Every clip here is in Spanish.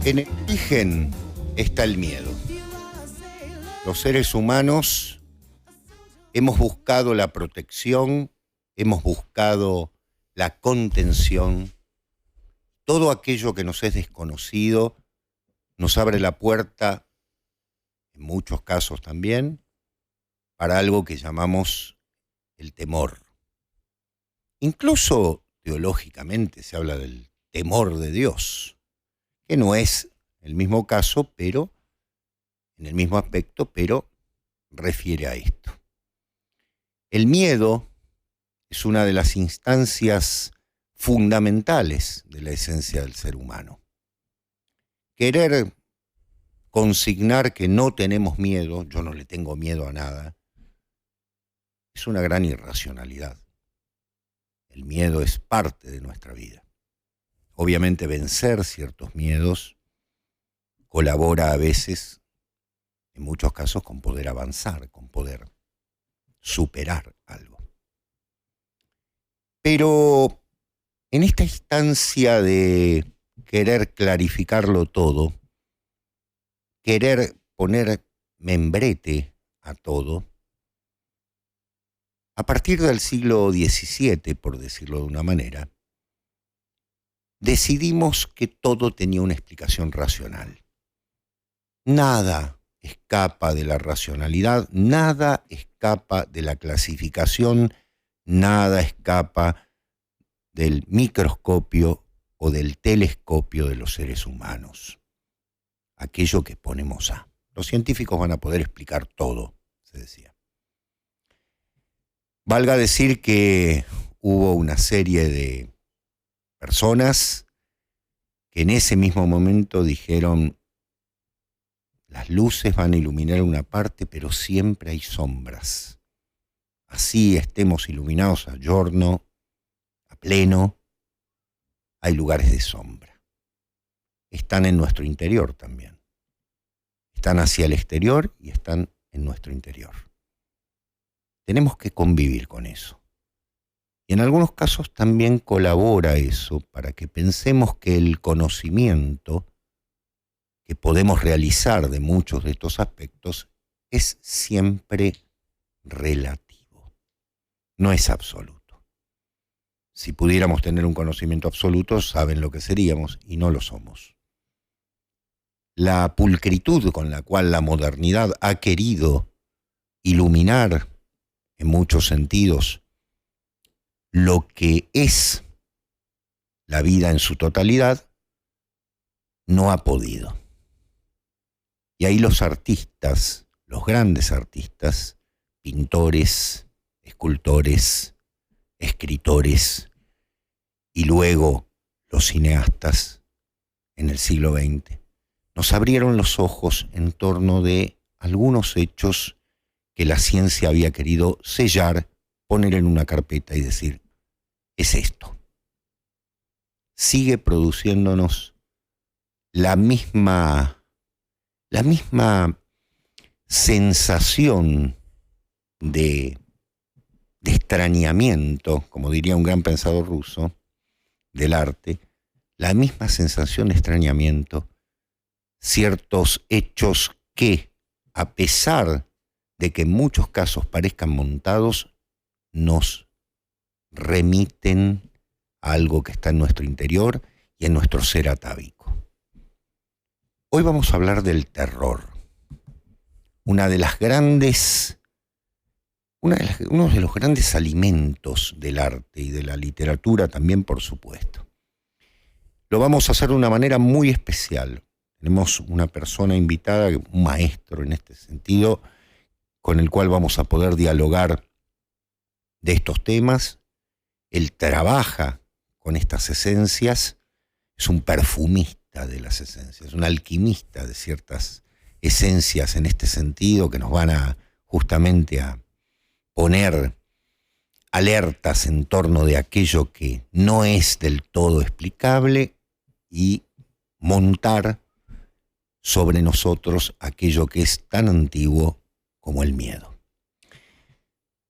En el origen está el miedo. Los seres humanos hemos buscado la protección, hemos buscado la contención. Todo aquello que nos es desconocido nos abre la puerta, en muchos casos también, para algo que llamamos el temor. Incluso teológicamente se habla del temor de Dios, que no es el mismo caso, pero en el mismo aspecto, pero refiere a esto. El miedo es una de las instancias fundamentales de la esencia del ser humano. Querer consignar que no tenemos miedo, yo no le tengo miedo a nada, es una gran irracionalidad. El miedo es parte de nuestra vida. Obviamente vencer ciertos miedos colabora a veces, en muchos casos, con poder avanzar, con poder superar algo. Pero en esta instancia de querer clarificarlo todo, querer poner membrete a todo, a partir del siglo XVII, por decirlo de una manera, decidimos que todo tenía una explicación racional. Nada escapa de la racionalidad, nada escapa de la clasificación, nada escapa del microscopio o del telescopio de los seres humanos. Aquello que ponemos a. Los científicos van a poder explicar todo, se decía. Valga decir que hubo una serie de personas que en ese mismo momento dijeron: las luces van a iluminar una parte, pero siempre hay sombras. Así estemos iluminados a giorno, a pleno, hay lugares de sombra. Están en nuestro interior también. Están hacia el exterior y están en nuestro interior. Tenemos que convivir con eso. Y en algunos casos también colabora eso para que pensemos que el conocimiento que podemos realizar de muchos de estos aspectos es siempre relativo, no es absoluto. Si pudiéramos tener un conocimiento absoluto, saben lo que seríamos, y no lo somos. La pulcritud con la cual la modernidad ha querido iluminar, en muchos sentidos, lo que es la vida en su totalidad, no ha podido. Y ahí los artistas, los grandes artistas, pintores, escultores, escritores, y luego los cineastas en el siglo XX, nos abrieron los ojos en torno de algunos hechos que la ciencia había querido sellar, poner en una carpeta y decir: es esto. Sigue produciéndonos la misma sensación de extrañamiento, como diría un gran pensador ruso del arte, la misma sensación de extrañamiento, ciertos hechos que, a pesar de que en muchos casos parezcan montados, nos remiten a algo que está en nuestro interior y en nuestro ser atávico. Hoy vamos a hablar del terror, uno de los grandes alimentos del arte y de la literatura también, por supuesto. Lo vamos a hacer de una manera muy especial. Tenemos una persona invitada, un maestro en este sentido, con el cual vamos a poder dialogar de estos temas. Él trabaja con estas esencias, es un perfumista de las esencias, un alquimista de ciertas esencias en este sentido, que nos van a justamente a poner alertas en torno de aquello que no es del todo explicable y montar sobre nosotros aquello que es tan antiguo como el miedo.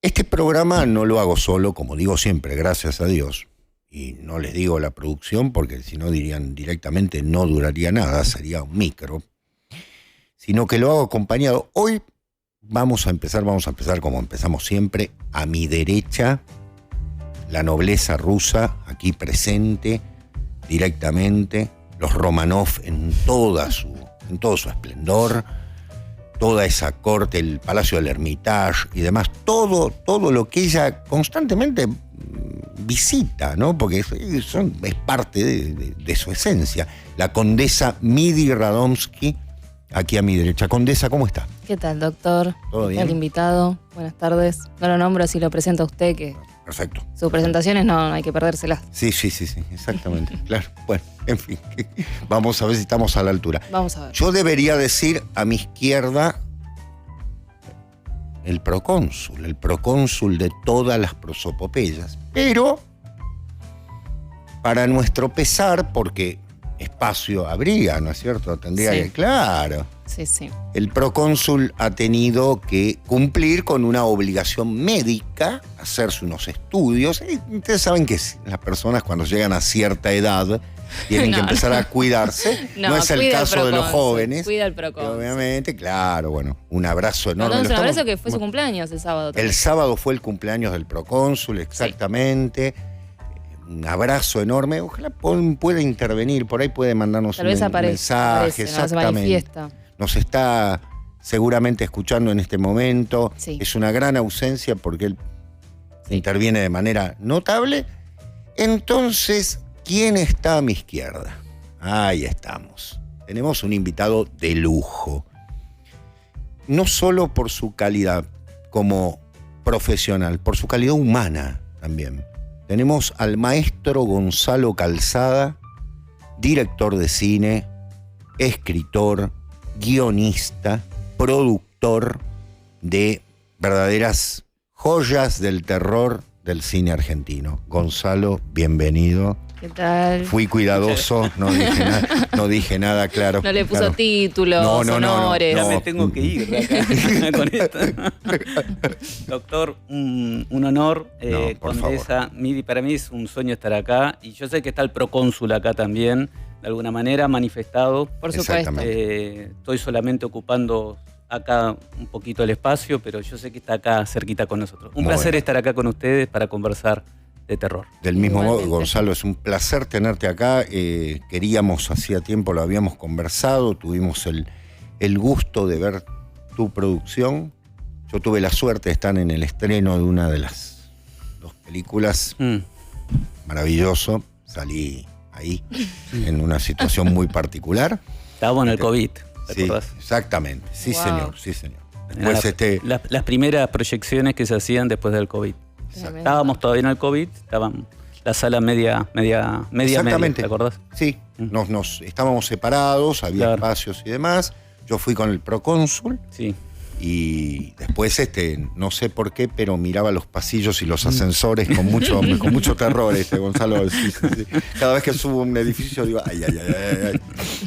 Este programa no lo hago solo, como digo siempre, gracias a Dios, y no les digo la producción porque si no dirían directamente no duraría nada, sería un micro, sino que lo hago acompañado. Hoy vamos a empezar como empezamos siempre, a mi derecha, la nobleza rusa, aquí presente, directamente, los Romanov en todo su esplendor, toda esa corte, el Palacio del Hermitage y demás, todo lo que ella constantemente visita, ¿no? Porque es parte de su esencia. La condesa Midi Radomski, aquí a mi derecha. Condesa, ¿cómo está? ¿Qué tal, doctor? ¿Todo bien? El invitado, buenas tardes. No lo nombro, si lo presento a usted, que Perfecto. sus presentaciones no hay que perdérselas. Sí, exactamente. Claro. Bueno, en fin, vamos a ver si estamos a la altura. Vamos a ver. Yo debería decir a mi izquierda el procónsul de todas las prosopopeyas. Pero, para nuestro pesar, porque espacio habría, ¿no es cierto? Tendría Sí. que, claro. Sí. El procónsul ha tenido que cumplir con una obligación médica, hacerse unos estudios. Y ustedes saben que las personas cuando llegan a cierta edad tienen que empezar a cuidarse. No es el caso de los jóvenes. Cuida el procónsul. Obviamente, claro, bueno, un abrazo enorme. Un abrazo que fue su cumpleaños el sábado también. El sábado fue el cumpleaños del procónsul, exactamente. Sí. Un abrazo enorme. Ojalá pueda intervenir, por ahí puede mandarnos Tal vez un aparece, mensaje. Exactamente. Nos está seguramente escuchando en este momento. Sí. Es una gran ausencia porque él interviene de manera notable. Entonces, ¿quién está a mi izquierda? Ahí estamos. Tenemos un invitado de lujo. No solo por su calidad como profesional, por su calidad humana también. Tenemos al maestro Gonzalo Calzada, director de cine, escritor, guionista, productor de verdaderas joyas del terror del cine argentino. Gonzalo, bienvenido. ¿Qué tal? Fui cuidadoso, no dije nada, claro. No le puso claro. títulos, honores. Ya me tengo que ir de acá con esto. Doctor, un honor, Condesa Midi, para mí es un sueño estar acá y yo sé que está el procónsul acá también, de alguna manera manifestado. Por supuesto. Estoy solamente ocupando acá un poquito el espacio, pero yo sé que está acá cerquita con nosotros. Un placer estar acá con ustedes para conversar de terror. Del mismo modo, Gonzalo, es un placer tenerte acá. Queríamos, hacía tiempo lo habíamos conversado, tuvimos el gusto de ver tu producción. Yo tuve la suerte de estar en el estreno de una de las dos películas. Maravilloso. Salí ahí en una situación muy particular. Estábamos en el COVID, ¿te acordás? Sí, exactamente. Sí, wow. Sí, señor. Después las primeras proyecciones que se hacían después del COVID. Estábamos todavía en el COVID, estaban la sala media, ¿te acordás? Sí, estábamos separados, había espacios y demás. Yo fui con el procónsul. Sí. Y después, no sé por qué, pero miraba los pasillos y los ascensores con mucho terror, Gonzalo. Sí. Cada vez que subo a un edificio digo, ay.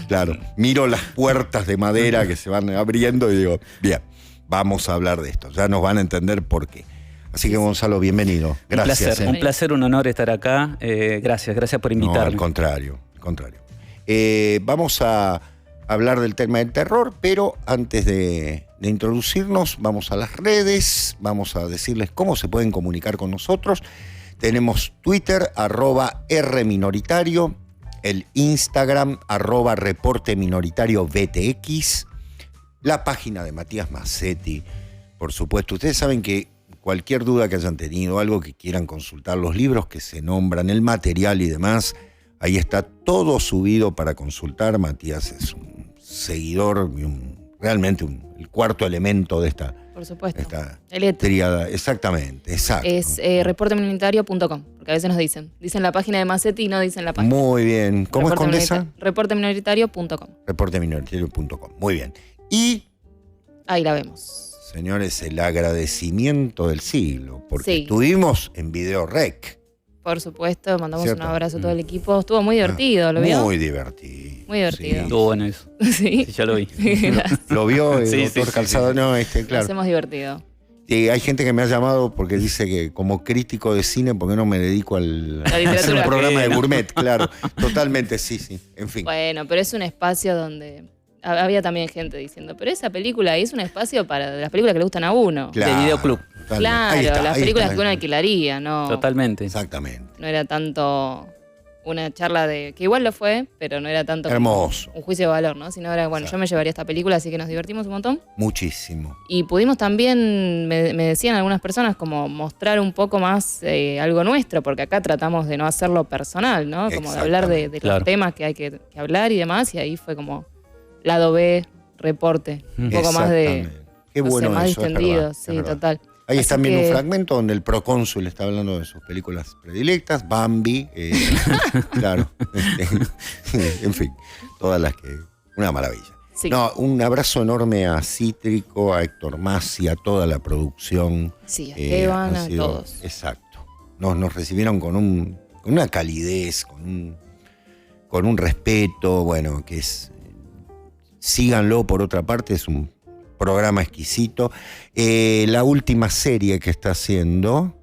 Claro, miro las puertas de madera que se van abriendo y digo, bien, vamos a hablar de esto. Ya nos van a entender por qué. Así que, Gonzalo, bienvenido. Gracias. Un placer, un honor estar acá. Gracias por invitarme. No, al contrario. Vamos a hablar del tema del terror, pero antes de introducirnos, vamos a las redes, vamos a decirles cómo se pueden comunicar con nosotros. Tenemos Twitter, @rminoritario, el Instagram, @reporteminoritariovtx, la página de Matías Massetti, por supuesto. Ustedes saben que cualquier duda que hayan tenido, algo que quieran consultar, los libros que se nombran, el material y demás, ahí está todo subido para consultar. Matías es un seguidor y realmente el cuarto elemento de esta, por supuesto, esta tríada. Exactamente, exacto. Es reporteminoritario.com, porque a veces nos dicen la página de Massetti y no dicen la página. Muy bien. ¿Cómo es, Condesa? Reporteminoritario.com. Reporteminoritario.com. Muy bien. Y ahí la vemos. Señores, el agradecimiento del siglo, porque estuvimos en Video Rec. Por supuesto, mandamos un abrazo a todo el equipo. Estuvo muy divertido, ¿lo vio? Muy divertido. Muy divertido. Sí. Estuvo bueno eso. Sí, ya lo vi. ¿Lo vio el sí, doctor Calzado? Sí. No, claro. Nos hemos divertido. Hay gente que me ha llamado porque dice que como crítico de cine, ¿por qué no me dedico a hacer un programa de gourmet? Claro, totalmente, sí, en fin. Bueno, pero es un espacio donde había también gente diciendo, pero esa película es un espacio para las películas que le gustan a uno. Claro, de videoclub. Claro, las películas que uno alquilaría, ¿no? Totalmente. Exactamente. No era tanto una charla que igual lo fue, pero no era tanto hermoso, un juicio de valor, ¿no? Sino era, bueno, exacto. Yo me llevaría esta película, así que nos divertimos un montón. Muchísimo. Y pudimos también, me decían algunas personas, como mostrar un poco más algo nuestro, porque acá tratamos de no hacerlo personal, ¿no? Como de hablar de los temas que hay que hablar y demás, y ahí fue como lado B, reporte, un poco más de... Qué bueno más eso, distendido, es sí, verdad. total. Ahí Así está viendo que... un fragmento donde el procónsul está hablando de sus películas predilectas, Bambi, claro, en fin, todas las que... Una maravilla. Sí. No, un abrazo enorme a Cítrico, a Héctor Masi, a toda la producción. Sí, a Esteban, a todos. Exacto. Nos recibieron con una calidez, con un respeto, bueno, que es... Síganlo, por otra parte, es un programa exquisito. La última serie que está haciendo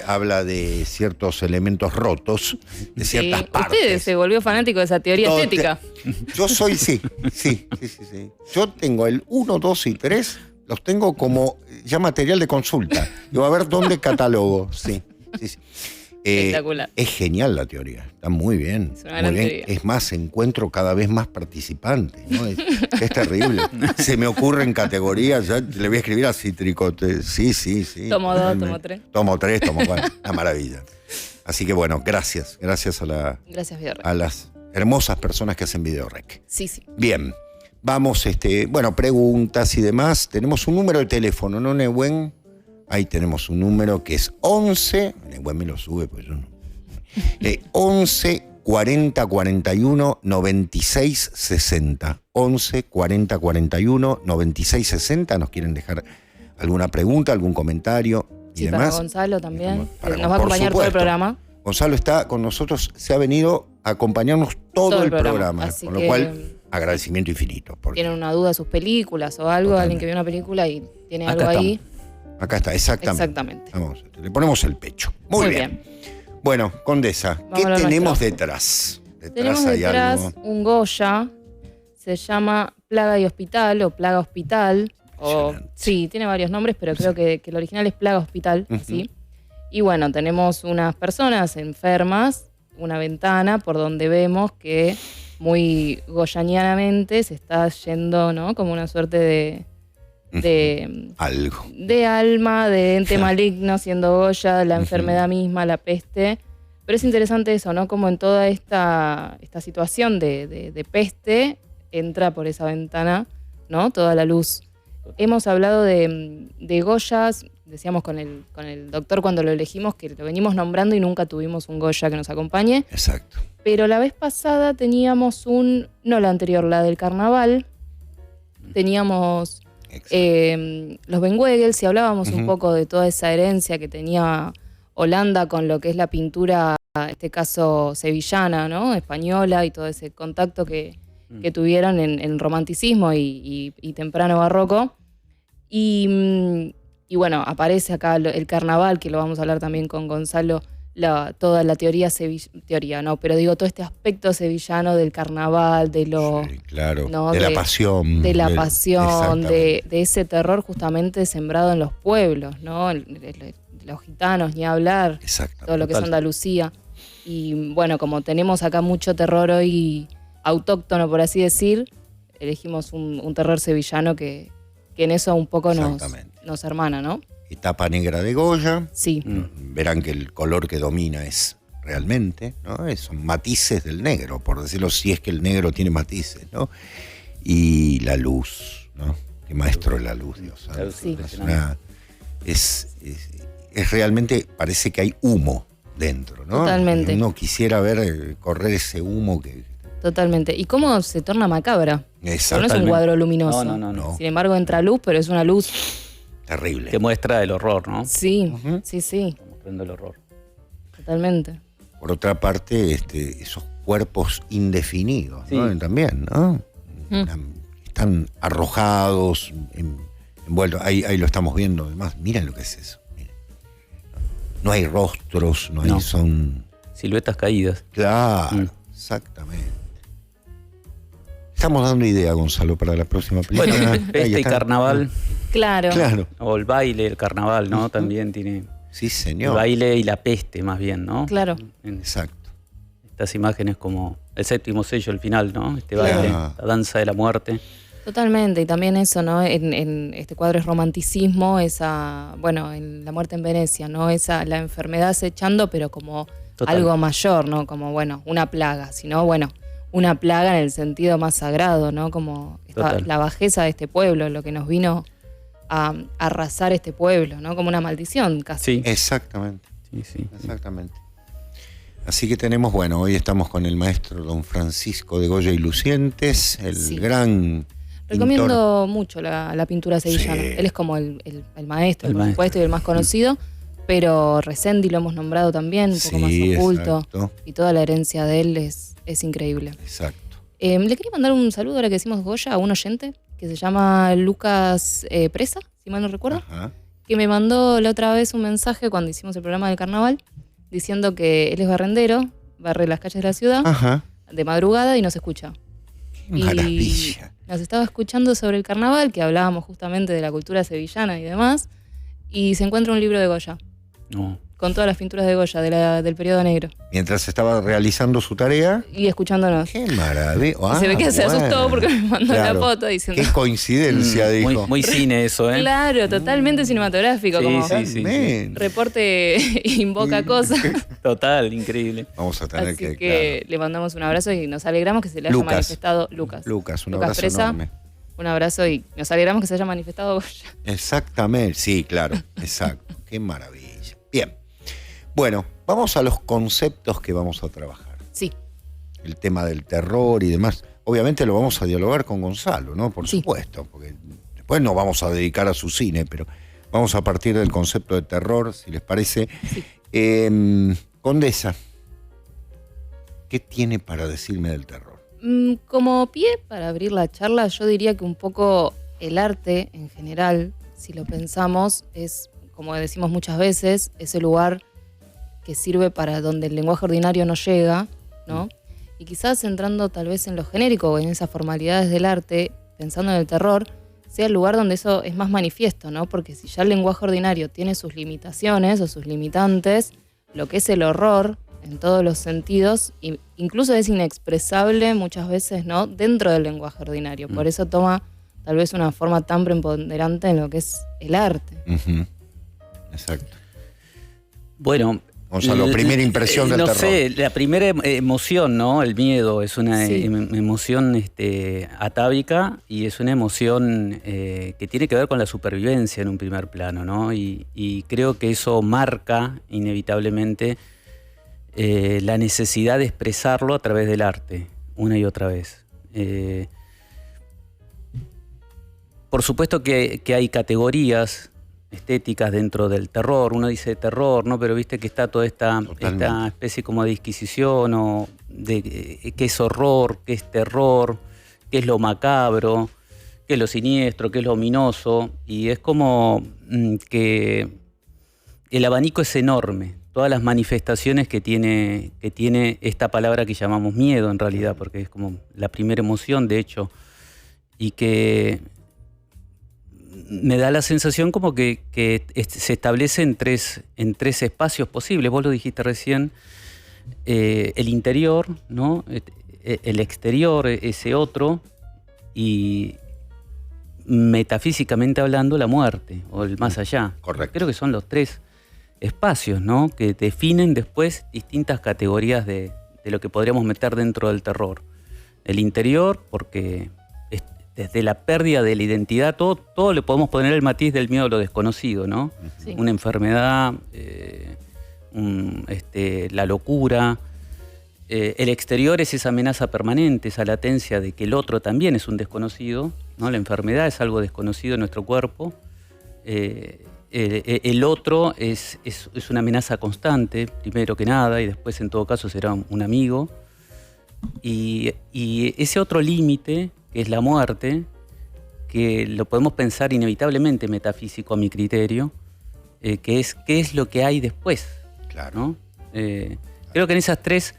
habla de ciertos elementos rotos, de ciertas partes. Usted se volvió fanático de esa teoría estética. Yo soy, sí. Yo tengo el 1, 2 y 3, los tengo como ya material de consulta. Yo a ver dónde catalogo, sí. Espectacular. Es genial la teoría, está muy bien. Es una gran teoría. Es más, encuentro cada vez más participantes, ¿no? Es terrible. Se me ocurren categorías, ya le voy a escribir a Cítrico. Sí. Tomo 2, tomo 3. Tomo 3, tomo 4, una maravilla. Así que bueno, gracias Gracias, Videorec. a las hermosas personas que hacen Videorec. Sí. Bien, vamos, preguntas y demás. Tenemos un número de teléfono, ¿no, Nehuen? Ahí tenemos un número que es 11, Nehuen me lo sube, pues yo no. 11 40 41 96 60. 11 40 41 96 60. ¿Nos quieren dejar alguna pregunta, algún comentario y demás? Para Gonzalo también, Para, que nos va a acompañar todo el programa. Gonzalo está con nosotros, se ha venido a acompañarnos todo el programa, con lo cual agradecimiento infinito. Tienen una duda de sus películas o algo, Totalmente. Alguien que vio una película y tiene Acá algo estamos. ahí. Acá está, exactamente. Vamos, le ponemos el pecho. Muy bien. Bueno, Condesa, ¿qué tenemos detrás? Tenemos detrás algo. un Goya, se llama Plaga y Hospital o Plaga Hospital. Sí, tiene varios nombres, pero creo que el original es Plaga Hospital, ¿sí? Y bueno, tenemos unas personas enfermas, una ventana por donde vemos que muy goyanianamente se está yendo, ¿no? Como una suerte algo. De alma, de ente maligno siendo Goya, la enfermedad misma, la peste. Pero es interesante eso, ¿no? Como en toda esta situación de peste entra por esa ventana, ¿no? Toda la luz. Hemos hablado de Goyas, decíamos con el doctor cuando lo elegimos que lo venimos nombrando y nunca tuvimos un Goya que nos acompañe. Exacto. Pero la vez pasada teníamos no la anterior, la del carnaval, teníamos los Benguegels y hablábamos un poco de toda esa herencia que tenía Holanda con lo que es la pintura, en este caso sevillana, ¿no? Española, y todo ese contacto que tuvieron en el romanticismo y temprano barroco. Y bueno, aparece acá el carnaval, que lo vamos a hablar también con Gonzalo, toda la teoría todo este aspecto sevillano del carnaval, de lo... Sí, claro, ¿no? de la pasión. De la pasión, de ese terror justamente sembrado en los pueblos, ¿no? Los gitanos, ni hablar, todo lo que es Andalucía. Y bueno, como tenemos acá mucho terror hoy autóctono, por así decir, elegimos un terror sevillano que en eso un poco nos hermana, ¿no? Etapa negra de Goya. Sí. Verán que el color que domina es realmente, ¿no? Son matices del negro, por decirlo, si es que el negro tiene matices, ¿no? Y la luz, ¿no? Qué maestro de la luz, Dios. Sí. Es realmente, parece que hay humo dentro, ¿no? Totalmente. Uno quisiera ver correr ese humo que... Totalmente. ¿Y cómo se torna macabra? Exacto. No es un cuadro luminoso. No. Sin embargo, entra luz, pero es una luz... Terrible. Que muestra el horror, ¿no? Sí, sí. Mostrando el horror. Totalmente. Por otra parte, esos cuerpos indefinidos, ¿no? También, ¿no? Están arrojados en envuelto. Ahí lo estamos viendo. Además, miren lo que es eso. Miren. No hay rostros, no hay, son... siluetas caídas. Claro, exactamente. Estamos dando idea, Gonzalo, para la próxima película. Bueno, peste y carnaval. Claro. O el baile, el carnaval, ¿no? También tiene... Sí, señor. El baile y la peste, más bien, ¿no? Claro. Exacto. Estas imágenes como el séptimo sello, el final, ¿no? Este baile, la danza de la muerte. Totalmente, y también eso, ¿no? En este cuadro es romanticismo, esa, bueno, en La muerte en Venecia, ¿no? Esa, la enfermedad acechando, pero como algo mayor, ¿no? Como, bueno, una plaga, sino, bueno, una plaga en el sentido más sagrado, ¿no? Como la bajeza de este pueblo, lo que nos vino a arrasar este pueblo, ¿no? Como una maldición casi. Sí. Exactamente. Sí. Exactamente. Así que tenemos, bueno, hoy estamos con el maestro don Francisco de Goya y Lucientes, el gran Recomiendo pintor. mucho la pintura sevillana. Sí. Él es como el maestro, por supuesto, y el más conocido, pero Resendi lo hemos nombrado también, un poco más oculto. Exacto. Y toda la herencia de él es increíble. Exacto. Le quería mandar un saludo ahora que decimos Goya a un oyente que se llama Lucas Presa, si mal no recuerdo, que me mandó la otra vez un mensaje cuando hicimos el programa del carnaval diciendo que él es barrendero, barre las calles de la ciudad de madrugada y nos escucha. Qué maravilla. Y nos estaba escuchando sobre el carnaval, que hablábamos justamente de la cultura sevillana y demás, y se encuentra un libro de Goya. No. Con todas las pinturas de Goya del periodo negro. Mientras estaba realizando su tarea. Y escuchándonos. Qué maravilla. Se ve que se asustó porque me mandó la foto diciendo. Qué coincidencia, dijo. Muy cine eso, ¿eh? Claro, totalmente cinematográfico. Sí, como sí. reporte invoca cosas. Total, increíble. Vamos a tener Así que le mandamos un abrazo y nos alegramos que se le haya manifestado Lucas. Un abrazo Presa, enorme. Un abrazo y nos alegramos que se haya manifestado Goya. Exactamente, sí, claro, exacto. Qué maravilla. Bien. Bueno, vamos a los conceptos que vamos a trabajar. Sí. El tema del terror y demás. Obviamente lo vamos a dialogar con Gonzalo, ¿no? Por supuesto, porque después nos vamos a dedicar a su cine, pero vamos a partir del concepto de terror, si les parece. Sí. Condesa, ¿qué tiene para decirme del terror? Como pie para abrir la charla, yo diría que un poco el arte en general, si lo pensamos, es, como decimos muchas veces, ese lugar que sirve para donde el lenguaje ordinario no llega, ¿no? Y quizás entrando tal vez en lo genérico o en esas formalidades del arte, pensando en el terror, sea el lugar donde eso es más manifiesto, ¿no? Porque si ya el lenguaje ordinario tiene sus limitaciones o sus limitantes, lo que es el horror en todos los sentidos, incluso es inexpresable muchas veces, ¿no? Dentro del lenguaje ordinario. Por eso toma tal vez una forma tan preponderante en lo que es el arte. Exacto. Bueno, Gonzalo, primera impresión del terror. No sé, la primera emoción, ¿no? El miedo es una emoción atávica y es una emoción que tiene que ver con la supervivencia en un primer plano, ¿no? Y creo que eso marca inevitablemente la necesidad de expresarlo a través del arte, una y otra vez. Por supuesto que hay categorías estéticas dentro del terror. Uno dice terror, ¿no? Pero viste que está toda esta especie como de disquisición o de qué es horror, qué es terror, qué es lo macabro, qué es lo siniestro, qué es lo ominoso. Y es como que el abanico es enorme. Todas las manifestaciones que tiene esta palabra que llamamos miedo en realidad, porque es como la primera emoción, de hecho, y que me da la sensación como que se establece en tres espacios posibles. Vos lo dijiste recién, el interior, ¿no? El exterior, ese otro, y metafísicamente hablando, la muerte, o el más allá. Correcto. Creo que son los tres espacios, ¿no? Que definen después distintas categorías de lo que podríamos meter dentro del terror. El interior, porque desde la pérdida de la identidad, todo le podemos poner el matiz del miedo a lo desconocido, ¿no? Sí. Una enfermedad, la locura. El exterior es esa amenaza permanente, esa latencia de que el otro también es un desconocido, ¿no? La enfermedad es algo desconocido en nuestro cuerpo. El otro es una amenaza constante, primero que nada, y después en todo caso será un amigo. Y ese otro límite, que es la muerte, que lo podemos pensar inevitablemente metafísico a mi criterio, que es qué es lo que hay después. Claro. ¿No? Creo que en esas tres...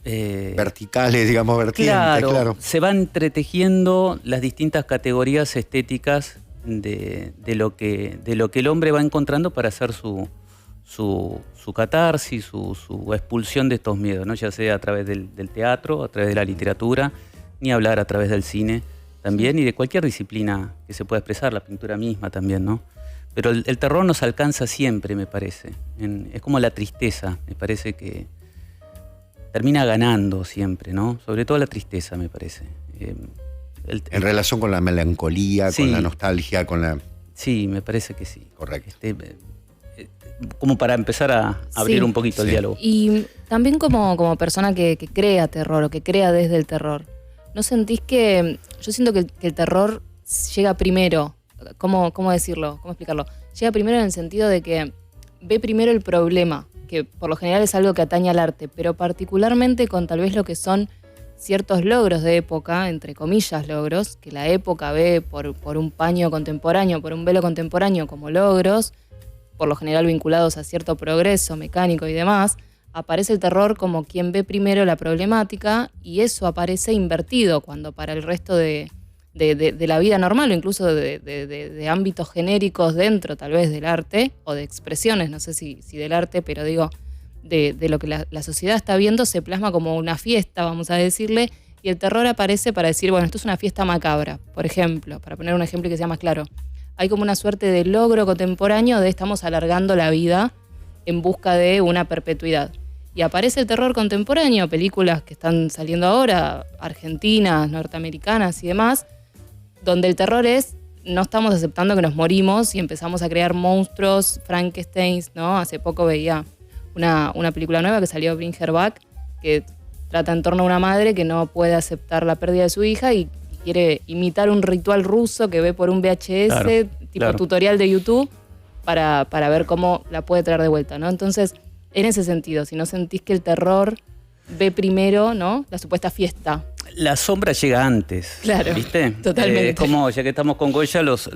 verticales, digamos, vertientes, claro. Se van entretejiendo las distintas categorías estéticas de lo que el hombre va encontrando para hacer su catarsis, su expulsión de estos miedos, ¿no? Ya sea a través del teatro, a través de la literatura, ni hablar a través del cine también, y de cualquier disciplina que se pueda expresar, la pintura misma también, ¿no? Pero el terror nos alcanza siempre, me parece. Es como la tristeza, me parece que termina ganando siempre, ¿no? Sobre todo la tristeza, me parece. En relación con la melancolía, sí, con la nostalgia, con la... Sí, me parece que sí. Correcto. Como para empezar a abrir un poquito el diálogo. Y también como persona que crea terror o que crea desde el terror, ¿no sentís que... Yo siento que el terror llega primero, ¿cómo decirlo? ¿Cómo explicarlo? Llega primero en el sentido de que ve primero el problema, que por lo general es algo que atañe al arte, pero particularmente con tal vez lo que son ciertos logros de época, entre comillas logros, que la época ve por un paño contemporáneo, por un velo contemporáneo como logros, por lo general vinculados a cierto progreso mecánico y demás, aparece el terror como quien ve primero la problemática, y eso aparece invertido, cuando para el resto de la vida normal o incluso de ámbitos genéricos dentro tal vez del arte o de expresiones, no sé si del arte, pero digo, de lo que la sociedad está viendo, se plasma como una fiesta, vamos a decirle, y el terror aparece para decir, bueno, esto es una fiesta macabra, por ejemplo, para poner un ejemplo que sea más claro. Hay como una suerte de logro contemporáneo de estamos alargando la vida en busca de una perpetuidad. Y aparece el terror contemporáneo, películas que están saliendo ahora, argentinas, norteamericanas y demás, donde el terror es, no estamos aceptando que nos morimos y empezamos a crear monstruos, Frankensteins, ¿no? Hace poco veía una película nueva que salió, Bring Her Back, que trata en torno a una madre que no puede aceptar la pérdida de su hija y quiere imitar un ritual ruso que ve por un VHS, tutorial de YouTube, para ver cómo la puede traer de vuelta, ¿no? Entonces, en ese sentido, si no sentís que el terror ve primero, ¿no?, la supuesta fiesta. La sombra llega antes, claro, ¿viste? Totalmente. Como ya que estamos con Goya, los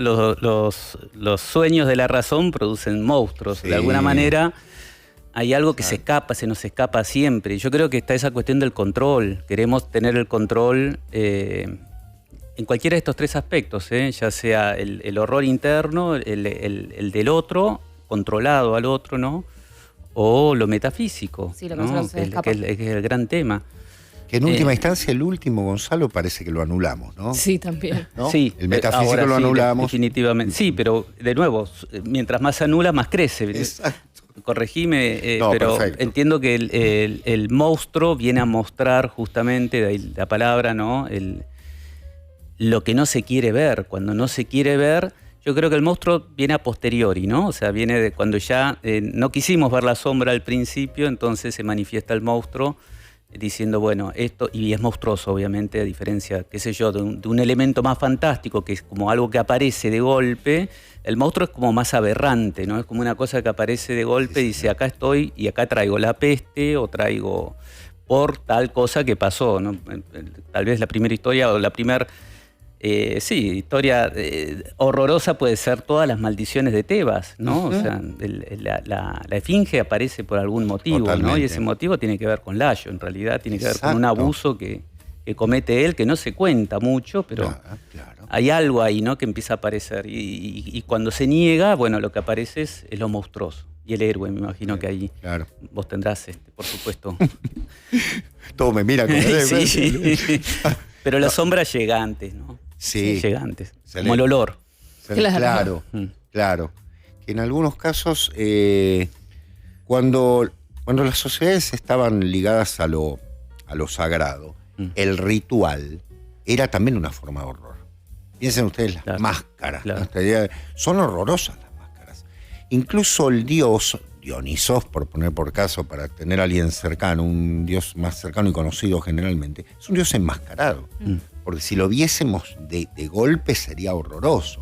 sueños de la razón producen monstruos. Sí. De alguna manera hay algo que se nos escapa siempre. Yo creo que está esa cuestión del control. Queremos tener el control en cualquiera de estos tres aspectos, ya sea el horror interno, el del otro, controlado al otro, ¿no? O lo metafísico, sí, lo ¿no? que es el gran tema. Que en última instancia, el último, Gonzalo, parece que lo anulamos, ¿no? Sí, también. ¿No? Sí, el metafísico ahora lo anulamos. Definitivamente. Sí, pero de nuevo, mientras más se anula, más crece. Exacto. Corregime, pero perfecto. Entiendo que el monstruo viene a mostrar justamente, de ahí la palabra, ¿no? Lo que no se quiere ver. Cuando no se quiere ver, yo creo que el monstruo viene a posteriori, ¿no? O sea, viene de cuando ya no quisimos ver la sombra al principio, entonces se manifiesta el monstruo diciendo, bueno, esto, y es monstruoso, obviamente, a diferencia, qué sé yo, de un elemento más fantástico, que es como algo que aparece de golpe. El monstruo es como más aberrante, ¿no? Es como una cosa que aparece de golpe y dice, acá estoy y acá traigo la peste o traigo por tal cosa que pasó, ¿no? Tal vez la primera historia o la primera... historia horrorosa puede ser todas las maldiciones de Tebas, ¿no? O sea, la esfinge aparece por algún motivo, totalmente, ¿no? Y ese motivo tiene que ver con Layo, en realidad tiene que ver con un abuso que comete él, que no se cuenta mucho, pero claro. Hay algo ahí, ¿no?, que empieza a aparecer. Y cuando se niega, bueno, lo que aparece es lo monstruoso. Y el héroe, me imagino que ahí vos tendrás, por supuesto. Todo me mira con sí. Pero la sombra llega antes, ¿no? Sí. Llega antes. Como el olor. Claro. Que en algunos casos, cuando las sociedades estaban ligadas a lo sagrado, el ritual era también una forma de horror. Piensen ustedes las máscaras. Claro. Son horrorosas las máscaras. Incluso el dios Dionisos, por poner por caso, para tener a alguien cercano, un dios más cercano y conocido generalmente, es un dios enmascarado. Porque si lo viésemos de golpe sería horroroso.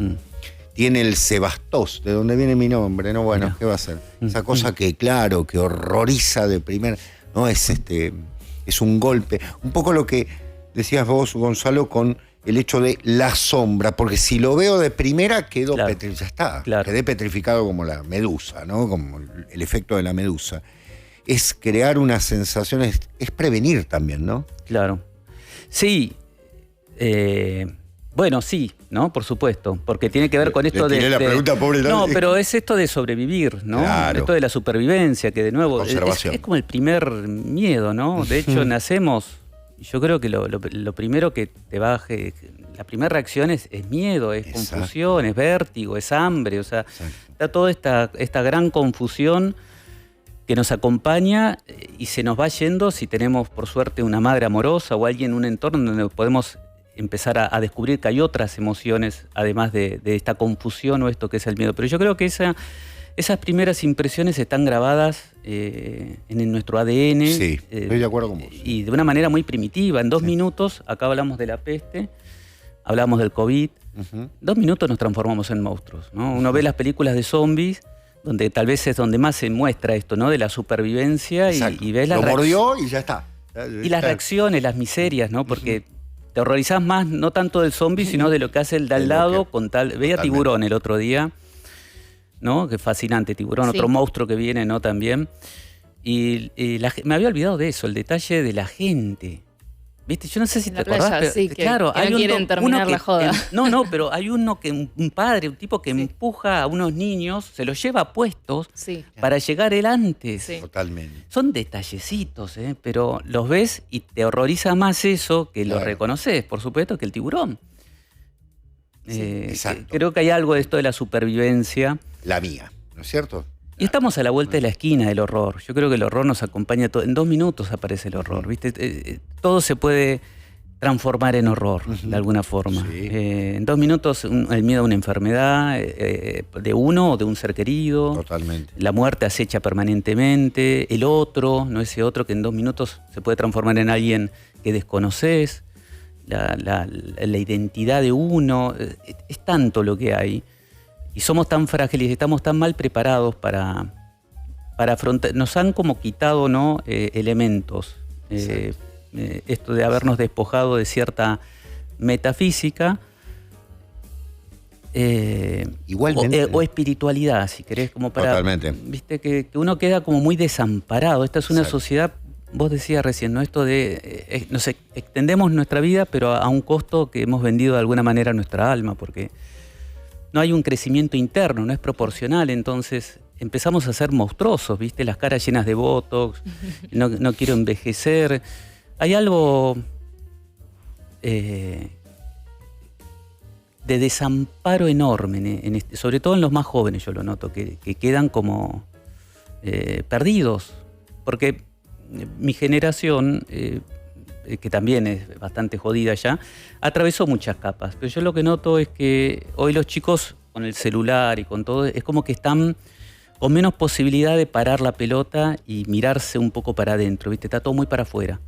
Tiene el Sebastos, de donde viene mi nombre, ¿no? Bueno, ¿qué va a ser? Esa cosa que, claro, que horroriza de primera, ¿no? Es un golpe. Un poco lo que decías vos, Gonzalo, con el hecho de la sombra, porque si lo veo de primera quedo Claro. ya está, Claro. quedé petrificado como la medusa, ¿no? Como el efecto de la medusa. Es crear unas sensaciones, es prevenir también, ¿no? Claro. Sí. Bueno, sí, ¿no? Por supuesto, porque tiene que ver con esto Le tiré la pregunta, pobre No, Lali. pero es esto de sobrevivir, ¿no? Claro. Esto de la supervivencia, que de nuevo Conservación. es como el primer miedo, ¿no? De hecho, nacemos, yo creo que lo primero que te baje, la primera reacción es miedo, es Exacto. confusión, es vértigo, es hambre, o sea, Exacto. está toda esta gran confusión que nos acompaña y se nos va yendo si tenemos, por suerte, una madre amorosa o alguien en un entorno donde podemos empezar a descubrir que hay otras emociones, además de esta confusión o esto que es el miedo. Pero yo creo que esas primeras impresiones están grabadas en nuestro ADN. Sí, estoy de acuerdo con vos. Y de una manera muy primitiva. En 2 minutos, acá hablamos de la peste, hablamos del COVID. Ujú. 2 minutos nos transformamos en monstruos, ¿no? Uno ve las películas de zombies, donde tal vez es donde más se muestra esto, ¿no? De la supervivencia Exacto. y ves Lo mordió y ya está. y las reacciones, las miserias, ¿no? Porque te horrorizás más no tanto del zombie, sino de lo que hace el de al De lo lado que- con tal. Veía totalmente. Tiburón el otro día, ¿no? Que fascinante, Tiburón, Sí. otro monstruo que viene, ¿no? También. Y me había olvidado de eso, el detalle de la gente. ¿Viste? Yo no sé si En te la playa, acordás, pero, sí, que claro, no hay quieren terminar uno la joda. no, pero hay uno que, un padre, un tipo que empuja a unos niños, se los lleva puestos Sí. para llegar él antes. Sí. Totalmente. Son detallecitos, pero los ves y te horroriza más eso que lo Claro. reconoces, por supuesto, que el tiburón. Sí, exacto. Creo que hay algo de esto de la supervivencia. La mía, ¿no es cierto? Y estamos a la vuelta de la esquina del horror. Yo creo que el horror nos acompaña todo. En 2 minutos aparece el horror, ¿viste? Todo se puede transformar en horror, de alguna forma. Sí. En 2 minutos el miedo a una enfermedad, de uno o de un ser querido. Totalmente. La muerte acecha permanentemente, el otro, no ese otro que en 2 minutos se puede transformar en alguien que desconoces, la identidad de uno, es tanto lo que hay. Y somos tan frágiles y estamos tan mal preparados para afrontar. Nos han como quitado, ¿no? Elementos. Esto de habernos despojado de cierta metafísica. Igualmente. O espiritualidad, si querés, como para. Totalmente. Viste que uno queda como muy desamparado. Esta es una Exacto. sociedad, vos decías recién, ¿no? Esto de nos extendemos nuestra vida, pero a un costo que hemos vendido de alguna manera nuestra alma, porque no hay un crecimiento interno, no es proporcional. Entonces empezamos a ser monstruosos, ¿viste? Las caras llenas de botox, no quiero envejecer. Hay algo de desamparo enorme, sobre todo en los más jóvenes, yo lo noto, que quedan como perdidos. Porque mi generación, que también es bastante jodida ya, atravesó muchas capas. Pero yo lo que noto es que hoy los chicos, con el celular y con todo, es como que están con menos posibilidad de parar la pelota y mirarse un poco para adentro, ¿viste? Está todo muy para afuera.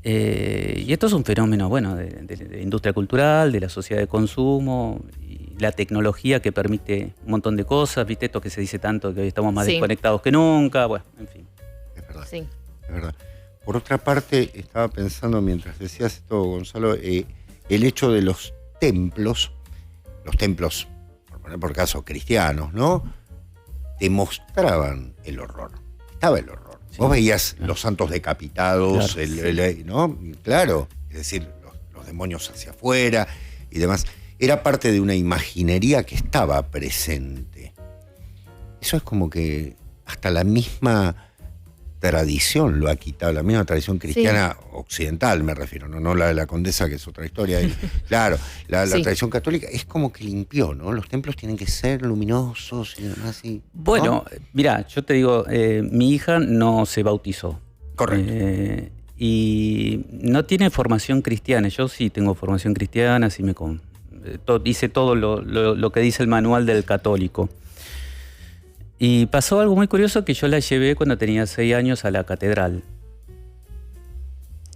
Y esto es un fenómeno, bueno, de industria cultural, de la sociedad de consumo, y la tecnología que permite un montón de cosas, ¿viste? Esto que se dice tanto, que hoy estamos más Sí. desconectados que nunca, bueno, en fin. Es verdad. Sí. Es verdad. Por otra parte, estaba pensando mientras decías esto, Gonzalo, el hecho de los templos, por poner por caso cristianos, ¿no? Demostraban el horror. Estaba el horror. Sí. Vos veías los santos decapitados, Claro, ¿no? Claro, es decir, los demonios hacia afuera y demás. Era parte de una imaginería que estaba presente. Eso es como que hasta la misma tradición lo ha quitado, la misma tradición cristiana occidental, me refiero, no la de la condesa, que es otra historia. Claro, la Sí. tradición católica es como que limpió, ¿no? Los templos tienen que ser luminosos y demás. Bueno, mirá, yo te digo, mi hija no se bautizó. Correcto. Y no tiene formación cristiana. Yo sí tengo formación cristiana, sí hice todo lo que dice el manual del católico. Y pasó algo muy curioso, que yo la llevé cuando tenía 6 años a la catedral.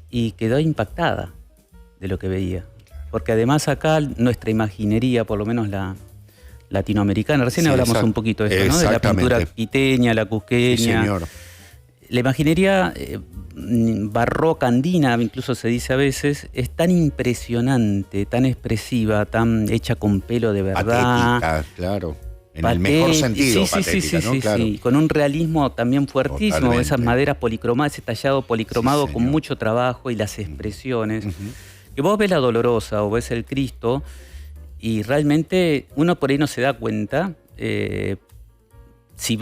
Y quedó impactada de lo que veía. Porque además acá nuestra imaginería, por lo menos la latinoamericana, recién Sí, hablamos exacto. un poquito de esto, ¿no? De la Exactamente. pintura quiteña, la cusqueña. Sí, señor. la imaginería barroca andina, incluso se dice a veces, es tan impresionante, tan expresiva, tan hecha con pelo de verdad. Patética, claro. En el mejor sentido, patética, ¿no? Sí, claro. sí, con un realismo también fuertísimo, Totalmente. esas maderas policromadas, ese tallado policromado Sí, con señor. mucho trabajo y las expresiones. Ujú. Que vos ves la Dolorosa o ves el Cristo y realmente uno por ahí no se da cuenta. Si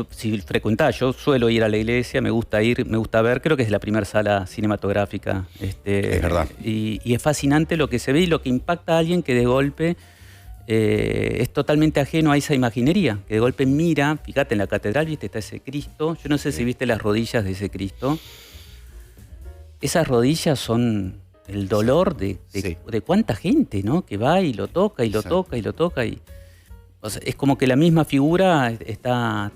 frecuentás, yo suelo ir a la iglesia, me gusta ver, creo que es la primera sala cinematográfica. Es verdad. Y es fascinante lo que se ve y lo que impacta a alguien que de golpe es totalmente ajeno a esa imaginería, que de golpe mira, fíjate en la catedral, viste, está ese Cristo, yo no sé si viste las rodillas de ese Cristo. Esas rodillas son el dolor de cuánta gente, ¿no? Que va y lo toca y lo toca y lo toca. O sea, es como que la misma figura está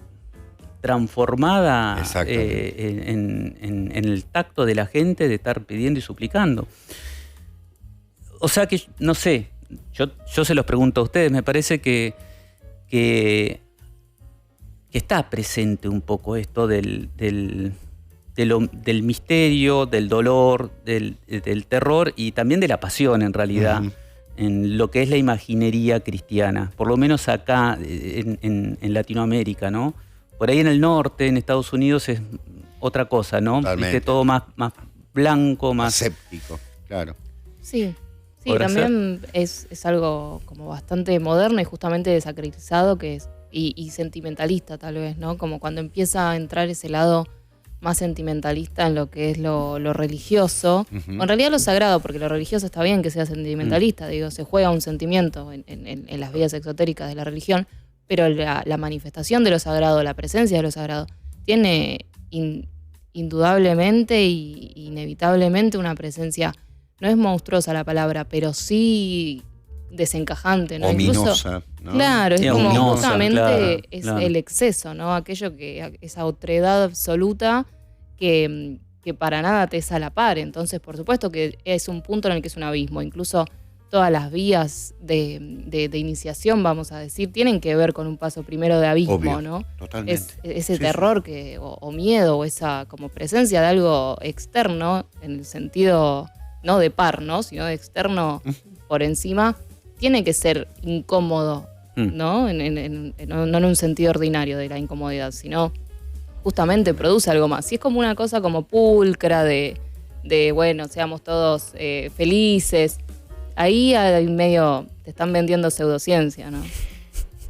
transformada en el tacto de la gente de estar pidiendo y suplicando. O sea que, no sé, yo se los pregunto a ustedes, me parece que está presente un poco esto del misterio, del dolor, del terror y también de la pasión en realidad. Uh-huh. En lo que es la imaginería cristiana, por lo menos acá en Latinoamérica, ¿no? Por ahí en el norte, en Estados Unidos, es otra cosa, ¿no? Viste, todo más blanco, más aséptico, claro. Sí, también es algo como bastante moderno y justamente desacralizado y sentimentalista tal vez, ¿no? Como cuando empieza a entrar ese lado más sentimentalista en lo que es lo religioso, uh-huh. O en realidad lo sagrado, porque lo religioso está bien que sea sentimentalista, digo, se juega un sentimiento en las vidas exotéricas de la religión, pero la manifestación de lo sagrado, la presencia de lo sagrado, tiene indudablemente e inevitablemente una presencia, no es monstruosa la palabra, pero sí desencajante, ¿no? Ominosa, ¿no? Claro, es como ominosa, justamente claro. El exceso, ¿no? Aquello esa otredad absoluta que para nada te es a la par. Entonces, por supuesto que es un punto en el que es un abismo. Incluso todas las vías de iniciación, vamos a decir, tienen que ver con un paso primero de abismo, obvio, ¿no? Totalmente. Ese terror o miedo o esa como presencia de algo externo, en el sentido no de par, ¿no? Sino de externo por encima. Tiene que ser incómodo, ¿no? No en un sentido ordinario de la incomodidad, sino justamente produce algo más. Si es como una cosa como pulcra de bueno, seamos todos felices, ahí al medio te están vendiendo pseudociencia, ¿no?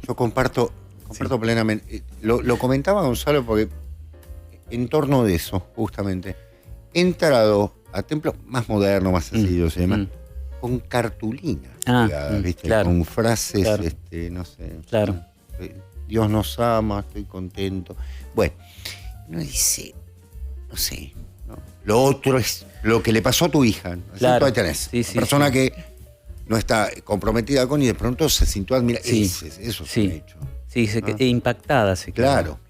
Yo comparto plenamente. Lo comentaba Gonzalo porque en torno de eso, justamente, he entrado a templos más modernos, más sencillos y demás, con cartulinas, ¿viste? Claro. Con frases, claro. No sé. Claro. Dios nos ama, estoy contento. Bueno, uno dice, no sé, ¿no? Lo otro es lo que le pasó a tu hija. ¿No? Claro. Ahí tenés. Una persona que no está comprometida con y de pronto se sintió admirada. Eso es un hecho. Sí, impactada se quedó. Claro.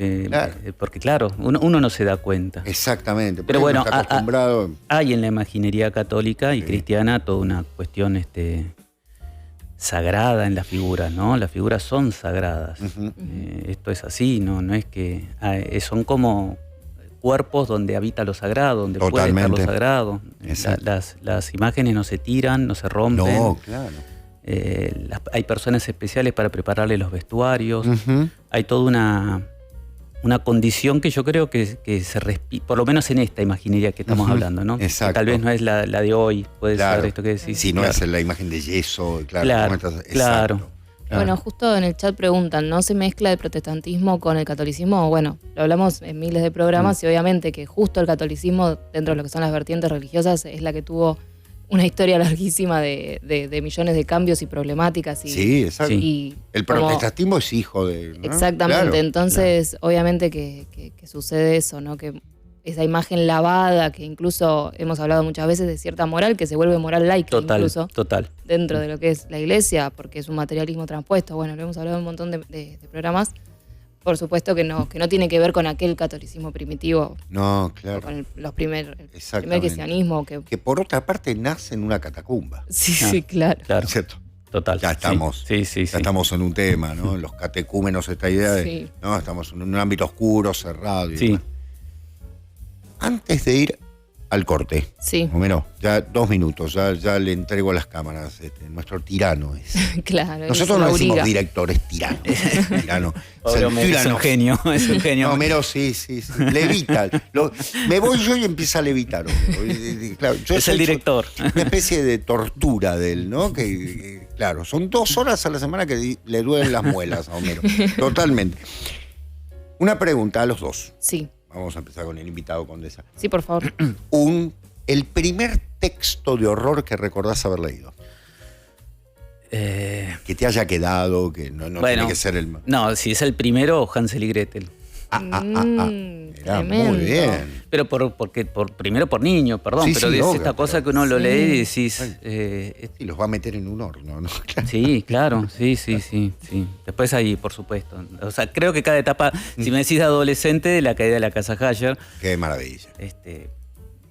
Porque claro, uno no se da cuenta. Exactamente. Pero bueno, está acostumbrado. Hay en la imaginería católica y cristiana toda una cuestión sagrada en las figuras, ¿no? Las figuras son sagradas. Uh-huh. Esto es así, no es que son como cuerpos donde habita lo sagrado, donde Totalmente. puede estar lo sagrado. Las imágenes no se tiran, no se rompen. No, claro. Hay personas especiales para prepararle los vestuarios. Uh-huh. Hay toda una condición que yo creo que se respira, por lo menos en esta imaginería que estamos hablando, ¿no? Exacto. Que tal vez no es la de hoy, puede ser esto que decís. Si no es la imagen de yeso, claro. Bueno, justo en el chat preguntan, ¿no se mezcla el protestantismo con el catolicismo? Bueno, lo hablamos en miles de programas y obviamente que justo el catolicismo, dentro de lo que son las vertientes religiosas, es la que tuvo una historia larguísima de millones de cambios y problemáticas. Sí, exacto. Y el protestantismo es hijo de... ¿no? Exactamente, claro, entonces obviamente que sucede eso, ¿no? Que esa imagen lavada, que incluso hemos hablado muchas veces de cierta moral, que se vuelve moral laica incluso. Total. Dentro de lo que es la iglesia, porque es un materialismo transpuesto. Bueno, lo hemos hablado en un montón de programas. Por supuesto que no tiene que ver con aquel catolicismo primitivo. No, claro. Con el primer cristianismo. Que por otra parte nace en una catacumba. Sí, claro. ¿Cierto? Total. Ya estamos. Sí. Ya estamos en un tema, ¿no? Los catecúmenos, esta idea de... ¿no? Estamos en un ámbito oscuro, cerrado y demás. Antes de ir al corte, Sí. Homero, ya 2 minutos, ya le entrego las cámaras. Nuestro tirano es. Claro. Nosotros no decimos directores tiranos. Tirano. Es un genio, es un genio. No, Homero sí. Levita. Me voy yo y empieza a levitar. Claro, yo es el director. Una especie de tortura de él, ¿no? Que claro, son 2 horas a la semana que le duelen las muelas a Homero. Totalmente. Una pregunta a los dos. Sí. Vamos a empezar con el invitado, Condesa. Sí, por favor. El primer texto de horror que recordás haber leído. Que te haya quedado, que no tiene que ser el... No, si es el primero, Hansel y Gretel. Era Tremendo. muy bien. Pero primero por niño, perdón, Sí, pero sí, es obvio, esta cosa pero- que uno lo Sí. lee y decís... Y los va a meter en un horno, ¿no? sí, claro, sí. Después ahí, por supuesto. O sea, creo que cada etapa, si me decís de adolescente, la caída de la casa Hayer, Qué maravilla.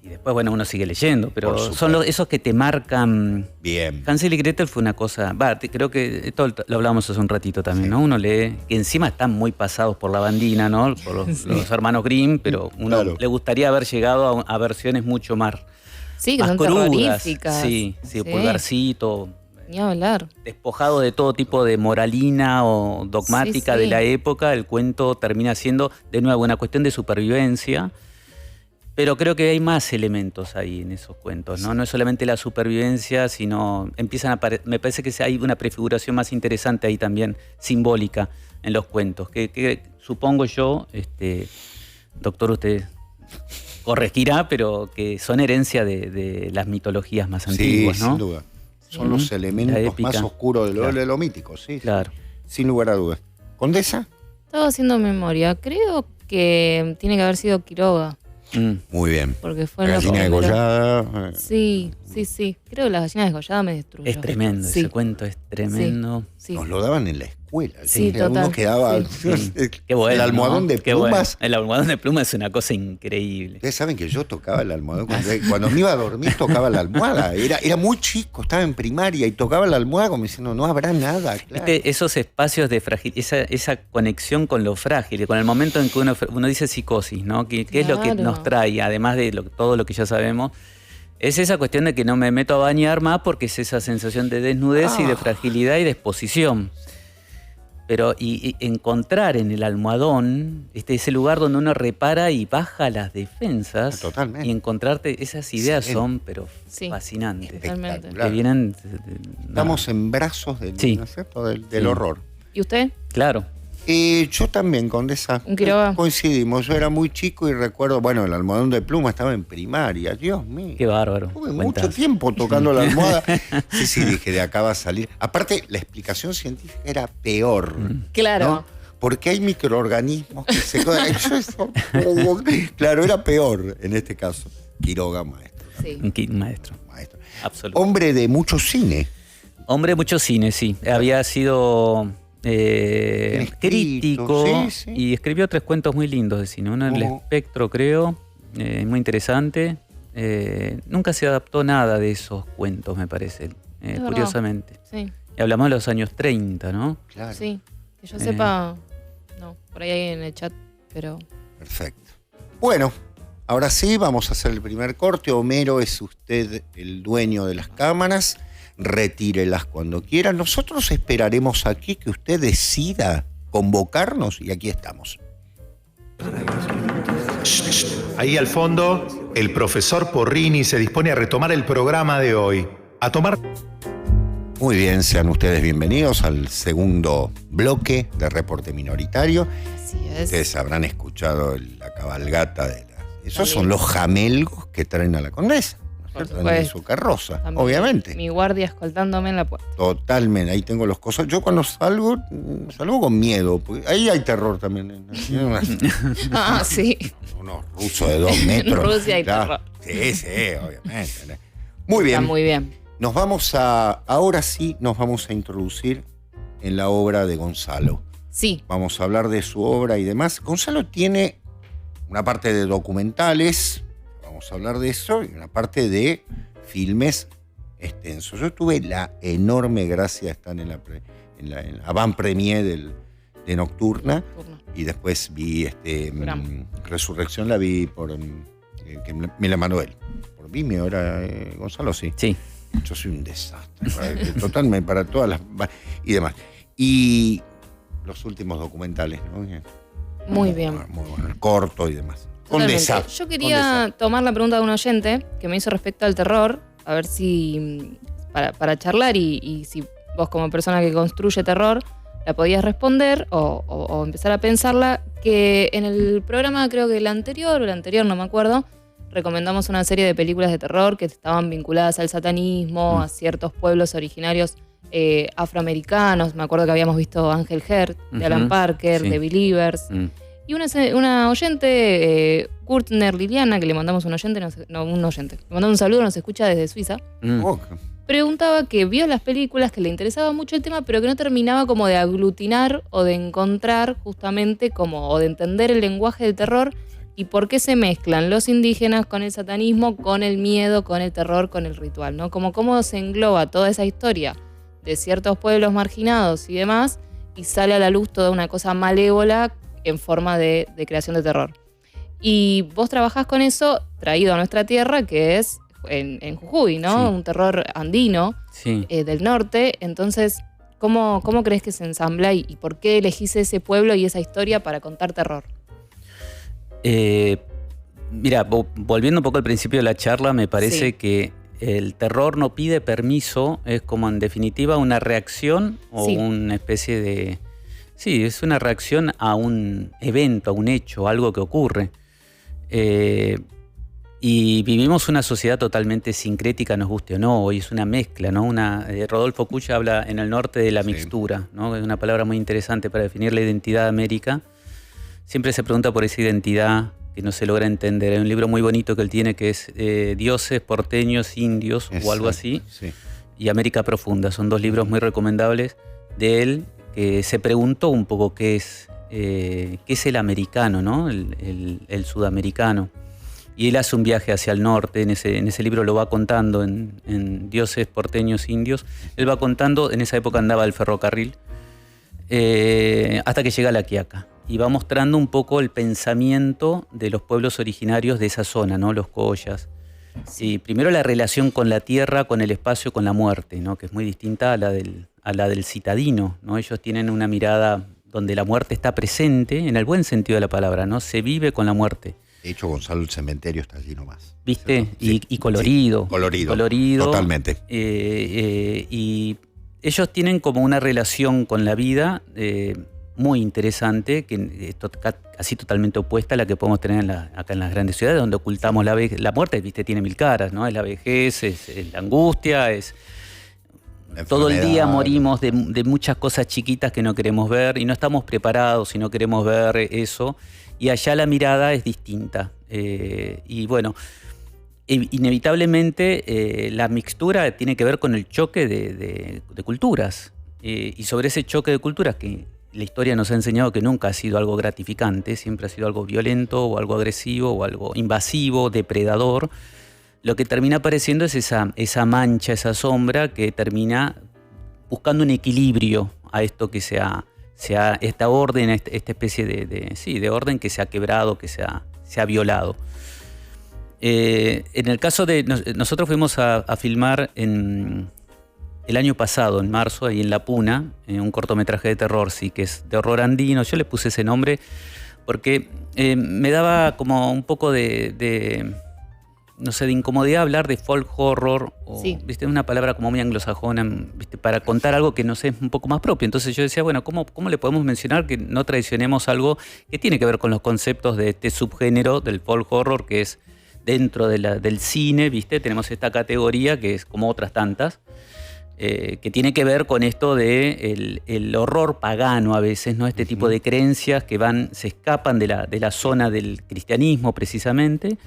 y después, bueno, uno sigue leyendo, pero Por son supuesto. esos que te marcan. Bien. Hansel y Gretel fue una cosa, creo que esto lo hablábamos hace un ratito también, ¿no? Uno lee, que encima están muy pasados por la bandina, ¿no? Por los hermanos Grimm, pero uno Claro. le gustaría haber llegado a versiones mucho más, Sí, que más son crudas. terroríficas. Sí, Pulgarcito, Ni hablar. despojado de todo tipo de moralina o dogmática Sí, sí. de la época. El cuento termina siendo, de nuevo, una cuestión de supervivencia. Pero creo que hay más elementos ahí en esos cuentos, ¿no? No es solamente la supervivencia, sino empiezan a me parece que hay una prefiguración más interesante ahí también, simbólica, en los cuentos. Que supongo yo, doctor, usted corregirá, pero que son herencia de las mitologías más antiguas, Sí, ¿no? sin duda. Son los La elementos épica. más oscuros Claro. de lo mítico, sí. Claro. Sin lugar a dudas. ¿Condesa? Estaba haciendo memoria. Creo que tiene que haber sido Quiroga, Muy bien. porque fue La en gallina primero. degollada. Sí. Creo que la gallina desgollada me destruyó. Es tremendo, Sí. ese cuento es tremendo. Sí. Nos lo daban en la escuela. Sí, Uno total. quedaba. Sí. Qué bueno, El almohadón ¿no? de Qué bueno. plumas. El almohadón de plumas es una cosa increíble. Ustedes saben que yo tocaba el almohadón. Cuando me iba a dormir tocaba la almohada. Era muy chico, estaba en primaria y tocaba la almohada como diciendo, no habrá nada. Claro. Esos espacios de fragilidad, esa conexión con lo frágil, con el momento en que uno dice psicosis, ¿no? ¿Qué es lo que Claro. nos trae, además de todo lo que ya sabemos? Es esa cuestión de que no me meto a bañar más porque es esa sensación de desnudez y de fragilidad y de exposición. Pero y encontrar en el almohadón ese lugar donde uno repara y baja las defensas. Totalmente. Y encontrarte esas ideas Sí. son, pero Sí. fascinantes. Totalmente. Que Claro. vienen. Estamos en brazos del, Sí. ¿no es cierto? del Sí. horror. ¿Y usted? Claro. Yo también, Condesa. ¿Un Quiroga? Coincidimos. Yo era muy chico y recuerdo, bueno, el almohadón de pluma estaba en primaria. Dios mío. Qué bárbaro. Tuve Cuentazo. mucho tiempo tocando la almohada. Sí, dije, de acá va a salir. Aparte, la explicación científica era peor. Claro. ¿no? Porque hay microorganismos que se... Claro, era peor en este caso. Quiroga, maestro. Sí. Un maestro. Maestro. Absoluto. Hombre de mucho cine. Hombre de mucho cine, sí. Había sido Escrito, crítico sí. y escribió 3 cuentos muy lindos de cine. Uno en El Espectro, creo, muy interesante. Nunca se adaptó nada de esos cuentos, me parece, verdad. curiosamente. Sí. Y hablamos de los años 30, ¿no? Claro. Sí. Que yo sepa. No, por ahí hay en el chat, pero. Perfecto. Bueno, ahora sí, vamos a hacer el primer corte. Homero, es usted el dueño de las cámaras. Retírelas cuando quiera. Nosotros esperaremos aquí que usted decida convocarnos y aquí estamos. Ahí al fondo, el profesor Porrini se dispone a retomar el programa de hoy. A tomar... Muy bien, sean ustedes bienvenidos al segundo bloque de Reporte Minoritario. Así es. Ustedes habrán escuchado la cabalgata de las... Esos También. son los jamelgos que traen a la condesa. Por En supuesto. su carroza, También obviamente. Mi guardia escoltándome en la puerta. Totalmente, ahí tengo los cosas. Yo cuando salgo con miedo, porque ahí hay terror también. Ah, sí. Unos rusos de 2 metros. En Rusia hay Claro. terror. Sí, obviamente. Muy bien. Está muy bien. Ahora sí nos vamos a introducir en la obra de Gonzalo. Sí. Vamos a hablar de su obra y demás. Gonzalo tiene una parte de documentales, vamos a hablar de eso, y una parte de filmes extensos. Yo tuve la enorme gracia de estar en la avant-premier de Nocturna, Turno. y después vi Programa. Resurrección, la vi por que Mila Manuel. Por Vimeo era Gonzalo, sí. Sí. Yo soy un desastre. Totalmente, para todas las... y demás. Y los últimos documentales, ¿no? Muy bien. Muy bueno, el corto y demás. Condesa. Yo quería tomar la pregunta de un oyente que me hizo respecto al terror, a ver si... para charlar y si vos como persona que construye terror la podías responder o empezar a pensarla, que en el programa, creo que el anterior no me acuerdo, recomendamos una serie de películas de terror que estaban vinculadas al satanismo, a ciertos pueblos originarios afroamericanos. Me acuerdo que habíamos visto Ángel Heart, de Alan Parker, de Believers. Y una oyente, Kurtner Liliana, que le mandamos un oyente, le mandamos un saludo, nos escucha desde Suiza. Preguntaba que vio las películas, que le interesaba mucho el tema, pero que no terminaba como de aglutinar o de encontrar justamente como, o de entender el lenguaje del terror y por qué se mezclan los indígenas con el satanismo, con el miedo, con el terror, con el ritual, ¿no? Como cómo se engloba toda esa historia de ciertos pueblos marginados y demás, y sale a la luz toda una cosa malévola en forma de creación de terror. Y vos trabajás con eso traído a nuestra tierra, que es en Jujuy, ¿no? Sí. Un terror andino, sí, del norte. Entonces, ¿cómo crees que se ensambla y por qué elegís ese pueblo y esa historia para contar terror? Mira, volviendo un poco al principio de la charla, me parece que el terror no pide permiso, es como en definitiva una reacción o una especie de... Sí, es una reacción a un evento, a un hecho, a algo que ocurre. Y vivimos una sociedad totalmente sincrética, nos guste o no, hoy es una mezcla, ¿no? Rodolfo Kusch habla en el norte de la mixtura, ¿no? Es una palabra muy interesante para definir la identidad de América. Siempre se pregunta por esa identidad que no se logra entender. Hay un libro muy bonito que él tiene que es Dioses, Porteños, Indios, o algo así, y América Profunda. Son dos libros muy recomendables de él, que se preguntó un poco qué es el americano, ¿no? El sudamericano. Y él hace un viaje hacia el norte, en ese libro lo va contando en Dioses, Porteños, Indios. Él va contando, en esa época andaba el ferrocarril, hasta que llega a La Quiaca. Y va mostrando un poco el pensamiento de los pueblos originarios de esa zona, ¿no? Los collas. Sí, primero la relación con la tierra, con el espacio, con la muerte, ¿no? Que es muy distinta a la del citadino, ¿no? Ellos tienen una mirada donde la muerte está presente, en el buen sentido de la palabra, ¿no? Se vive con la muerte. De hecho, Gonzalo, el cementerio está allí nomás. ¿Viste? Y colorido. Sí, colorido. Totalmente. Y ellos tienen como una relación con la vida muy interesante, que es casi totalmente opuesta a la que podemos tener acá en las grandes ciudades, donde ocultamos la muerte, ¿viste? Tiene mil caras, ¿no? Es la vejez, es la angustia, es... Todo el día morimos de muchas cosas chiquitas que no queremos ver y no estamos preparados y no queremos ver eso. Y allá la mirada es distinta. Y bueno, inevitablemente la mixtura tiene que ver con el choque de culturas. Y sobre ese choque de culturas, que la historia nos ha enseñado que nunca ha sido algo gratificante, siempre ha sido algo violento o algo agresivo o algo invasivo, depredador, lo que termina apareciendo es esa mancha, esa sombra que termina buscando un equilibrio a esto que sea esta orden, esta especie de orden que se ha quebrado, que se ha violado. En el caso de... Nosotros fuimos a filmar el año pasado, en marzo, ahí en La Puna, un cortometraje de terror, sí, que es de horror andino. Yo le puse ese nombre porque me daba como un poco de incomodidad hablar de folk horror, o, ¿viste? Una palabra como muy anglosajona, ¿viste? Para contar algo que nos es un poco más propio. Entonces yo decía, bueno, ¿cómo le podemos mencionar que no traicionemos algo que tiene que ver con los conceptos de este subgénero del folk horror, que es dentro del cine, ¿viste? Tenemos esta categoría que es como otras tantas, que tiene que ver con esto de el horror pagano a veces, ¿no? Este tipo de creencias que se escapan de la zona del cristianismo precisamente,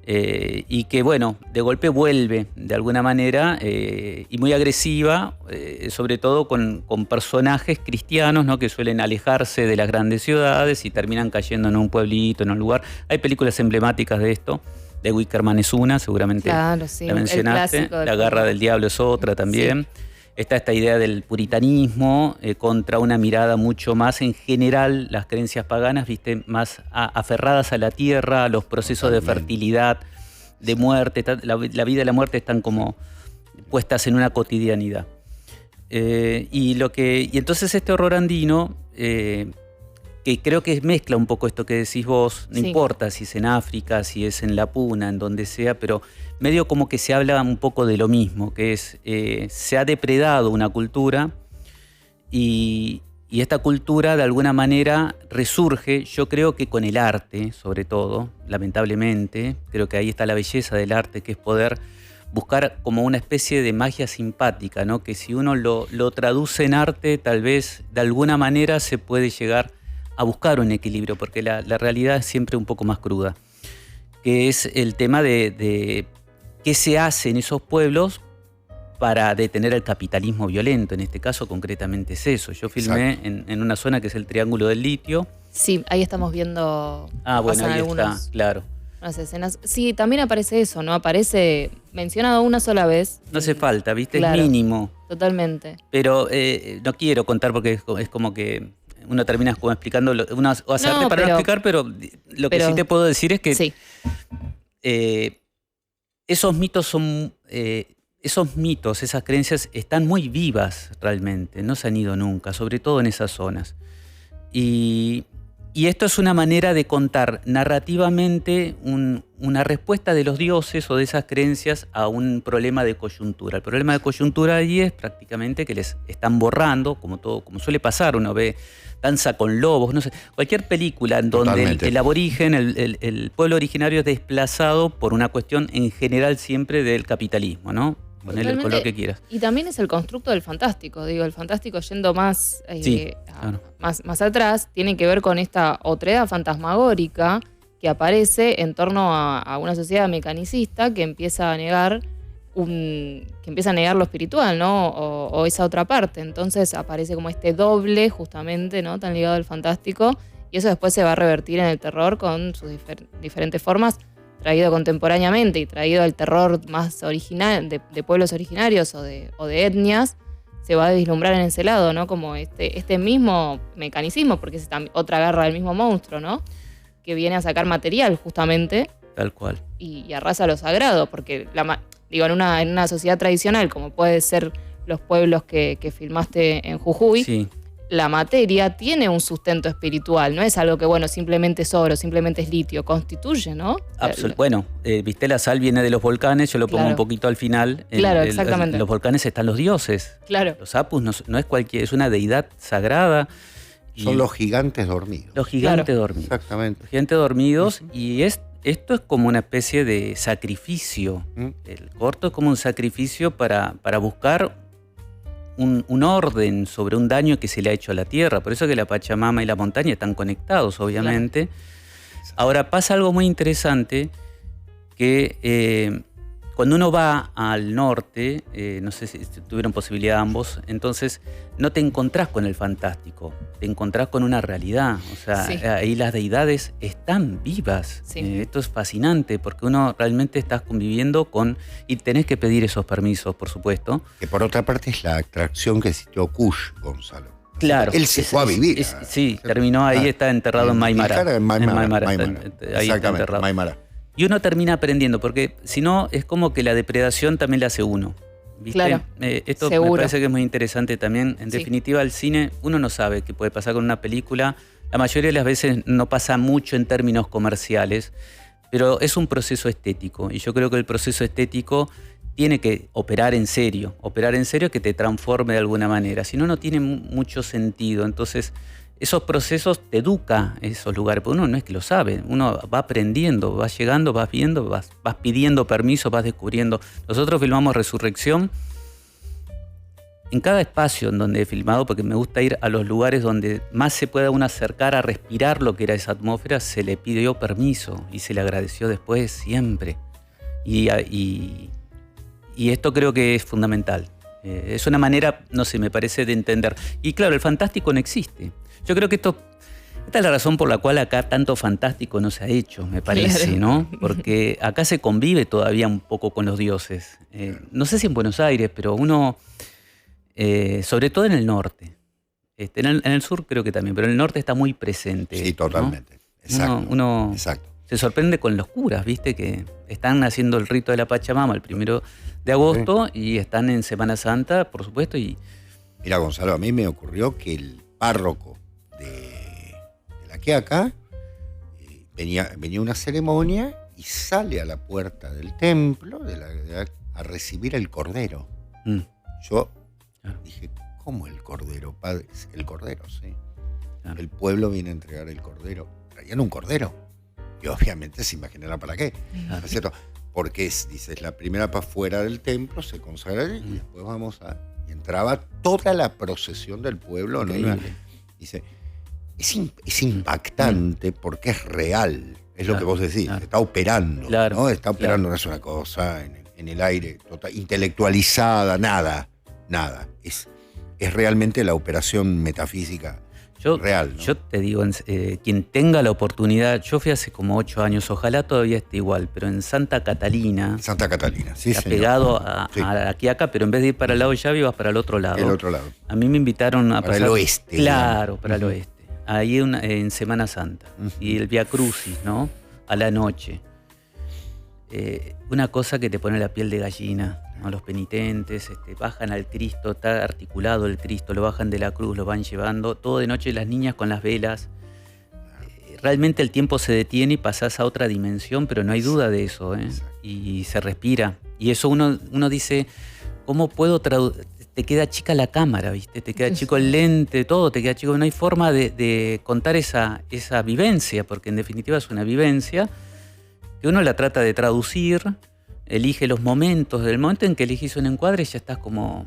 y que, bueno, de golpe vuelve de alguna manera, y muy agresiva, sobre todo con personajes cristianos, ¿no? Que suelen alejarse de las grandes ciudades y terminan cayendo en un pueblito, en un lugar. Hay películas emblemáticas de esto. The Wicker Man es una, seguramente la mencionaste. La Garra del Diablo es otra también. está esta idea del puritanismo contra una mirada mucho más en general, las creencias paganas, viste, más aferradas a la tierra, a los procesos de fertilidad, de muerte, la vida y la muerte están como puestas en una cotidianidad. Y entonces este horror andino, que creo que mezcla un poco esto que decís vos, no importa si es en África, si es en la Puna, en donde sea, pero medio como que se habla un poco de lo mismo, que es, se ha depredado una cultura y esta cultura de alguna manera resurge, yo creo que con el arte, sobre todo, lamentablemente, creo que ahí está la belleza del arte, que es poder buscar como una especie de magia simpática, ¿no? Que si uno lo traduce en arte, tal vez de alguna manera se puede llegar a buscar un equilibrio, porque la realidad es siempre un poco más cruda, que es el tema de qué se hace en esos pueblos para detener el capitalismo violento. En este caso concretamente es eso. Yo filmé en una zona que es el Triángulo del Litio. Sí, ahí estamos viendo. Bueno, ahí está, claro. Unas escenas. Sí, también aparece eso, ¿no? Aparece mencionado una sola vez. No hace falta, ¿viste? Claro, es mínimo. Totalmente. Pero no quiero contar porque es como que uno termina como explicando, uno hace arte para no explicar, pero lo que sí te puedo decir es que sí. Esos mitos son... esos mitos, esas creencias están muy vivas realmente, no se han ido nunca, sobre todo en esas zonas. Y esto es una manera de contar narrativamente una respuesta de los dioses o de esas creencias a un problema de coyuntura. El problema de coyuntura ahí es prácticamente que les están borrando, como suele pasar, uno ve Danza con Lobos, no sé, cualquier película en donde el aborigen, el pueblo originario es desplazado por una cuestión en general siempre del capitalismo, ¿no? Ponele el color que quieras. Y también es el constructo del fantástico. Digo, el fantástico yendo más, claro. más atrás, tiene que ver con esta otredad fantasmagórica que aparece en torno a una sociedad mecanicista que empieza a negar lo espiritual, ¿no? O esa otra parte. Entonces aparece como este doble, justamente, ¿no? Tan ligado al fantástico. Y eso después se va a revertir en el terror con sus diferentes formas, traído contemporáneamente y traído al terror más original de pueblos originarios o de etnias, se va a vislumbrar en ese lado, ¿no? Como este mismo mecanicismo, porque es otra garra del mismo monstruo, ¿no? Que viene a sacar material, justamente. Tal cual. Y arrasa lo sagrado, porque en una sociedad tradicional, como puede ser los pueblos que filmaste en Jujuy, sí, la materia tiene un sustento espiritual, no es algo que, simplemente es oro, simplemente es litio, constituye, ¿no? Bueno, viste, la sal viene de los volcanes, yo lo pongo un poquito al final. Claro, exactamente. En los volcanes están los dioses. Claro. Los apus no es cualquier, es una deidad sagrada. Son los gigantes dormidos. Los gigantes dormidos. Exactamente. Los gigantes dormidos, y esto es como una especie de sacrificio. El corto es como un sacrificio para buscar un orden sobre un daño que se le ha hecho a la tierra. Por eso que la Pachamama y la montaña están conectados, obviamente. Claro. Ahora pasa algo muy interesante, que cuando uno va al norte, no sé si tuvieron posibilidad ambos, entonces no te encontrás con el fantástico, te encontrás con una realidad. O sea, ahí las deidades están vivas. Sí. Esto es fascinante porque uno realmente estás conviviendo con... Y tenés que pedir esos permisos, por supuesto. Que por otra parte es la atracción que existió Kush, Gonzalo. Claro. Él se fue a vivir. Sí, terminó ahí, está enterrado en Maimara. En Maimara. Ahí está enterrado. Maimara. Y uno termina aprendiendo, porque si no, es como que la depredación también la hace uno. ¿Viste? Claro. Esto seguro. Me parece que es muy interesante también. En definitiva, el cine, uno no sabe qué puede pasar con una película. La mayoría de las veces no pasa mucho en términos comerciales, pero es un proceso estético. Y yo creo que el proceso estético tiene que operar en serio que te transforme de alguna manera. Si no, no tiene mucho sentido. Entonces, esos procesos te educa esos lugares, porque uno no es que lo sabe, uno va aprendiendo, va llegando, vas viendo, vas pidiendo permiso, vas descubriendo. Nosotros filmamos Resurrección en cada espacio en donde he filmado, porque me gusta ir a los lugares donde más se pueda uno acercar a respirar lo que era esa atmósfera. Se le pidió permiso y se le agradeció después siempre. Y esto creo que es fundamental. Es una manera, no sé, me parece, de entender. Y claro, el fantástico no existe. Yo creo que esta es la razón por la cual acá tanto fantástico no se ha hecho, me parece, claro, ¿no? Porque acá se convive todavía un poco con los dioses. No sé si en Buenos Aires, pero uno sobre todo en el norte. En el sur creo que también, pero en el norte está muy presente. Sí, totalmente. ¿No? Exacto. Exacto. Se sorprende con los curas, ¿viste? Que están haciendo el rito de la Pachamama el 1 de agosto y están en Semana Santa, por supuesto. Mira, Gonzalo, a mí me ocurrió que el párroco de la Quiaca venía una ceremonia y sale a la puerta del templo a recibir el cordero. Yo dije, ¿cómo el cordero, padre? El cordero, sí. Claro. El pueblo viene a entregar el cordero. Traían un cordero. Y obviamente se imaginará para qué. ¿No es cierto? Porque dices, la primera para fuera del templo se consagra y después y entraba toda la procesión del pueblo. ¿No? Dice, es impactante porque es real. Es lo que vos decís. Está operando. Claro, ¿no? Está operando, no es una cosa en el aire, intelectualizada, nada. Es realmente la operación metafísica real, ¿no? Yo te digo, quien tenga la oportunidad, yo fui hace como 8 años, ojalá todavía esté igual, pero en Santa Catalina. Santa Catalina, sí, está pegado a la Quiaca, pero en vez de ir para el lado de Llave, vas para el otro lado. El otro lado. A mí me invitaron a para el oeste. Claro, para el oeste. Ahí en Semana Santa. Y el Via Crucis, ¿no? A la noche. Una cosa que te pone la piel de gallina, ¿no? Los penitentes bajan al Cristo, está articulado el Cristo, lo bajan de la cruz, lo van llevando, todo de noche las niñas con las velas. Realmente el tiempo se detiene y pasás a otra dimensión, pero no hay duda de eso, ¿eh? Y se respira. Y eso uno dice, ¿cómo puedo traducir? Te queda chica la cámara, ¿viste? Te queda chico el lente, todo te queda chico. No hay forma de contar esa vivencia, porque en definitiva es una vivencia que uno la trata de traducir, elige los momentos, del momento en que elegís un encuadre ya estás como...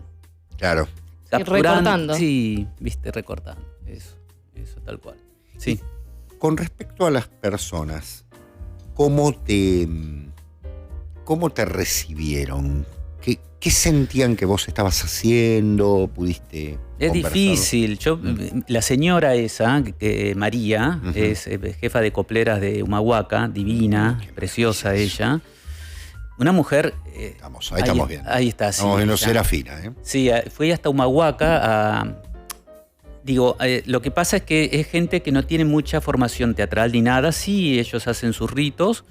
Claro. Recortando. Sí, viste, recortando. Eso tal cual. Sí. Con respecto a las personas, ¿cómo te recibieron? ¿Qué sentían que vos estabas haciendo? ¿Pudiste Es conversar? difícil. La señora esa, María, es jefa de copleras de Humahuaca, divina, preciosa ella. Una mujer... Ahí estamos viendo. Ahí está, sí. Estamos viendo Serafina, ¿eh? Sí, fui hasta Humahuaca lo que pasa es que es gente que no tiene mucha formación teatral ni nada. Sí, ellos hacen sus ritos,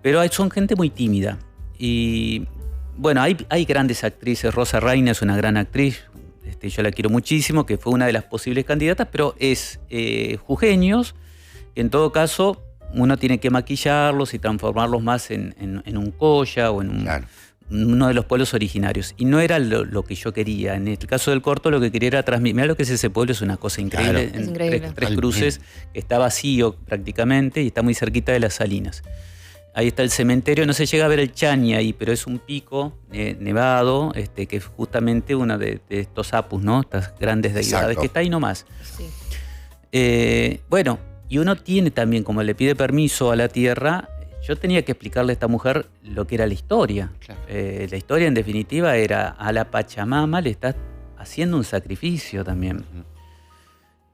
pero son gente muy tímida. Y... bueno, hay grandes actrices. Rosa Reina es una gran actriz, yo la quiero muchísimo, que fue una de las posibles candidatas, pero es jujeños, que en todo caso uno tiene que maquillarlos y transformarlos más en un colla o en uno de los pueblos originarios. Y no era lo que yo quería. En el caso del corto lo que quería era transmitir. Mirá lo que es ese pueblo, es una cosa increíble. Claro. Es increíble. Tres Cruces, que está vacío prácticamente y está muy cerquita de las Salinas. Ahí está el cementerio, no se llega a ver el Chañi ahí, pero es un pico nevado, que es justamente uno de estos apus, ¿no? Estas grandes deidades, que está ahí nomás. Sí. Bueno, y uno tiene también, como le pide permiso a la tierra, yo tenía que explicarle a esta mujer lo que era la historia. Claro. La historia, en definitiva, era a la Pachamama le estás haciendo un sacrificio también.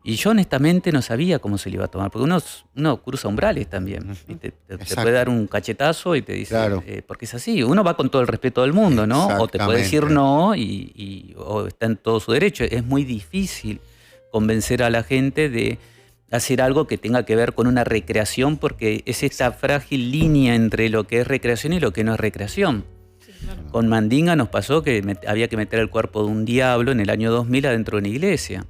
Y yo honestamente no sabía cómo se le iba a tomar, porque uno cruza umbrales también. Te puede dar un cachetazo y te dice, porque es así, uno va con todo el respeto del mundo, ¿no? O te puede decir no o está en todo su derecho. Es muy difícil convencer a la gente de hacer algo que tenga que ver con una recreación, porque es esta frágil línea entre lo que es recreación y lo que no es recreación. Sí, claro. Con Mandinga nos pasó que había que meter el cuerpo de un diablo en el año 2000 adentro de una iglesia.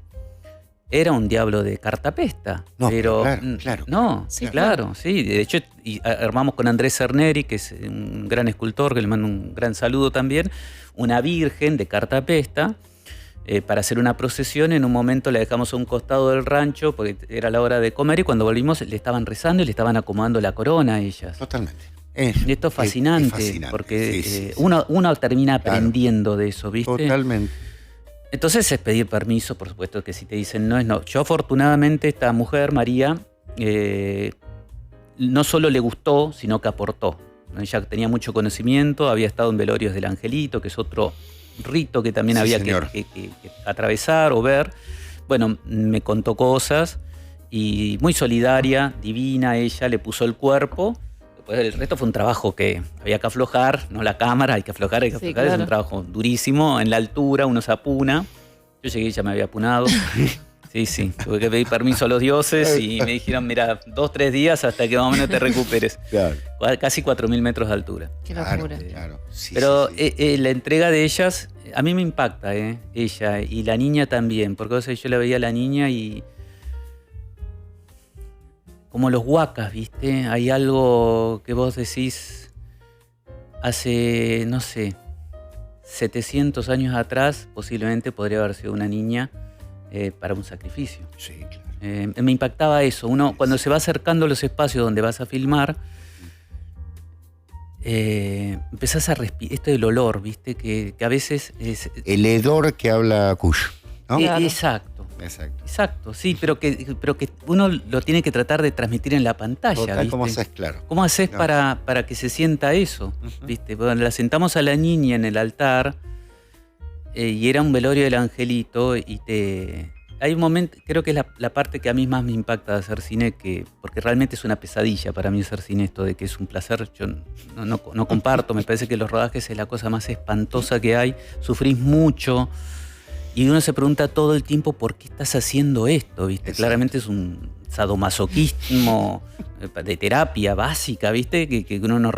Era un diablo de cartapesta, pero claro. No, sí, claro, sí. De hecho, armamos con Andrés Cerneri, que es un gran escultor, que le mando un gran saludo también, una virgen de cartapesta, para hacer una procesión. En un momento la dejamos a un costado del rancho, porque era la hora de comer, y cuando volvimos le estaban rezando y le estaban acomodando la corona a ellas. Totalmente. Esto es fascinante, porque uno termina aprendiendo de eso, ¿viste? Totalmente. Entonces es pedir permiso, por supuesto que si te dicen no es no. Yo afortunadamente esta mujer, María, no solo le gustó, sino que aportó. Ella tenía mucho conocimiento, había estado en velorios del Angelito, que es otro rito que también había que atravesar o ver. Bueno, me contó cosas y muy solidaria, divina ella, le puso el cuerpo. Pues el resto fue un trabajo que había que aflojar, no la cámara, hay que aflojar, sí, claro. Es un trabajo durísimo, en la altura uno se apuna. Yo llegué y ya me había apunado. Sí, tuve que pedir permiso a los dioses y me dijeron, mira, 2-3 días hasta que más o menos te recuperes. Claro. Casi 4.000 metros de altura. Qué locura. Claro. Sí, pero sí. La entrega de ellas, a mí me impacta, ella y la niña también, porque o sea, yo la veía a la niña y como los huacas, ¿viste? Hay algo que vos decís hace, no sé, 700 años atrás, posiblemente podría haber sido una niña para un sacrificio. Sí, claro. Me impactaba eso. Uno, cuando se va acercando a los espacios donde vas a filmar, empezás a respirar, esto del olor, ¿viste? Que a veces es... El hedor que habla Kush, ¿no? Claro. Exacto, sí, pero que uno lo tiene que tratar de transmitir en la pantalla. Total, ¿viste? ¿cómo haces? Claro. ¿Cómo haces para que se sienta eso? ¿Viste? Bueno, la sentamos a la niña en el altar y era un velorio del angelito y hay un momento, creo que es la parte que a mí más me impacta de hacer cine, porque realmente es una pesadilla para mí hacer cine, esto de que es un placer, yo no comparto, me parece que los rodajes es la cosa más espantosa que hay, sufrís mucho. Y uno se pregunta todo el tiempo por qué estás haciendo esto, ¿viste? Exacto. Claramente es un sadomasoquismo de terapia básica, ¿viste? Que uno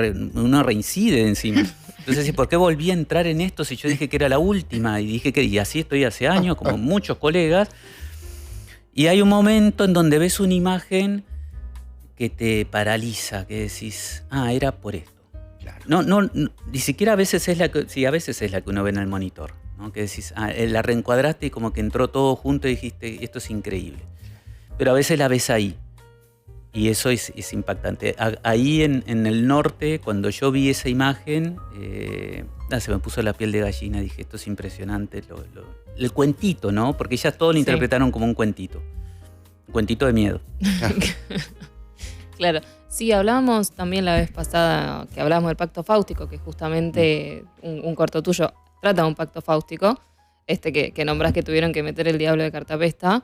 reincide encima. Entonces, ¿por qué volví a entrar en esto si yo dije que era la última? Y dije que y así estoy hace años, como muchos colegas. Y hay un momento en donde ves una imagen que te paraliza, que decís, era por esto. Claro. No, ni siquiera a veces es la que, sí, a veces es la que uno ve en el monitor. ¿No? Que decís, la reencuadraste y como que entró todo junto y dijiste, esto es increíble. Pero a veces la ves ahí. Y eso es impactante. Ahí en el norte, cuando yo vi esa imagen, se me puso la piel de gallina. Dije, esto es impresionante. El cuentito, ¿no? Porque ellas todos lo interpretaron como un cuentito. Un cuentito de miedo. Claro. Sí, hablábamos también la vez pasada, que hablábamos del pacto fáustico, que justamente un corto tuyo trata de un pacto fáustico, que nombrás que tuvieron que meter el diablo de Cartapesta.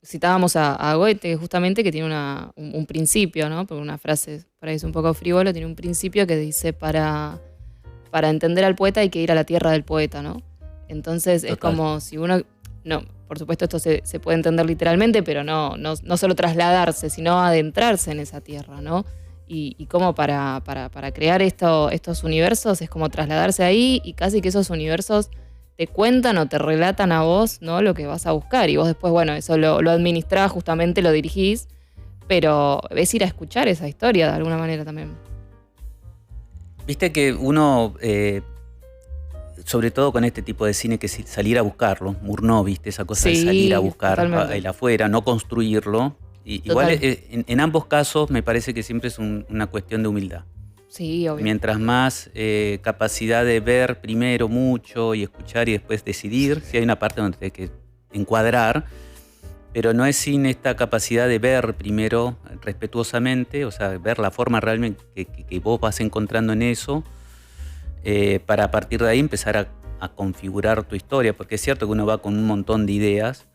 Citábamos a Goethe, justamente, que tiene un principio, ¿no? Porque una frase, por ahí es un poco frívolo, tiene un principio que dice, para entender al poeta hay que ir a la tierra del poeta, ¿no? Entonces Total. Es como si uno... No, por supuesto esto se puede entender literalmente, pero no solo trasladarse, sino adentrarse en esa tierra, ¿no? Y como para crear estos universos es como trasladarse ahí y casi que esos universos te cuentan o te relatan a vos, ¿no? Lo que vas a buscar. Y vos después, bueno, eso lo administrás, justamente lo dirigís, pero es ir a escuchar esa historia de alguna manera también. Viste que uno, sobre todo con este tipo de cine, que salir a buscarlo, Murnau, ¿viste? Esa cosa de salir a buscar el afuera, no construirlo. Igual en ambos casos me parece que siempre es una cuestión de humildad. Sí, obvio. Mientras más capacidad de ver primero mucho y escuchar y después decidir, sí hay una parte donde hay que encuadrar, pero no es sin esta capacidad de ver primero respetuosamente, o sea, ver la forma realmente que vos vas encontrando en eso, para a partir de ahí empezar a configurar tu historia, porque es cierto que uno va con un montón de ideas,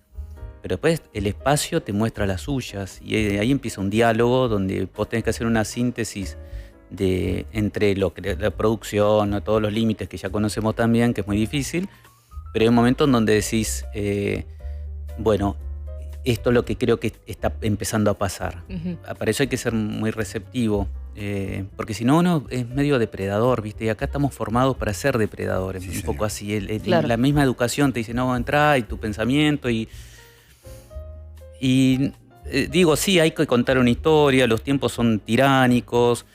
pero después el espacio te muestra las suyas y ahí empieza un diálogo donde vos tenés que hacer una síntesis entre la producción, ¿no? Todos los límites que ya conocemos también, que es muy difícil, pero hay un momento en donde decís, bueno, esto es lo que creo que está empezando a pasar. Uh-huh. Para eso hay que ser muy receptivo, porque si no uno es medio depredador, ¿viste? Y acá estamos formados para ser depredadores, sí, un poco así. Claro. La misma educación te dice, no, entrá y tu pensamiento digo, sí, hay que contar una historia, los tiempos son tiránicos,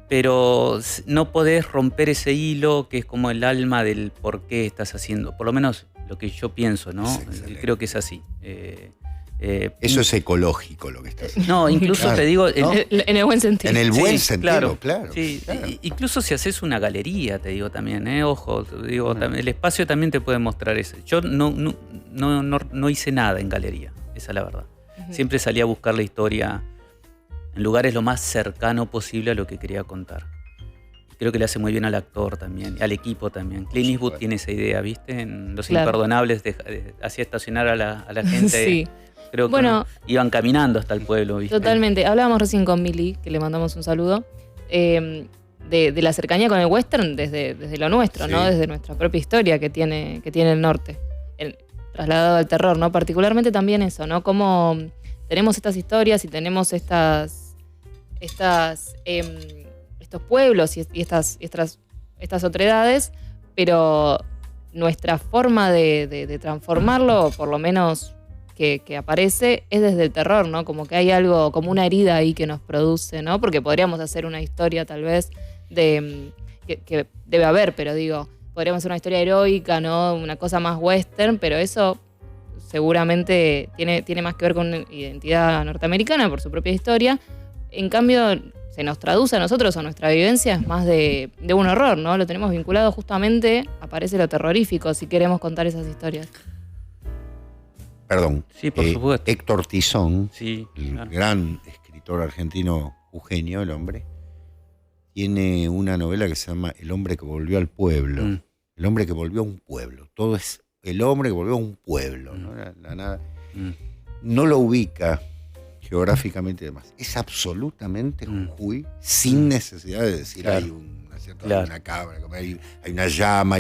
pero no podés romper ese hilo que es como el alma del por qué estás haciendo, por lo menos lo que yo pienso, ¿no? Creo que es así. Eso es ecológico lo que estás haciendo. No, incluso claro, te digo... ¿no? En el buen sentido. En el buen sentido, claro. Sí, claro. Incluso si haces una galería, te digo también, ojo, te digo, el espacio también te puede mostrar eso. Yo no hice nada en galería, esa es la verdad. Uh-huh. Siempre salí a buscar la historia en lugares lo más cercano posible a lo que quería contar. Creo que le hace muy bien al actor también, al equipo también. Clint Eastwood tiene esa idea, ¿viste? En Los Imperdonables hacía estacionar a la gente... Sí. Creo que iban caminando hasta el pueblo, ¿viste? Totalmente. Hablábamos recién con Mili, que le mandamos un saludo, de la cercanía con el western desde lo nuestro, ¿no? Desde nuestra propia historia que tiene el norte. Trasladado al terror, ¿no? Particularmente también eso, ¿no? Como tenemos estas historias y tenemos estos pueblos y estas otredades, pero nuestra forma de transformarlo, por lo menos que aparece, es desde el terror, ¿no? Como que hay algo, como una herida ahí que nos produce, ¿no? Porque podríamos hacer una historia tal vez que debe haber, pero digo, podríamos hacer una historia heroica, ¿no? Una cosa más western, pero eso seguramente tiene más que ver con una identidad norteamericana por su propia historia. En cambio, se nos traduce a nosotros, a nuestra vivencia, es más de un horror, ¿no? Lo tenemos vinculado justamente, aparece lo terrorífico, si queremos contar esas historias. Perdón. Sí, por supuesto. Héctor Tizón, claro, gran escritor argentino, Eugenio, el hombre, tiene una novela que se llama El hombre que volvió al pueblo. El hombre que volvió a un pueblo. Todo es el hombre que volvió a un pueblo, ¿no? Nada. No lo ubica geográficamente y demás. Es absolutamente Jujuy, sin necesidad de decir hay una cabra, hay una llama,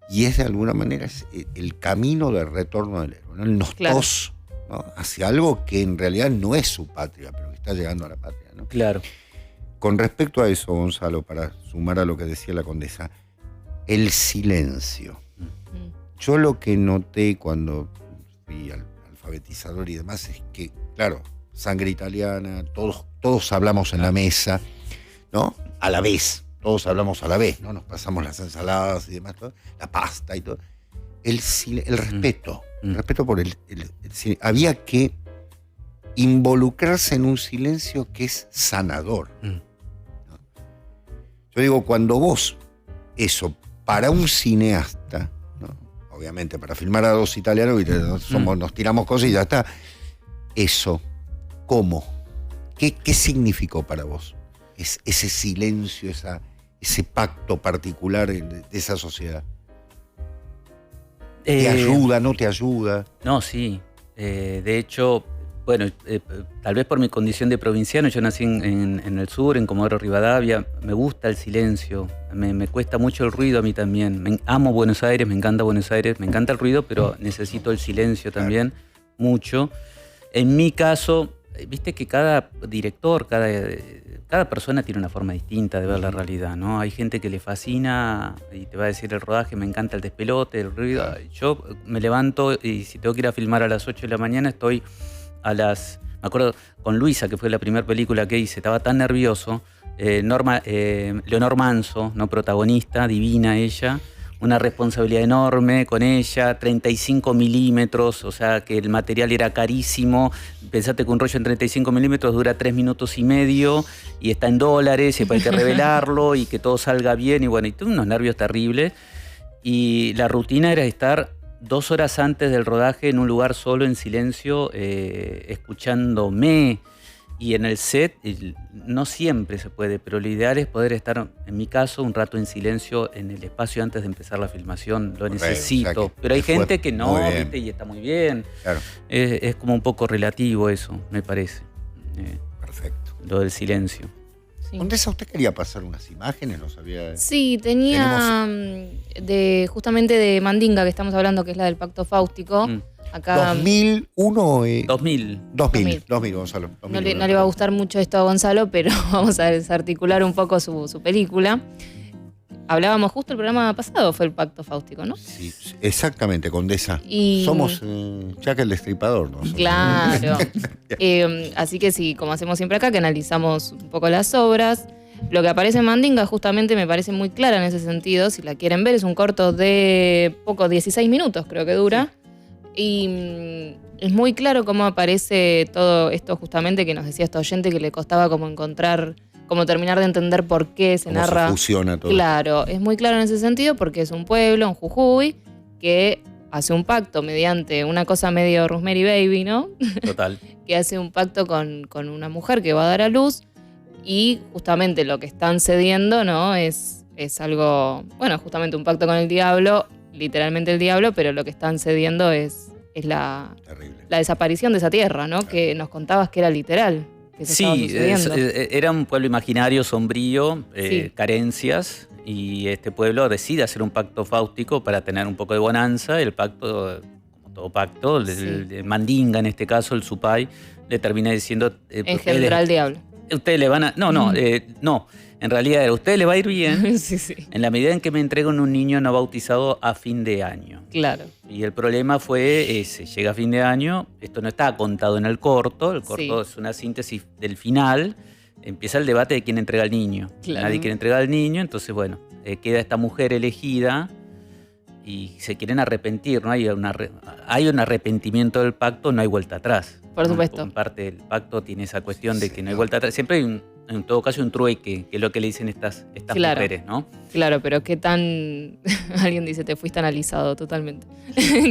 y es de alguna manera el camino de retorno del héroe, ¿no? El nostos, ¿no? Hacia algo que en realidad no es su patria, pero que está llegando a la patria, ¿no? Claro. Con respecto a eso, Gonzalo, para sumar a lo que decía la condesa, el silencio. Yo lo que noté cuando fui al alfabetizador y demás es que, claro, sangre italiana, todos hablamos en la mesa, ¿no? A la vez, todos hablamos a la vez, ¿no? Nos pasamos las ensaladas y demás, todo, la pasta y todo. El respeto, el respeto por el había que involucrarse en un silencio que es sanador. ¿No? Yo digo, cuando vos, eso, para un cineasta, ¿no? Obviamente, para filmar a dos italianos, nos tiramos cosas y ya está. Eso, ¿cómo? ¿Qué significó para vos? Ese silencio, ese pacto particular de esa sociedad. ¿Te ayuda, no te ayuda? No, sí. De hecho, bueno, tal vez por mi condición de provinciano, yo nací en el sur, en Comodoro Rivadavia, me gusta el silencio, me cuesta mucho el ruido a mí también. Amo Buenos Aires, me encanta Buenos Aires, me encanta el ruido, pero necesito el silencio también, mucho. En mi caso, viste que cada director, cada persona tiene una forma distinta de ver la realidad, ¿no? Hay gente que le fascina y te va a decir el rodaje, me encanta el despelote, el ruido. Yo me levanto y si tengo que ir a filmar a las 8 de la mañana estoy me acuerdo con Luisa, que fue la primera película que hice, estaba tan nervioso. Leonor Manso, ¿no? Protagonista, divina ella, una responsabilidad enorme con ella, 35 milímetros, o sea que el material era carísimo. Pensate que un rollo en 35 milímetros dura 3 minutos y medio y está en dólares y hay que revelarlo y que todo salga bien y bueno, y tuve unos nervios terribles. Y la rutina era estar 2 horas antes del rodaje en un lugar solo, en silencio, escuchándome. Y en el set, no siempre se puede, pero lo ideal es poder estar, en mi caso, un rato en silencio en el espacio antes de empezar la filmación. Lo necesito. O sea, pero hay gente que no, ¿viste? Y está muy bien. Claro. Es como un poco relativo eso, me parece. Perfecto. Lo del silencio. Sí. Condesa, ¿usted quería pasar unas imágenes? ¿No sabía? Sí, tenía justamente de Mandinga, que estamos hablando, que es la del Pacto Fáustico. Acá, 2001. 2000, Gonzalo. 2000, no le va a gustar mucho esto a Gonzalo, pero vamos a desarticular un poco su película. Hablábamos justo el programa pasado, fue el Pacto Fáustico, ¿no? Sí, exactamente, Condesa. Y somos Jack el Destripador, ¿no? Claro. Así que sí, como hacemos siempre acá, que analizamos un poco las obras. Lo que aparece en Mandinga justamente me parece muy clara en ese sentido. Si la quieren ver, es un corto de 16 minutos, creo que dura. Y es muy claro cómo aparece todo esto justamente que nos decía este oyente que le costaba como terminar de entender por qué se narra. Se fusiona todo. Claro, es muy claro en ese sentido porque es un pueblo, un Jujuy, que hace un pacto mediante una cosa medio Rosemary Baby, ¿no? Total. Que hace un pacto con una mujer que va a dar a luz y justamente lo que están cediendo, ¿no? Es algo, bueno, justamente un pacto con el diablo, literalmente el diablo, pero lo que están cediendo es es la desaparición de esa tierra, ¿no? Que nos contabas que era literal. Que se estaba sucediendo. Era un pueblo imaginario, sombrío, carencias, y este pueblo decide hacer un pacto fáustico para tener un poco de bonanza. El pacto, como todo pacto, el mandinga en este caso, el supay, le termina diciendo... engendrar al diablo. Ustedes le van a... No, en realidad era, ustedes le va a ir bien sí. en la medida en que me entreguen un niño no bautizado a fin de año. Claro. Y el problema fue ese, llega a fin de año, esto no está contado en el corto es una síntesis del final, empieza el debate de quién entrega al niño. Claro. Nadie quiere entregar al niño, entonces bueno, queda esta mujer elegida y se quieren arrepentir, ¿no? Hay un arrepentimiento del pacto, no hay vuelta atrás. Por supuesto. En parte del pacto tiene esa cuestión de que no hay vuelta atrás. Siempre hay en todo caso un trueque, que es lo que le dicen estas mujeres, ¿no? Claro, pero qué tan... Alguien dice, te fuiste analizado totalmente.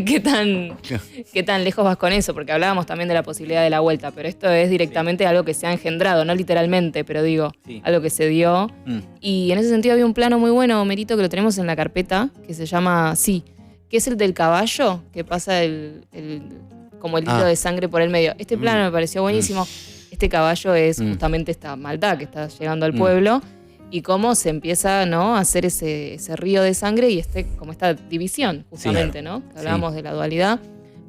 ¿Qué tan lejos vas con eso? Porque hablábamos también de la posibilidad de la vuelta, pero esto es directamente algo que se ha engendrado, no literalmente, pero digo, algo que se dio. Y en ese sentido había un plano muy bueno, Merito, que lo tenemos en la carpeta, que se llama que es el del caballo, que pasa como el hilo de sangre por el medio. Este plano me pareció buenísimo. Este caballo es justamente esta maldad que está llegando al pueblo y cómo se empieza, ¿no?, a hacer ese río de sangre y como esta división, justamente, ¿no? Que hablábamos de la dualidad,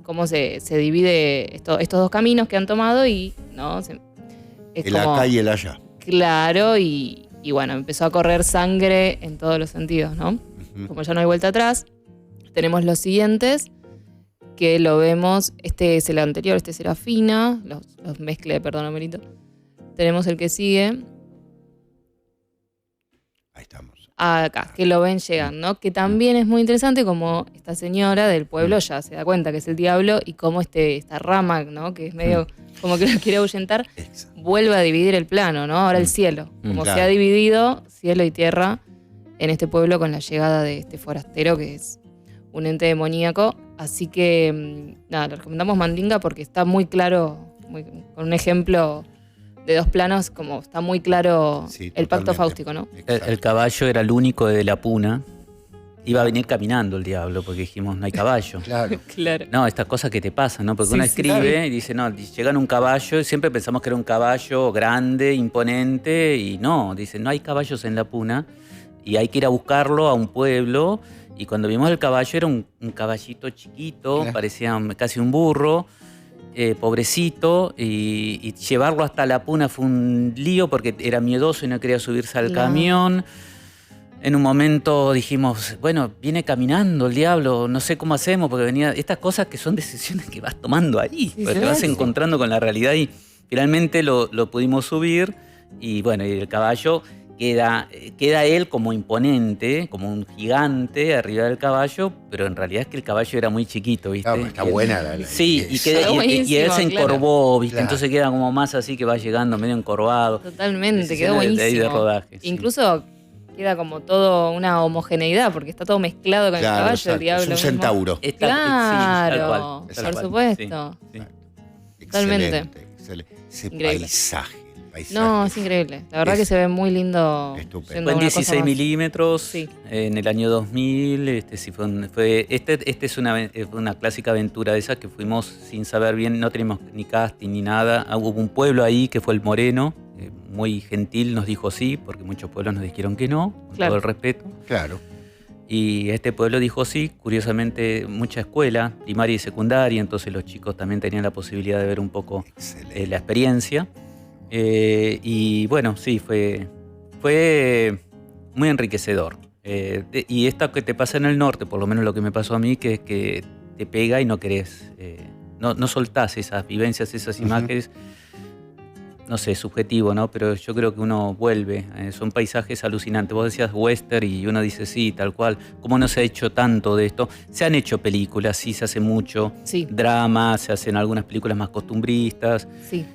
cómo se divide estos dos caminos que han tomado y, ¿no? El acá y el allá. Claro, y bueno, empezó a correr sangre en todos los sentidos, ¿no? Como ya no hay vuelta atrás, tenemos los siguientes, que lo vemos, este es el anterior, este será Fina, los mezclé, perdón, Merito. Tenemos el que sigue. Ahí estamos. Acá, que lo ven llegar, ¿no? Que también es muy interesante como esta señora del pueblo ya se da cuenta que es el diablo y cómo esta rama, ¿no?, que es medio como que lo quiere ahuyentar, vuelve a dividir el plano, ¿no? Ahora el cielo. Como se ha dividido cielo y tierra en este pueblo con la llegada de este forastero que es un ente demoníaco. Así que, nada, le recomendamos Mandinga porque está muy claro, con un ejemplo de dos planos, como está muy claro el pacto fáustico, ¿no? El caballo era el único de la puna. Iba a venir caminando el diablo porque dijimos, no hay caballo. Claro. No, estas cosas que te pasan, ¿no? Porque uno escribe y dice, no, llegan un caballo y siempre pensamos que era un caballo grande, imponente, y no, dice, no hay caballos en la puna y hay que ir a buscarlo a un pueblo. Y cuando vimos el caballo era un caballito chiquito, parecía casi un burro, pobrecito, y llevarlo hasta la puna fue un lío porque era miedoso y no quería subirse al camión. En un momento dijimos, bueno, viene caminando el diablo, no sé cómo hacemos, porque venía estas cosas que son decisiones que vas tomando ahí, porque te vas encontrando con la realidad y finalmente lo pudimos subir y bueno, y el caballo... Queda él como imponente, como un gigante arriba del caballo, pero en realidad es que el caballo era muy chiquito, ¿viste? Claro, está buena la sí, y él se encorvó, ¿viste? Claro. Entonces queda como más así que va llegando medio encorvado. Totalmente, quedó buenísimo. De ahí de rodaje. Incluso queda como todo una homogeneidad, porque está todo mezclado con el caballo, exacto. El diablo. Es un centauro. Claro, por supuesto. Sí. Totalmente. Excelente. Ese paisaje. No, es increíble. La verdad que se ve muy lindo. Fue en 16 milímetros en el año 2000. Este es una clásica aventura de esas que fuimos sin saber bien, no teníamos ni casting ni nada. Hubo un pueblo ahí que fue el Moreno, muy gentil, nos dijo sí, porque muchos pueblos nos dijeron que no, con todo el respeto. Claro. Y este pueblo dijo sí, curiosamente mucha escuela, primaria y secundaria, entonces los chicos también tenían la posibilidad de ver un poco la experiencia. Y bueno, sí, fue muy enriquecedor. Y esto que te pasa en el norte, por lo menos lo que me pasó a mí, que es que te pega y no querés, no soltás esas vivencias, esas imágenes. No sé, subjetivo, ¿no? Pero yo creo que uno vuelve. Son paisajes alucinantes. Vos decías western y uno dice sí, tal cual. ¿Cómo no se ha hecho tanto de esto? Se han hecho películas, sí, se hace mucho. Sí. Drama, se hacen algunas películas más costumbristas. Sí.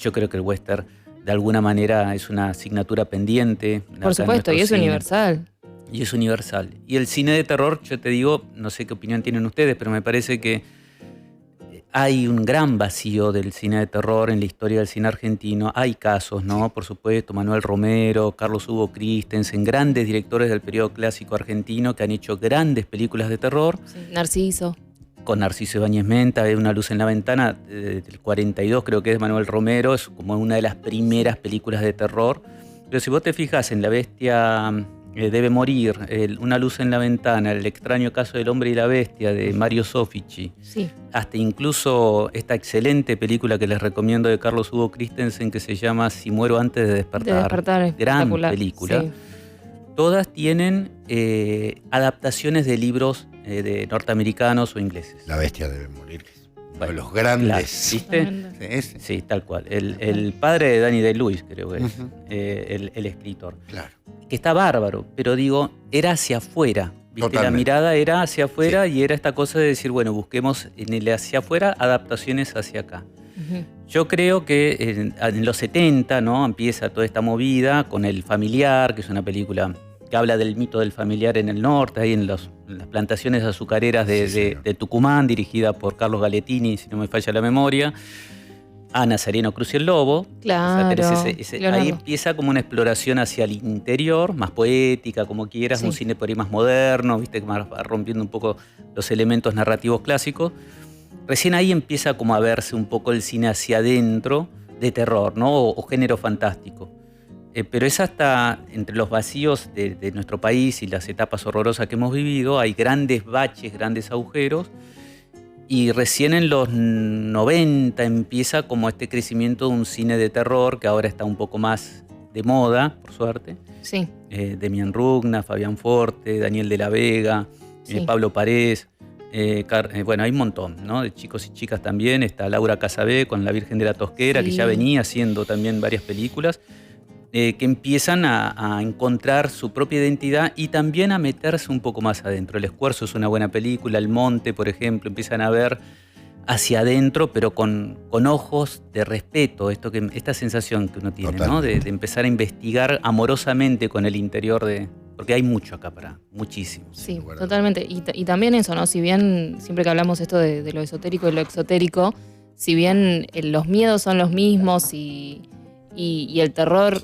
Yo creo que el western de alguna manera es una asignatura pendiente. Por supuesto, y es universal. Y es universal. Y el cine de terror, yo te digo, no sé qué opinión tienen ustedes, pero me parece que hay un gran vacío del cine de terror en la historia del cine argentino. Hay casos, ¿no? Por supuesto, Manuel Romero, Carlos Hugo Christensen, grandes directores del periodo clásico argentino que han hecho grandes películas de terror. Sí. Narciso. con Narciso Ibáñez Menta, de Una luz en la ventana, del 42, creo que es Manuel Romero, es como una de las primeras películas de terror. Pero si vos te fijas en La bestia debe morir, Una luz en la ventana, El extraño caso del hombre y la bestia, de Mario Soffici, Sí. hasta incluso esta excelente película que les recomiendo de Carlos Hugo Christensen, que se llama Si muero antes de despertar. De despertar, Gran película. Sí. Todas tienen adaptaciones de libros de norteamericanos o ingleses. La bestia debe morir. Uno de Bueno, los grandes. claro, ¿viste? Sí, tal cual. El padre de Danny Day-Lewis, creo que es, el escritor. Claro. Que está bárbaro, pero digo, era hacia afuera. ¿Viste? La Totalmente. mirada era hacia afuera, Sí. y era esta cosa de decir, bueno, busquemos en el hacia afuera adaptaciones hacia acá. Ujú. Yo creo que en los 70, ¿no? Empieza toda esta movida con El familiar, que es una película que habla del mito del familiar en el norte, ahí en las plantaciones azucareras de Tucumán, dirigida por Carlos Galetini, si no me falla la memoria. A Nazareno Cruz y el Lobo. Claro, Leonardo. Ahí empieza como una exploración hacia el interior, más poética, como quieras, Sí. un cine por ahí más moderno, ¿viste? Más rompiendo un poco los elementos narrativos clásicos. Recién ahí empieza como a verse un poco el cine hacia adentro de terror, ¿no? O género fantástico. Pero es hasta entre los vacíos de nuestro país y las etapas horrorosas que hemos vivido, hay grandes baches, grandes agujeros, y recién en los 90 empieza como este crecimiento de un cine de terror que ahora está un poco más de moda, por suerte. Sí. Demian Rugna, Fabián Forte, Daniel de la Vega, Sí. Pablo Parés. Bueno, hay un montón, ¿no? De chicos y chicas también. Está Laura Casabé con La Virgen de la Tosquera, que Sí. ya venía haciendo también varias películas, que empiezan a encontrar su propia identidad y también a meterse un poco más adentro. El Escuerzo es una buena película, El Monte, por ejemplo, empiezan a ver hacia adentro, pero con ojos de respeto, esta sensación que uno tiene, ¿no? De empezar a investigar amorosamente con el interior porque hay mucho acá muchísimo. Sí, totalmente. Y también eso, ¿no? Si bien siempre que hablamos esto de lo esotérico y lo exotérico, si bien los miedos son los mismos y el terror,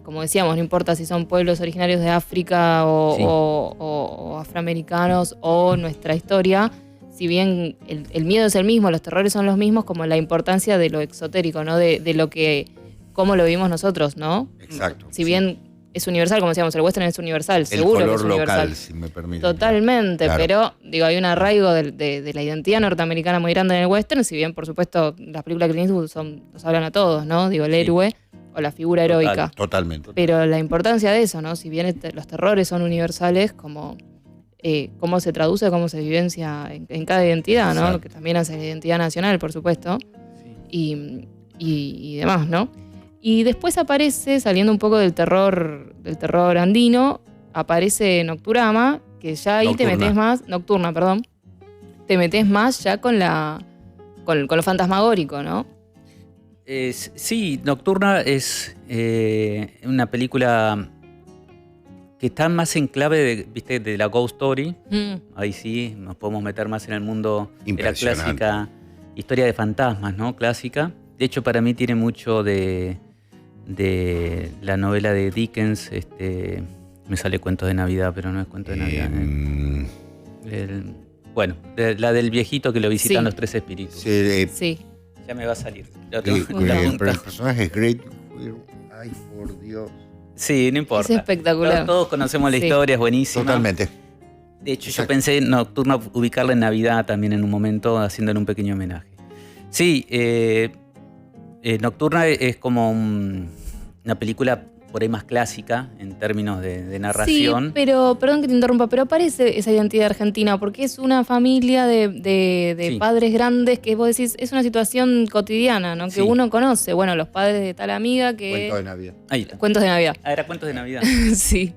como decíamos, no importa si son pueblos originarios de África Sí. o afroamericanos o nuestra historia, si bien el miedo es el mismo, los terrores son los mismos, como la importancia de lo exotérico, ¿no? De lo que, cómo lo vivimos nosotros, ¿no? Exacto. Si bien es universal, como decíamos, el western es universal, El seguro color que es universal. local, si me permite. Totalmente, Claro. pero digo, hay un arraigo de la identidad norteamericana muy grande en el western, si bien por supuesto las películas de Clint Eastwood nos hablan a todos, ¿no? Digo, el héroe o la figura Total. heroica. Totalmente. Pero la importancia de eso, ¿no? Si bien los terrores son universales, como cómo se traduce, cómo se vivencia en cada identidad, ¿no? Exacto. Que también hace la identidad nacional, por supuesto, Sí. y demás, ¿no? Y después aparece, saliendo un poco del terror andino, aparece Nocturama, que ya ahí te Nocturna. metes más, Nocturna, perdón, te metes más ya con lo fantasmagórico, ¿no? Sí, Nocturna es una película que está más en clave ¿viste? De la Ghost Story. Ahí sí nos podemos meter más en el mundo de la Impresionante. clásica historia de fantasmas, ¿no? Clásica. De hecho, para mí tiene mucho de la novela de Dickens. Me sale Cuentos de Navidad, pero no es Cuento de Navidad. Bueno, la del viejito que lo visitan Sí. los tres espíritus. Sí, Sí. Ya me va a salir. pero La el punta. personaje es Great. Ay, por Dios. Sí, no importa. Es espectacular. Todos conocemos la Sí. historia, es buenísima. Totalmente. De hecho, Exacto. yo pensé en Nocturna ubicarla en Navidad también en un momento, haciéndole un pequeño homenaje. Sí, Nocturna es como una película por ahí más clásica en términos de narración. Sí, pero, perdón que te interrumpa, pero aparece esa identidad argentina, porque es una familia de Sí. padres grandes que vos decís, es una situación cotidiana, ¿no? Que Sí. uno conoce. Bueno, los padres de tal amiga que... Cuento de Navidad. Ahí está. Cuentos de Navidad. Ah, era Cuentos de Navidad. Sí.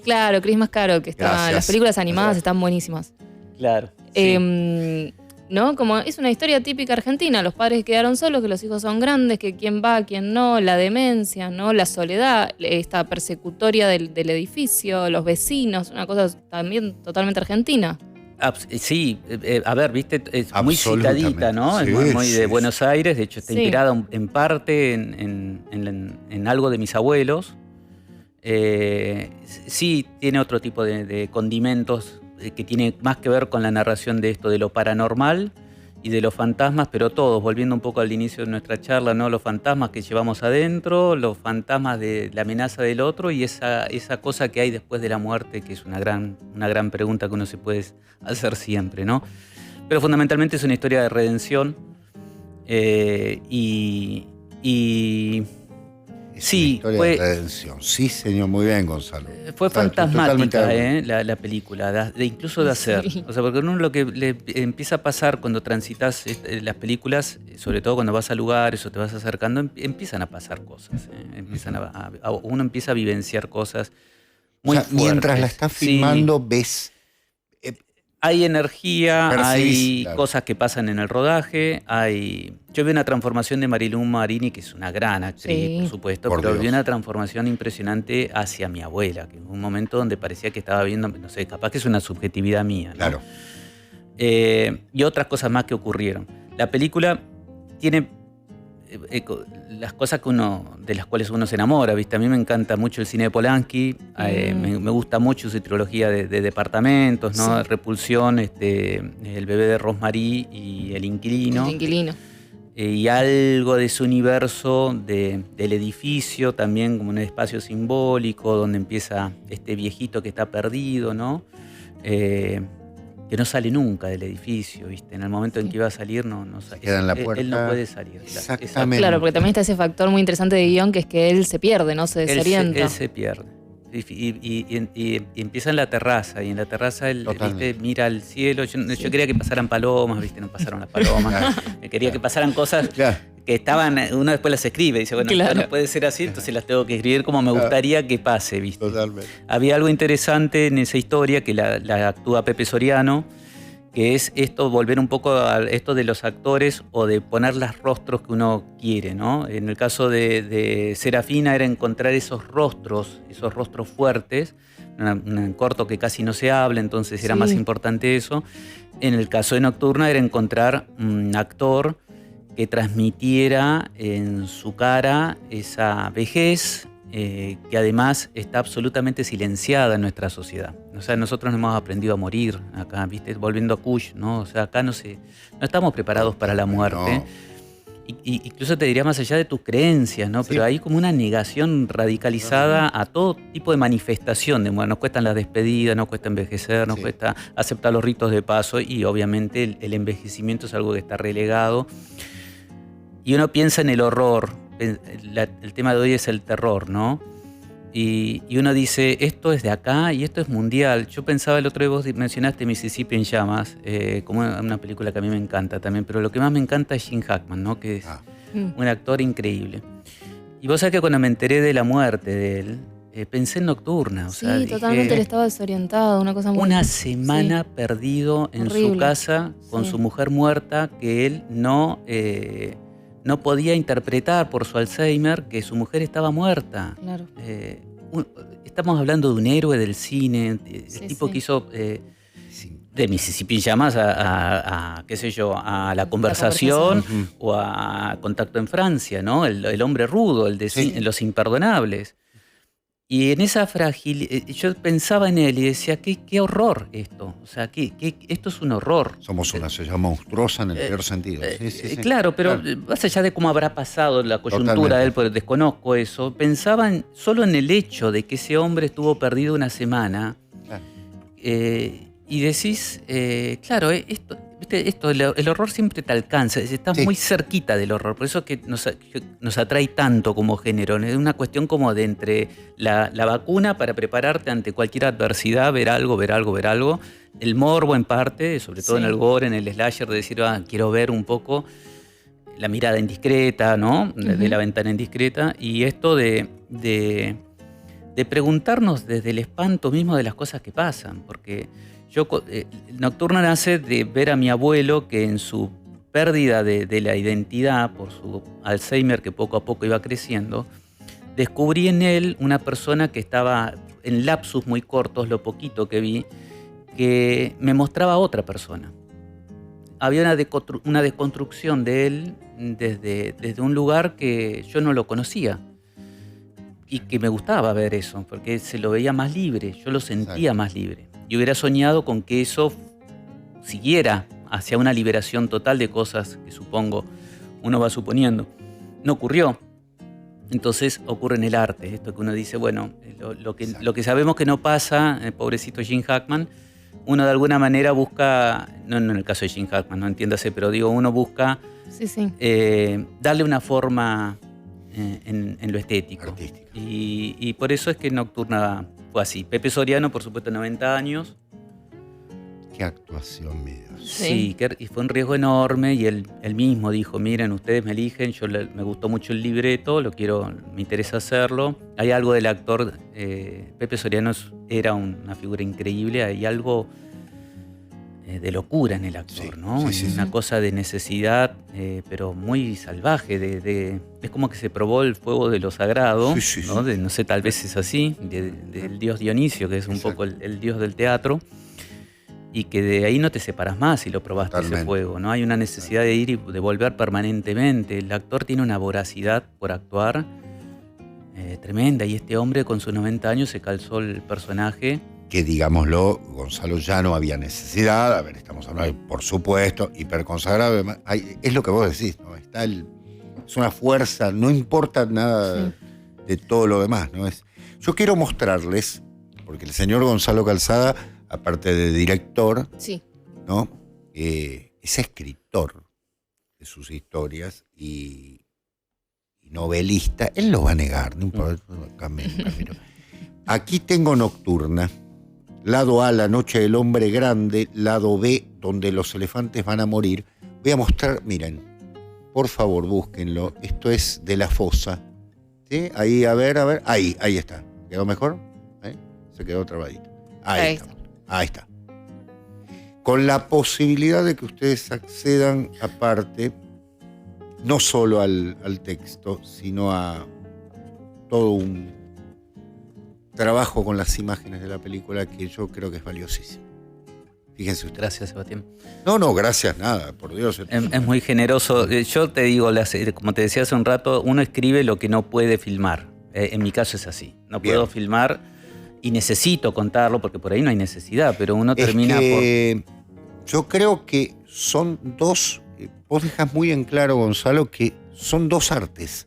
Claro, Christmas Carol, que está... Gracias. Las películas animadas Gracias. están buenísimas. Claro. Sí. ¿No? Como es una historia típica argentina, los padres quedaron solos, que los hijos son grandes, que quién va, quién no, la demencia, ¿no? La soledad, esta persecutoria del edificio, los vecinos, una cosa también totalmente argentina. Sí, a ver, viste, es muy Absolutamente. citadita, ¿no? Sí, Es muy sí, de sí. Buenos Aires, de hecho está Sí. inspirada en parte en algo de mis abuelos. Sí, tiene otro tipo de condimentos que tiene más que ver con la narración de esto, de lo paranormal y de los fantasmas, pero todos, volviendo un poco al inicio de nuestra charla, ¿no? Los fantasmas que llevamos adentro, los fantasmas de la amenaza del otro y esa cosa que hay después de la muerte, que es una gran pregunta que uno se puede hacer siempre, ¿no? Pero fundamentalmente es una historia de redención y sí, una historia de redención. Sí, señor, muy bien, Gonzalo. Fue fantasmática la película, incluso de hacer. Sí. O sea, porque uno lo que le empieza a pasar cuando transitas las películas, sobre todo cuando vas a lugares o te vas acercando, empiezan a pasar cosas. Uno empieza a vivenciar cosas muy fuertes. Mientras la estás filmando, sí, ves... Hay energía, hay claro, cosas que pasan en el rodaje, yo vi una transformación de Marilyn Marini, que es una gran actriz, Sí. por supuesto, Por pero Dios. vi una transformación impresionante hacia mi abuela, que en un momento donde parecía que estaba viendo, no sé, capaz que es una subjetividad mía, ¿no? Claro. Y otras cosas más que ocurrieron. La película tiene las cosas de las cuales uno se enamora, ¿viste? A mí me encanta mucho el cine de Polanski, me gusta mucho su trilogía de departamentos, ¿no? Sí. Repulsión, El bebé de Rosemary y El inquilino. El inquilino. Y algo de su universo del edificio, también como un espacio simbólico, donde empieza este viejito que está perdido, ¿no? Que no sale nunca del edificio, ¿viste? En el momento en que iba a salir, no sale. Queda en la puerta. Él no puede salir. Exactamente. Claro, porque también está ese factor muy interesante de guión, que es que él se pierde, ¿no? Se desorienta. Él se pierde. Y empieza en la terraza, y en la terraza él, ¿viste? Mira al cielo. Yo quería que pasaran palomas, ¿viste? No pasaron las palomas. Me quería que pasaran cosas que estaban, uno después las escribe y dice, bueno, Claro. esto no puede ser así, entonces las tengo que escribir como me gustaría que pase, ¿viste? Totalmente. Había algo interesante en esa historia que la actúa Pepe Soriano, que es esto, volver un poco a esto de los actores o de poner los rostros que uno quiere, ¿no? En el caso de Serafina era encontrar esos rostros fuertes, un corto que casi no se habla, entonces era Sí. más importante eso. En el caso de Nocturna era encontrar un actor que transmitiera en su cara esa vejez, que además está absolutamente silenciada en nuestra sociedad. O sea, nosotros no hemos aprendido a morir acá, ¿viste? Volviendo a Kush, ¿no? O sea, acá no estamos preparados para la muerte. No. Incluso te diría más allá de tus creencias, ¿no? Sí. Pero hay como una negación radicalizada a todo tipo de manifestación. Bueno, nos cuestan las despedidas, nos cuesta envejecer, nos cuesta aceptar los ritos de paso y obviamente el envejecimiento es algo que está relegado. Y uno piensa en el horror. El tema de hoy es el terror, ¿no? Y uno dice, esto es de acá y esto es mundial. Yo pensaba el otro día, vos mencionaste Mississippi en llamas, como una película que a mí me encanta también, pero lo que más me encanta es Gene Hackman, ¿no? Que es un actor increíble. Y vos sabés que cuando me enteré de la muerte de él, pensé en Nocturna. O sea, totalmente, él estaba desorientado, una cosa muy... Una semana perdido en Horrible. su casa con su mujer muerta, que él no podía interpretar por su Alzheimer que su mujer estaba muerta. Claro. Estamos hablando de un héroe del cine, el tipo que hizo de Mississippi en llamas a qué sé yo, a La Conversación o a Contacto en Francia, ¿no? El hombre rudo, el de Los Imperdonables. Y en esa fragilidad, yo pensaba en él y decía, qué horror esto. O sea, esto es un horror. Somos una sociedad monstruosa en el peor sentido. Claro, pero más allá de cómo habrá pasado la coyuntura de él, porque desconozco eso, pensaba solo en el hecho de que ese hombre estuvo perdido una semana. Claro. Y decís, claro, el horror siempre te alcanza, estás muy cerquita del horror, por eso es que nos atrae tanto como género. Es una cuestión como de entre la vacuna para prepararte ante cualquier adversidad, ver algo, el morbo en parte, sobre todo en el gore, en el slasher, de decir, quiero ver un poco la mirada indiscreta, ¿no? De la ventana indiscreta, y esto de preguntarnos desde el espanto mismo de las cosas que pasan, porque Nocturna nace de ver a mi abuelo que en su pérdida de la identidad por su Alzheimer, que poco a poco iba creciendo, descubrí en él una persona que estaba en lapsus muy cortos, lo poquito que vi, que me mostraba a otra persona. Había una desconstrucción de él desde un lugar que yo no lo conocía y que me gustaba ver eso, porque se lo veía más libre, yo lo sentía más libre. y hubiera soñado con que eso siguiera hacia una liberación total de cosas que supongo uno va suponiendo. No ocurrió. Entonces ocurre en el arte, esto que uno dice, bueno, lo que sabemos que no pasa, pobrecito Gene Hackman, uno de alguna manera busca, no en el caso de Gene Hackman, no entiéndase, pero digo, uno busca darle una forma en lo estético. Y por eso es que Nocturna fue así. Pepe Soriano, por supuesto, 90 años. Qué actuación, mi Dios. Sí, y fue un riesgo enorme y él mismo dijo, miren, ustedes me eligen, me gustó mucho el libreto, me interesa hacerlo. Hay algo del actor, Pepe Soriano era una figura increíble, hay algo de locura en el actor, ¿no? Una cosa de necesidad, pero muy salvaje, es como que se probó el fuego de lo sagrado, ¿no? No sé, tal vez es así, del dios Dionisio, que es un poco el dios del teatro. Y que de ahí no te separas más si lo probaste. Totalmente. Ese juego, ¿no? Hay una necesidad de ir y de volver permanentemente. El actor tiene una voracidad por actuar tremenda, y este hombre con sus 90 años se calzó el personaje. Que digámoslo, Gonzalo, ya no había necesidad. A ver, estamos hablando de, por supuesto, hiperconsagrado. Es lo que vos decís, ¿no? Es una fuerza, no importa nada de todo lo demás, ¿no? Yo quiero mostrarles, porque el señor Gonzalo Calzada, aparte de director, ¿no? Es escritor de sus historias y novelista. Él lo va a negar, no importa. Aquí tengo Nocturna. Lado A, La noche del hombre grande. Lado B, Donde los elefantes van a morir. Voy a mostrar, miren, por favor, búsquenlo. Esto es de La Fosa. ¿Sí? Ahí, a ver. Ahí está. ¿Quedó mejor? ¿Ahí? Se quedó trabadito. Ahí está. Ahí está. Con la posibilidad de que ustedes accedan aparte, no solo al texto, sino a todo un trabajo con las imágenes de la película que yo creo que es valiosísimo. Fíjense ustedes. Gracias, Sebastián. No, gracias, nada, por Dios. Es muy generoso. Yo te digo, como te decía hace un rato, uno escribe lo que no puede filmar. En mi caso es así. No puedo filmar. Y necesito contarlo, porque por ahí no hay necesidad, pero uno termina Yo creo que son dos, vos dejas muy en claro, Gonzalo, que son dos artes.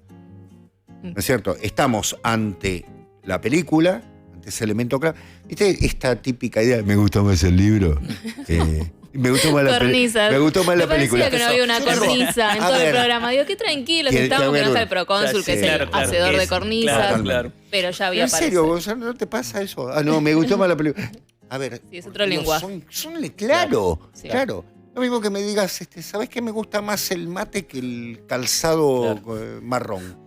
¿No es cierto? Estamos ante la película, ante ese elemento claro. ¿Viste esta típica idea? Me gustó más el libro. Me gustó más la película. Me gustó más la película. Me parecía que no había una cornisa en todo el programa. Digo, qué tranquilo, estamos, que no está el procónsul, que es el hacedor de cornisas. Claro. Pero ya había aparecido. ¿En serio, Gonzalo, no te pasa eso? No, me gustó más la película. A ver. Sí, es otro lenguaje. Claro. Lo mismo que me digas, ¿sabes qué? Me gusta más el mate que el calzado marrón.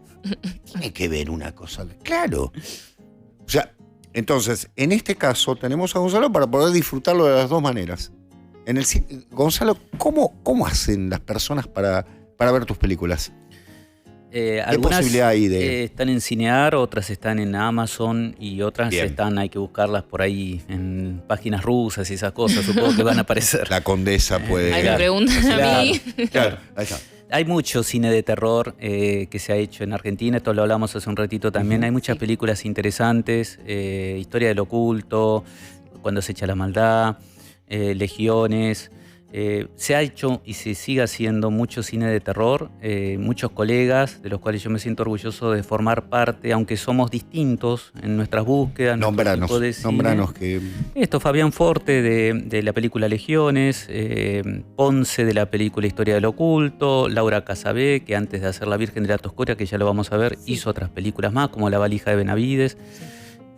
Tiene que ver una cosa. Claro. O sea, entonces, en este caso, tenemos a Gonzalo para poder disfrutarlo de las dos maneras. Gonzalo, ¿cómo hacen las personas para ver tus películas? ¿Qué posibilidad hay de...? Están en Cinear, otras están en Amazon y otras hay que buscarlas por ahí en páginas rusas y esas cosas, supongo que van a aparecer. La Condesa puede... Ahí me preguntan a mí. Claro, ahí está. Hay mucho cine de terror que se ha hecho en Argentina, esto lo hablamos hace un ratito también. Hay muchas películas interesantes, Historia del oculto, Cuando se echa la maldad, Legiones. Se ha hecho y se sigue haciendo mucho cine de terror, muchos colegas de los cuales yo me siento orgulloso de formar parte, aunque somos distintos en nuestras búsquedas. Nombranos que... Fabián Forte de la película Legiones, Ponce de la película Historia del oculto, Laura Casabé, que antes de hacer La Virgen de la Toscura, que ya lo vamos a ver, hizo otras películas más, como La valija de Benavides.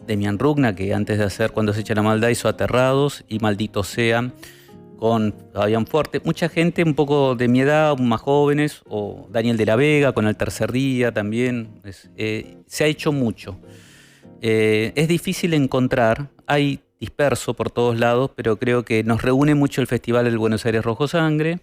Demian Rugna, que antes de hacer Cuando se echa la maldad hizo Aterrados y Malditos sean, con Fabián Forte, mucha gente un poco de mi edad, más jóvenes, o Daniel de la Vega con El tercer día también. Se ha hecho mucho. Es difícil encontrar, hay disperso por todos lados, pero creo que nos reúne mucho el Festival del Buenos Aires Rojo Sangre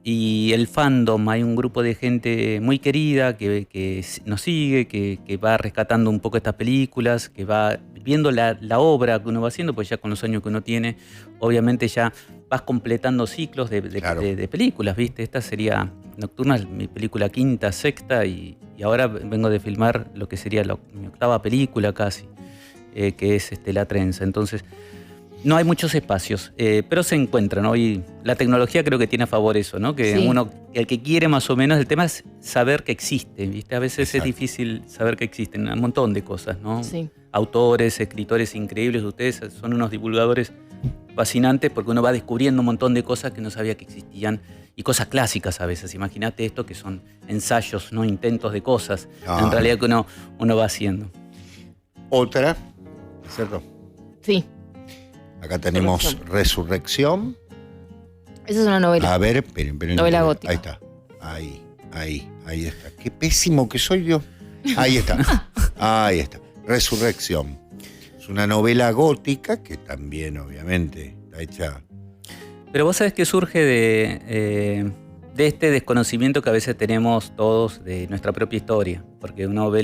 y el fandom. Hay un grupo de gente muy querida que nos sigue, que va rescatando un poco estas películas, que va viendo la obra que uno va haciendo, pues ya con los años que uno tiene, obviamente ya vas completando ciclos de películas, ¿viste? Esta sería Nocturna, mi película quinta, sexta, y ahora vengo de filmar lo que sería mi octava película casi, que es La Trenza. Entonces, No hay muchos espacios, pero se encuentran. Hoy la tecnología creo que tiene a favor eso, ¿no? Que uno, el que quiere más o menos, el tema es saber que existe, ¿viste? A veces es difícil saber que existen un montón de cosas, ¿no? Sí. Autores, escritores increíbles, ustedes son unos divulgadores fascinantes porque uno va descubriendo un montón de cosas que no sabía que existían y cosas clásicas a veces. Imagínate esto que son ensayos, ¿no? Intentos de cosas, en realidad que uno va haciendo. Otra, ¿cierto? Sí. Acá tenemos Resurrección. Esa es una novela. A ver, esperen. Novela gótica. Ahí está. Ahí está. Qué pésimo que soy yo. Ahí está. Ahí está. Resurrección. Es una novela gótica que también, obviamente, está hecha. Pero vos sabés que surge de este desconocimiento que a veces tenemos todos de nuestra propia historia. Porque uno ve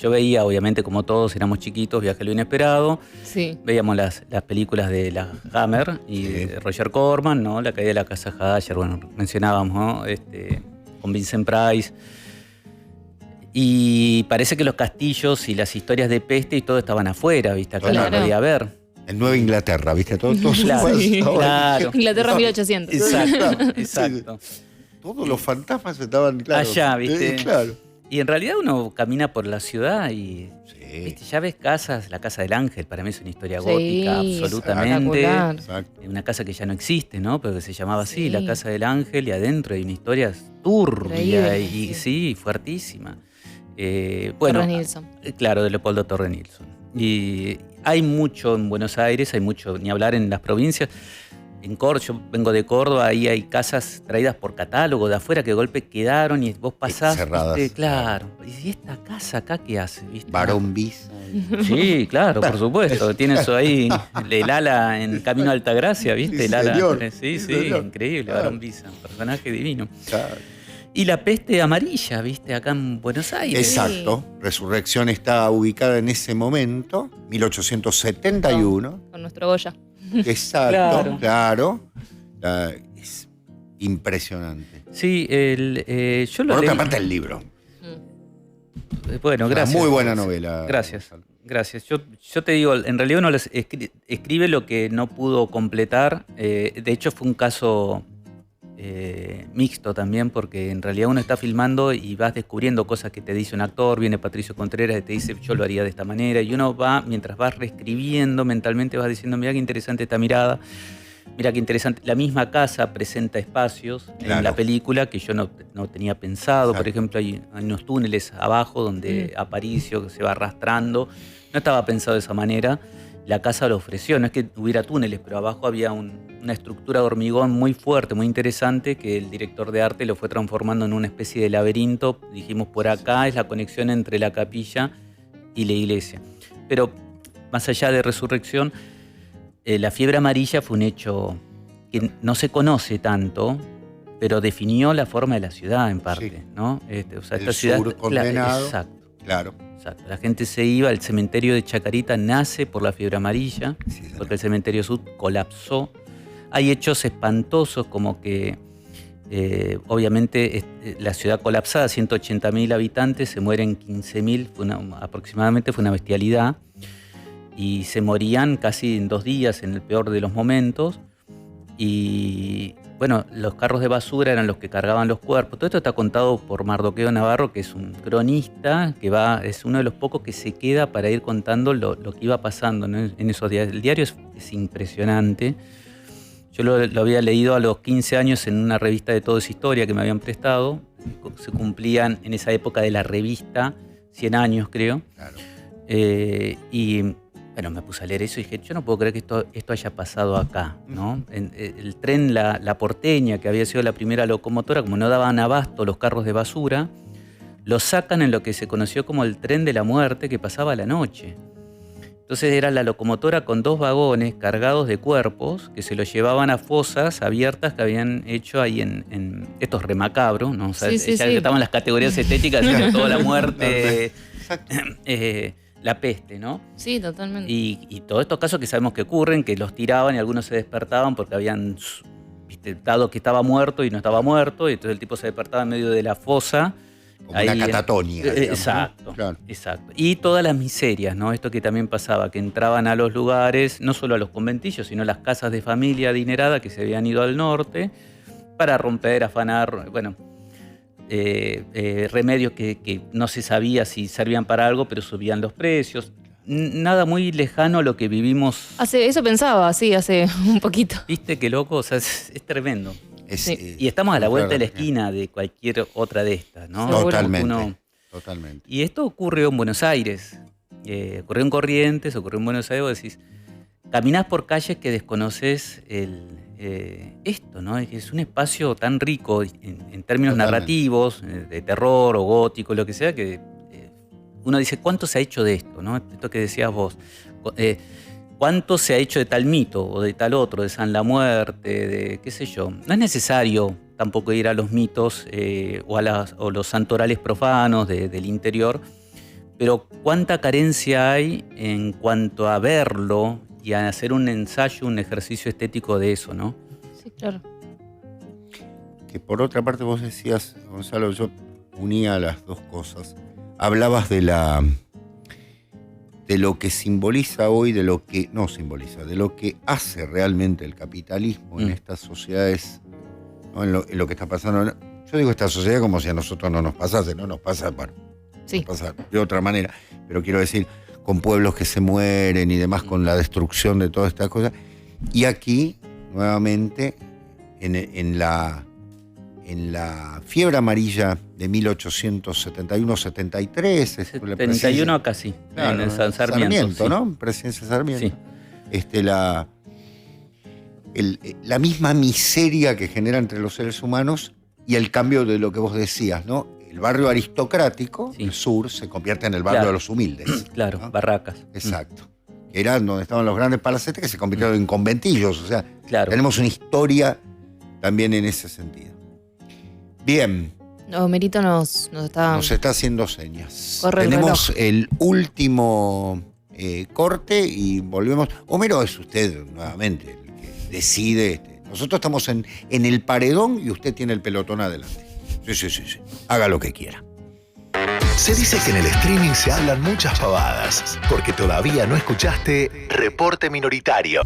yo veía, obviamente, como todos éramos chiquitos, Viaje a lo Inesperado. Sí. Veíamos las películas de la Hammer y de Roger Corman, ¿no? La caída de la casa Hadcher, bueno, mencionábamos, ¿no? Con Vincent Price. Y parece que los castillos y las historias de peste y todo estaban afuera, ¿viste? Acá no podía ver. En Nueva Inglaterra, ¿viste? Todo claro. Inglaterra 1800. Exacto. Todos los fantasmas estaban, claro. Allá, ¿viste? Claro. Y en realidad uno camina por la ciudad y ¿viste? Ya ves casas, la Casa del Ángel, para mí es una historia gótica, absolutamente. Una casa que ya no existe, ¿no? Pero que se llamaba así, la Casa del Ángel, y adentro hay una historia turbia y fuertísima. Torres Nilsson. Claro, de Leopoldo Torres Nilsson. Y hay mucho en Buenos Aires, hay mucho, ni hablar en las provincias. Yo vengo de Córdoba, ahí hay casas traídas por catálogo de afuera que de golpe quedaron y vos pasás. Cerradas. Claro. ¿Y esta casa acá qué hace? ¿Viste? Barón Bis. Sí, claro, por supuesto. Tiene eso ahí, el ala en Camino a Altagracia, ¿viste? Sí, el ala. señor. Sí, increíble, Barón Bis, un personaje divino. Claro. Y la peste amarilla, ¿viste? Acá en Buenos Aires. Exacto. Resurrección está ubicada en ese momento, 1871. Con nuestro Goya. Exacto, claro. Es impresionante. Sí, yo lo Por leí. otra parte, el libro. Bueno, gracias. Muy buena novela. Gracias. Yo te digo, en realidad uno escribe lo que no pudo completar. De hecho, fue un caso mixto también, porque en realidad uno está filmando y vas descubriendo cosas que te dice un actor. Viene Patricio Contreras y te dice, yo lo haría de esta manera. Y uno va, mientras vas reescribiendo mentalmente, vas diciendo, mira qué interesante esta mirada. Mira qué interesante. La misma casa presenta espacios en la película que yo no tenía pensado. Por ejemplo, hay unos túneles abajo donde Aparicio se va arrastrando. No estaba pensado de esa manera. La casa lo ofreció. No es que hubiera túneles, pero abajo había una estructura de hormigón muy fuerte, muy interesante, que el director de arte lo fue transformando en una especie de laberinto. Dijimos, por acá es la conexión entre la capilla y la iglesia. Pero más allá de Resurrección, la fiebre amarilla fue un hecho que no se conoce tanto, pero definió la forma de la ciudad en parte, ¿no? O sea, esta ciudad condenado. Exacto. Claro. Exacto. La gente se iba, el cementerio de Chacarita nace por la fiebre amarilla, porque el cementerio sur colapsó. Hay hechos espantosos como que, obviamente, la ciudad colapsada, 180.000 habitantes, se mueren 15.000, aproximadamente fue una bestialidad. Y se morían casi en 2 días en el peor de los momentos. Y bueno, los carros de basura eran los que cargaban los cuerpos. Todo esto está contado por Mardoqueo Navarro, que es un cronista, es uno de los pocos que se queda para ir contando lo que iba pasando, ¿no? En esos días. El diario es impresionante. Yo lo había leído a los 15 años en una revista de Todo es Historia que me habían prestado. Se cumplían en esa época de la revista 100 años, creo. Claro. Y bueno, me puse a leer eso y dije, yo no puedo creer que esto haya pasado acá, ¿no? El tren, la porteña, que había sido la primera locomotora, como no daban abasto los carros de basura, lo sacan en lo que se conoció como el tren de la muerte, que pasaba a la noche. Entonces era la locomotora con 2 vagones cargados de cuerpos que se los llevaban a fosas abiertas que habían hecho ahí en estos remacabros, ¿no? O sea, ya que estaban las categorías estéticas, toda la muerte. La peste, ¿no? Sí, totalmente. Y todos estos casos que sabemos que ocurren, que los tiraban y algunos se despertaban porque habían dado que estaba muerto y no estaba muerto, y entonces el tipo se despertaba en medio de la fosa Como una catatonia. Exacto, ¿no? Claro. Exacto. Y todas las miserias, ¿no? Esto que también pasaba, que entraban a los lugares, no solo a los conventillos, sino a las casas de familia adinerada que se habían ido al norte para romper, afanar, bueno, remedios que no se sabía si servían para algo, pero subían los precios. Nada muy lejano a lo que vivimos. Eso pensaba, sí, hace un poquito. ¿Viste qué loco? O sea, es tremendo. Sí. Y estamos a la vuelta de la esquina de cualquier otra de estas, ¿no? Totalmente. Totalmente. Y esto ocurrió en Buenos Aires. Ocurrió en Corrientes, ocurrió en Buenos Aires. Vos decís, caminás por calles que desconoces esto, ¿no? Es un espacio tan rico en términos narrativos, de terror o gótico, lo que sea, que uno dice, ¿cuánto se ha hecho de esto, ¿no? Esto que decías vos. ¿Cuánto se ha hecho de tal mito o de tal otro, de San la Muerte, de qué sé yo? No es necesario tampoco ir a los mitos o los santorales profanos del interior, pero cuánta carencia hay en cuanto a verlo y a hacer un ensayo, un ejercicio estético de eso, ¿no? Sí, claro. Que por otra parte vos decías, Gonzalo, yo unía las dos cosas. Hablabas de lo que simboliza hoy, de lo que no simboliza, de lo que hace realmente el capitalismo en estas sociedades, ¿no? en lo que está pasando. Yo digo esta sociedad como si a nosotros no nos pasase, no nos pasa, bueno, sí. Nos pasa de otra manera, pero quiero decir, con pueblos que se mueren y demás, con la destrucción de todas estas cosas. Y aquí, nuevamente, en la fiebre amarilla de 1871-73. 71 acá sí, claro, en el Sarmiento, sí. ¿no? Presidencia Sarmiento. Sí. La misma miseria que genera entre los seres humanos y el cambio de lo que vos decías, ¿no? El barrio aristocrático, sí. El sur, se convierte en el barrio de los humildes. Claro, ¿no? Barracas. Exacto. Que era donde estaban los grandes palacetes que se convirtieron en conventillos. O sea, claro. Tenemos una historia también en ese sentido. Bien. Merito nos está haciendo señas. Tenemos el último corte y volvemos. Homero es usted nuevamente el que decide. Nosotros estamos en el paredón y usted tiene el pelotón adelante. Sí. Haga lo que quiera. Se dice que en el streaming se hablan muchas pavadas, porque todavía no escuchaste Reporte Minoritario.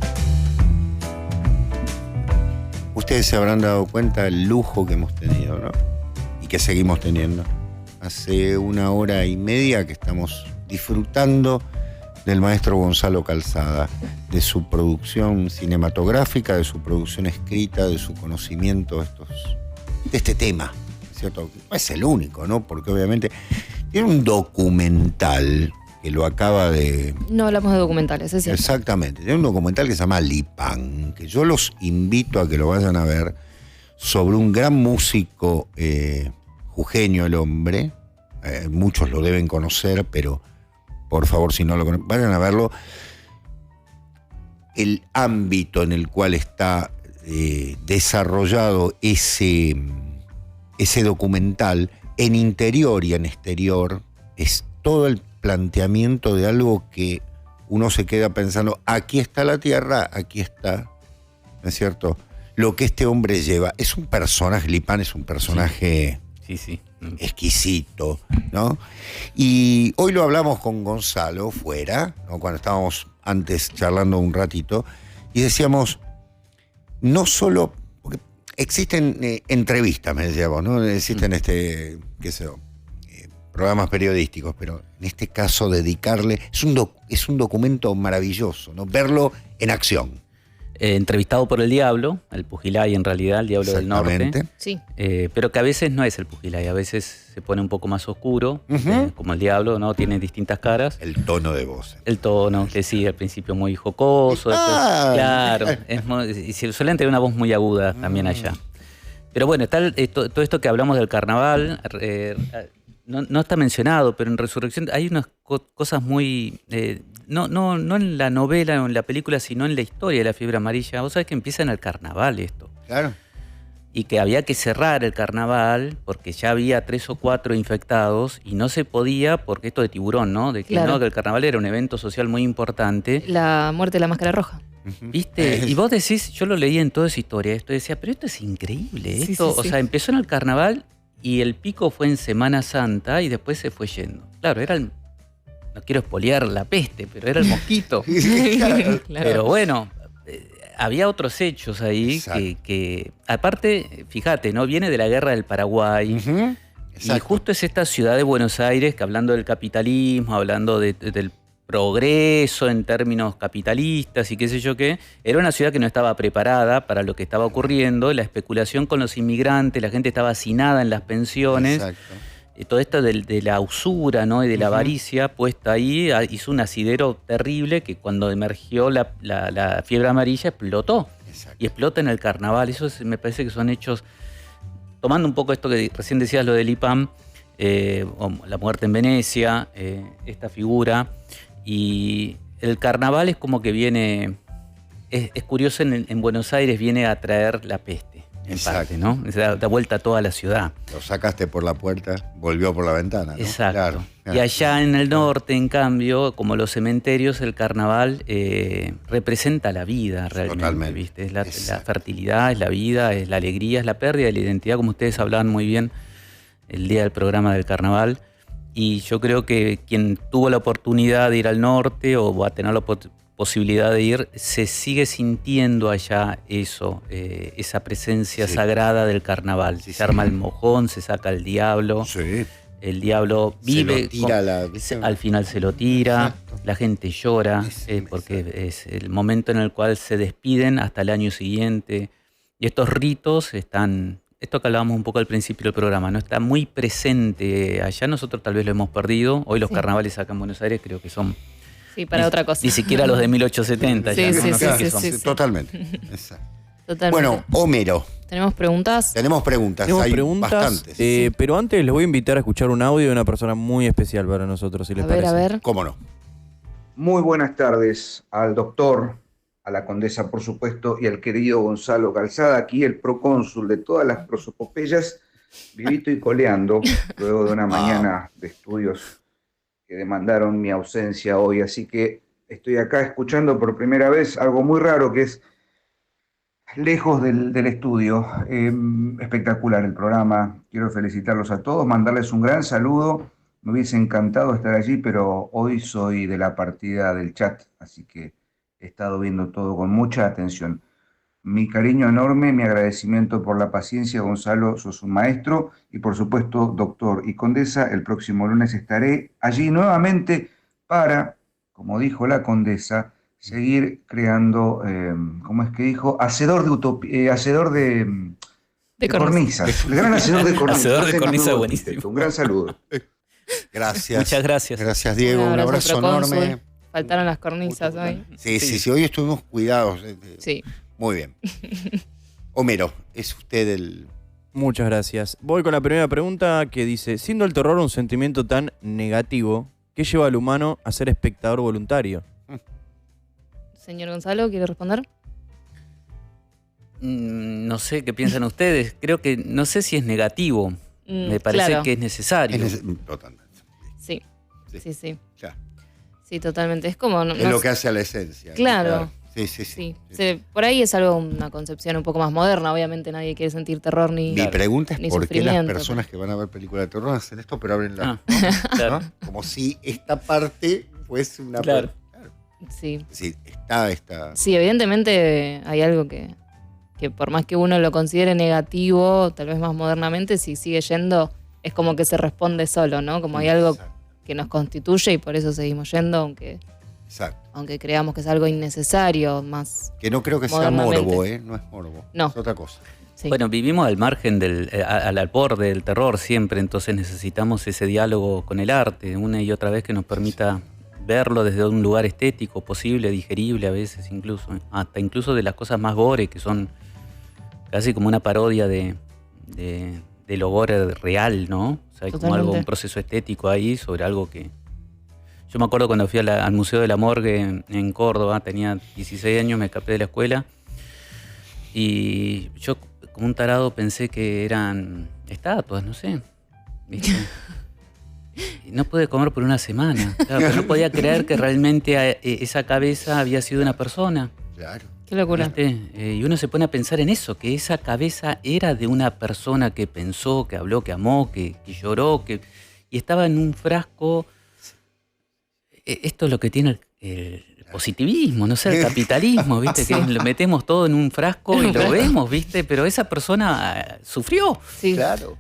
Ustedes se habrán dado cuenta del lujo que hemos tenido, ¿no? Y que seguimos teniendo. Hace 1 hora y media que estamos disfrutando del maestro Gonzalo Calzada, de su producción cinematográfica, de su producción escrita, de su conocimiento de este tema, ¿cierto? No es el único, ¿no? Porque obviamente tiene un documental que lo acaba de... No hablamos de documentales, es cierto. Exactamente. Tiene un documental que se llama Lipán, que yo los invito a que lo vayan a ver, sobre un gran músico jujeño, el hombre. Muchos lo deben conocer, pero por favor, si no lo conocen, vayan a verlo. El ámbito en el cual está desarrollado ese documental, en interior y en exterior, es todo el planteamiento de algo que uno se queda pensando, aquí está la tierra, aquí está, ¿no es cierto?, lo que este hombre lleva. Es un personaje, Lipán es un personaje sí. exquisito, ¿no? Y hoy lo hablamos con Gonzalo fuera, ¿no? Cuando estábamos antes charlando un ratito, y decíamos, no solo, porque existen entrevistas, me decíamos, ¿no? Existen qué sé yo, programas periodísticos, pero en este caso dedicarle, es un documento maravilloso, ¿no? Verlo en acción. Entrevistado por el Diablo, el Pujilay en realidad, el Diablo del Norte. Sí. Pero que a veces no es el Pujilay, a veces se pone un poco más oscuro, como el Diablo, ¿no? Tiene distintas caras. El tono de voz. El tono, que sí, al principio muy jocoso. Después, claro, y suelen tener una voz muy aguda también allá. Pero bueno, está todo esto que hablamos del carnaval, no está mencionado, pero en Resurrección hay unas cosas muy... No en la novela o en la película, sino en la historia de la fiebre amarilla. Vos sabés que empieza en el carnaval esto. Claro. Y que había que cerrar el carnaval porque ya había 3 o 4 infectados y no se podía porque esto de Tiburón, ¿no? De que claro. No, que el carnaval era un evento social muy importante. La muerte de la máscara roja. ¿Viste? Y vos decís, yo lo leí en toda esa historia, esto decía, pero esto es increíble. Esto, Sí. O sea, empezó en el carnaval y el pico fue en Semana Santa y después se fue yendo. Claro, no quiero espolear la peste, pero era el mosquito. Claro. Pero bueno, había otros hechos ahí que aparte, fíjate, ¿no? Viene de la guerra del Paraguay. Uh-huh. Y justo es esta ciudad de Buenos Aires que, hablando del capitalismo, hablando del progreso en términos capitalistas y qué sé yo qué, era una ciudad que no estaba preparada para lo que estaba ocurriendo, la especulación con los inmigrantes, la gente estaba hacinada en las pensiones. Exacto. Todo esto de la usura, ¿no? Y de la avaricia puesta ahí hizo un asidero terrible que cuando emergió la fiebre amarilla explotó. Exacto. Y explota en el carnaval. Eso me parece que son hechos, tomando un poco esto que recién decías, lo del IPAM, o la muerte en Venecia, esta figura. Y el carnaval es como que viene, es curioso, en Buenos Aires viene a traer la peste. En parte, ¿no? Da vuelta a toda la ciudad. Lo sacaste por la puerta, volvió por la ventana, ¿no? Exacto. Claro. Y allá en el norte, en cambio, como los cementerios, el carnaval representa la vida realmente. Totalmente. ¿Viste? Es la fertilidad, es la vida, es la alegría, es la pérdida de la identidad, como ustedes hablaban muy bien el día del programa del carnaval. Y yo creo que quien tuvo la oportunidad de ir al norte o va a tener la posibilidad de ir, se sigue sintiendo allá eso, esa presencia sagrada del carnaval. Se arma el mojón, se saca el diablo, el diablo vive, al final se lo tira, la gente llora, porque es el momento en el cual se despiden hasta el año siguiente. Y estos ritos están, esto que hablábamos un poco al principio del programa, ¿no? Está muy presente allá, nosotros tal vez lo hemos perdido. Hoy los carnavales acá en Buenos Aires creo que son... Sí, para otra cosa. Ni siquiera los de 1870. Sí, ya, sí, ¿no? sí, No sé sí, qué son. sí. Totalmente. Totalmente. Bueno, Homero. ¿Tenemos preguntas? Tenemos preguntas. Tenemos Hay preguntas, bastantes. pero antes les voy a invitar a escuchar un audio de una persona muy especial para nosotros, si les parece. A ver. ¿Cómo no? Muy buenas tardes al doctor, a la condesa, por supuesto, y al querido Gonzalo Calzada, aquí el procónsul de todas las prosopopeyas, vivito y coleando, luego de una mañana de estudios que demandaron mi ausencia hoy. Así que estoy acá escuchando por primera vez algo muy raro, que es lejos del estudio. Espectacular el programa. Quiero felicitarlos a todos, mandarles un gran saludo. Me hubiese encantado estar allí, pero hoy soy de la partida del chat, así que he estado viendo todo con mucha atención. Mi cariño enorme, mi agradecimiento por la paciencia, Gonzalo, sos un maestro. Y por supuesto, doctor y condesa, el próximo lunes estaré allí nuevamente para, como dijo la condesa, seguir creando, ¿cómo es que dijo? Hacedor de cornisas. El gran hacedor de cornisas. Hacedor de cornisas, buenísimo. Un gran saludo. Gracias. Muchas gracias. Gracias, Diego. Un abrazo enorme. Faltaron las cornisas hoy. Sí, hoy estuvimos cuidados. Sí. Muy bien. Homero, es usted el... Muchas gracias. Voy con la primera pregunta que dice, siendo el terror un sentimiento tan negativo, ¿qué lleva al humano a ser espectador voluntario? Señor Gonzalo, ¿quiere responder? No sé qué piensan ustedes. Creo que, no sé si es negativo. Me parece que es necesario. Totalmente. Sí. Ya. Sí, totalmente. Es como... Es lo que hace a la esencia. Claro. Sí. Por ahí es algo, una concepción un poco más moderna. Obviamente nadie quiere sentir terror ni Mi pregunta es ni por qué las sufrimiento, personas que van a ver películas de terror hacen esto, pero abren la... Claro. ¿no? Como si esta parte fuese una... Claro. Sí. Sí, está... Sí, evidentemente hay algo que por más que uno lo considere negativo, tal vez más modernamente, si sigue yendo, es como que se responde solo, ¿no? Como hay algo que nos constituye y por eso seguimos yendo, aunque creamos que es algo innecesario, más... Que no creo que sea morbo, no es morbo. No. Es otra cosa. Sí. Bueno, vivimos al margen al borde del terror siempre, entonces necesitamos ese diálogo con el arte, una y otra vez, que nos permita verlo desde un lugar estético, posible, digerible a veces incluso, hasta incluso de las cosas más gore, que son casi como una parodia de lo gore real, ¿no? O sea, hay como un proceso estético ahí sobre algo que... Yo me acuerdo cuando fui al Museo de la Morgue en Córdoba, tenía 16 años, me escapé de la escuela y yo como un tarado pensé que eran estatuas, no sé, ¿viste? Y no pude comer por una semana. Claro, pero no podía creer que realmente esa cabeza había sido una persona. Claro. Qué locura. Y uno se pone a pensar en eso, que esa cabeza era de una persona que pensó, que habló, que amó, que lloró, y estaba en un frasco. Esto es lo que tiene el positivismo, no sé, el capitalismo, ¿viste? Que lo metemos todo en un frasco y lo vemos, ¿viste? Pero esa persona sufrió. Sí. Claro.